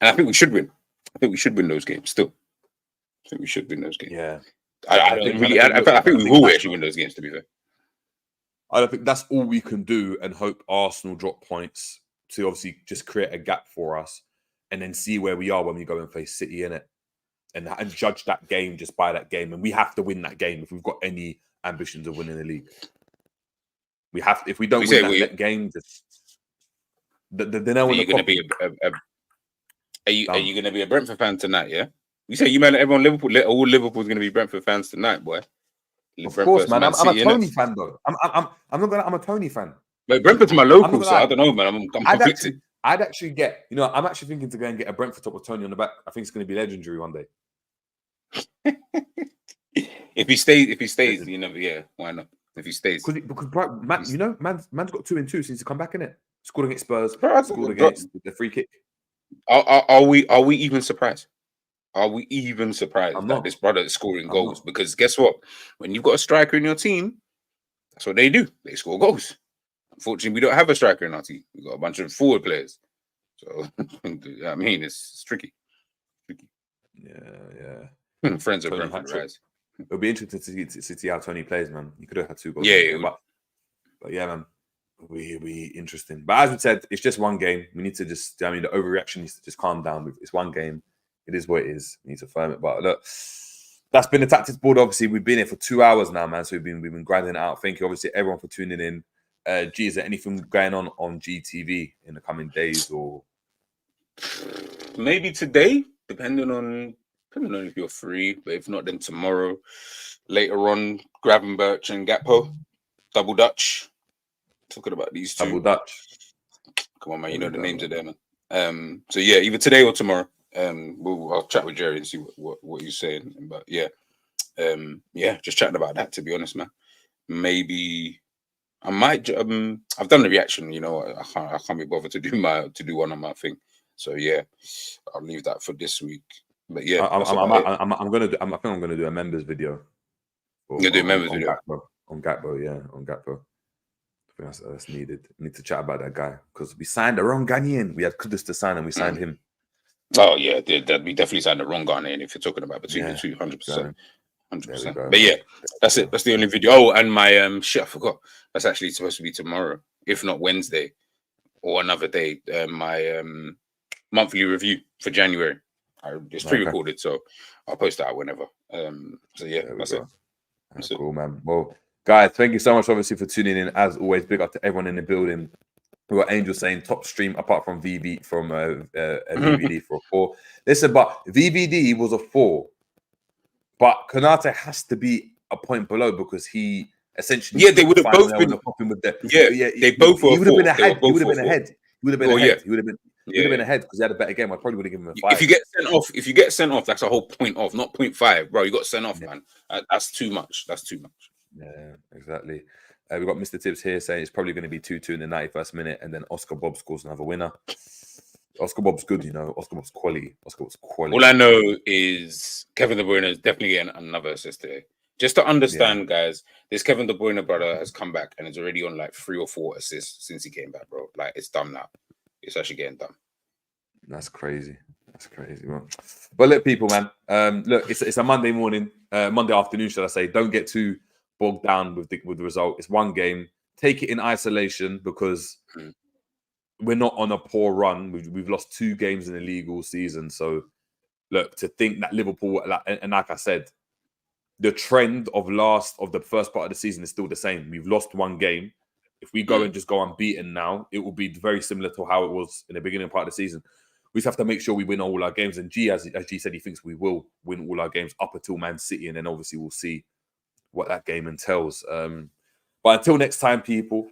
I think we should win. I think we should win those games still. I think we should win those games. Yeah. I think we will actually win those games, to be fair. I don't think that's all we can do and hope Arsenal drop points to obviously just create a gap for us and then see where we are when we go and face City in it and judge that game just by that game. And we have to win that game if we've got any ambitions of winning the league. We have to, if we don't win that game, then are you going to be are you going to be a Brentford fan tonight? Yeah, you say you man, everyone all Liverpool's going to be Brentford fans tonight, boy. Of course, man. I'm a Tony fan, though. I'm a Tony fan. But Brentford's my local, so I don't know, man. I'm conflicted. I'd actually get, I'm actually thinking to go and get a Brentford top with Tony on the back. I think it's going to be legendary one day. If he stays, yeah, why not? If he stays, because bro, man's got 2 and 2 since he come back in it. Scored against Spurs, scored against the free kick. Are we even surprised? Are we even surprised that this brother is scoring goals? Because guess what? When you've got a striker in your team, that's what they do. They score goals. Unfortunately, we don't have a striker in our team. We've got a bunch of forward players. So, I mean, it's tricky. Yeah. Friends of Brentford, right? It'll be interesting to see how Tony plays, man. You could have had 2 goals. Yeah. But yeah, man. It'll be interesting. But as we said, it's just one game. We need to just, the overreaction needs to just calm down. It's one game. It is what it is. We need to firm it. But look, that's been the Tactics Board. Obviously, we've been here for 2 hours now, man. So we've been grinding it out. Thank you, obviously, everyone for tuning in. G, is there anything going on GTV in the coming days, or maybe today, depending on if you're free. But if not, then tomorrow. Later on, Gravenberch and Gakpo, double Dutch. Talking about these two. Double Dutch. Come on, man. You There know we the go. names are there, man. So yeah, either today or tomorrow. I'll chat with Jerry and see what he's saying. But yeah, just chatting about that. To be honest, man. Maybe I might. I've done the reaction. You know, I can't be bothered to do one on my thing. So yeah, I'll leave that for this week. But yeah, I that's about it. think I'm gonna do a members video. You're gonna do a members video on Gakpo, yeah, on Gakpo. I think that's needed. We need to chat about that guy because we signed the wrong Ghanaian. We had Kudus to sign and we signed him. Oh yeah, we definitely signed the wrong Ghanaian if you're talking about between the two, 100%. 100%. But yeah, that's it. That's the only video. Oh, and my shit, I forgot. That's actually supposed to be tomorrow, if not Wednesday or another day. My monthly review for January. It's pre-recorded, so I'll post that out whenever. So yeah, that's it. That's cool, man. Well, guys, thank you so much, obviously, for tuning in. As always, big up to everyone in the building. We got Angel saying top stream apart from VVD for a 4. Listen, but VVD was a 4, but Konate has to be a point below because he essentially they would have both been with the they both were. He would have been ahead. He would have been ahead. He would have been ahead. He would have been ahead because he had a better game. I probably would have given him a 5. If you get sent off, that's a whole point off, not 0.5, bro. You got sent off, man. That's too much. That's too much. Yeah, exactly. We've got Mr. Tibbs here saying it's probably going to be 2-2 in the 91st minute, and then Oscar Bob scores another winner. Oscar Bob's good, you know. Oscar Bob's quality. All I know is Kevin De Bruyne is definitely getting another assist today. Just to understand, guys, this Kevin De Bruyne brother has come back and is already on like 3 or 4 assists since he came back, bro. Like, it's done now. It's actually getting done. That's crazy. Man. But look, people, man. Look, it's a Monday morning, Monday afternoon, should I say? Don't get too bogged down with the result. It's one game. Take it in isolation because we're not on a poor run. We've lost 2 games in the league all season. So, look, to think that Liverpool, and like I said, the trend of the first part of the season is still the same. We've lost 1 game. If we go and just go unbeaten now, it will be very similar to how it was in the beginning part of the season. We just have to make sure we win all our games. And G, as G said, he thinks we will win all our games up until Man City. And then obviously we'll see what that game entails. But until next time, people,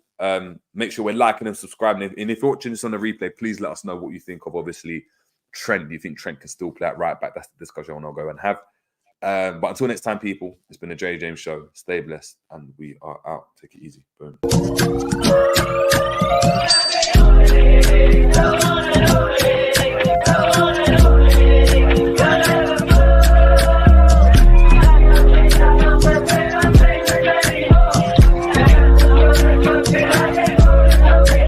make sure we're liking and subscribing. And if you're watching this on the replay, please let us know what you think of, obviously, Trent. Do you think Trent can still play at right back? That's the discussion I want to go and have. But until next time, people, it's been a J James show. Stay blessed, and we are out. Take it easy. Boom.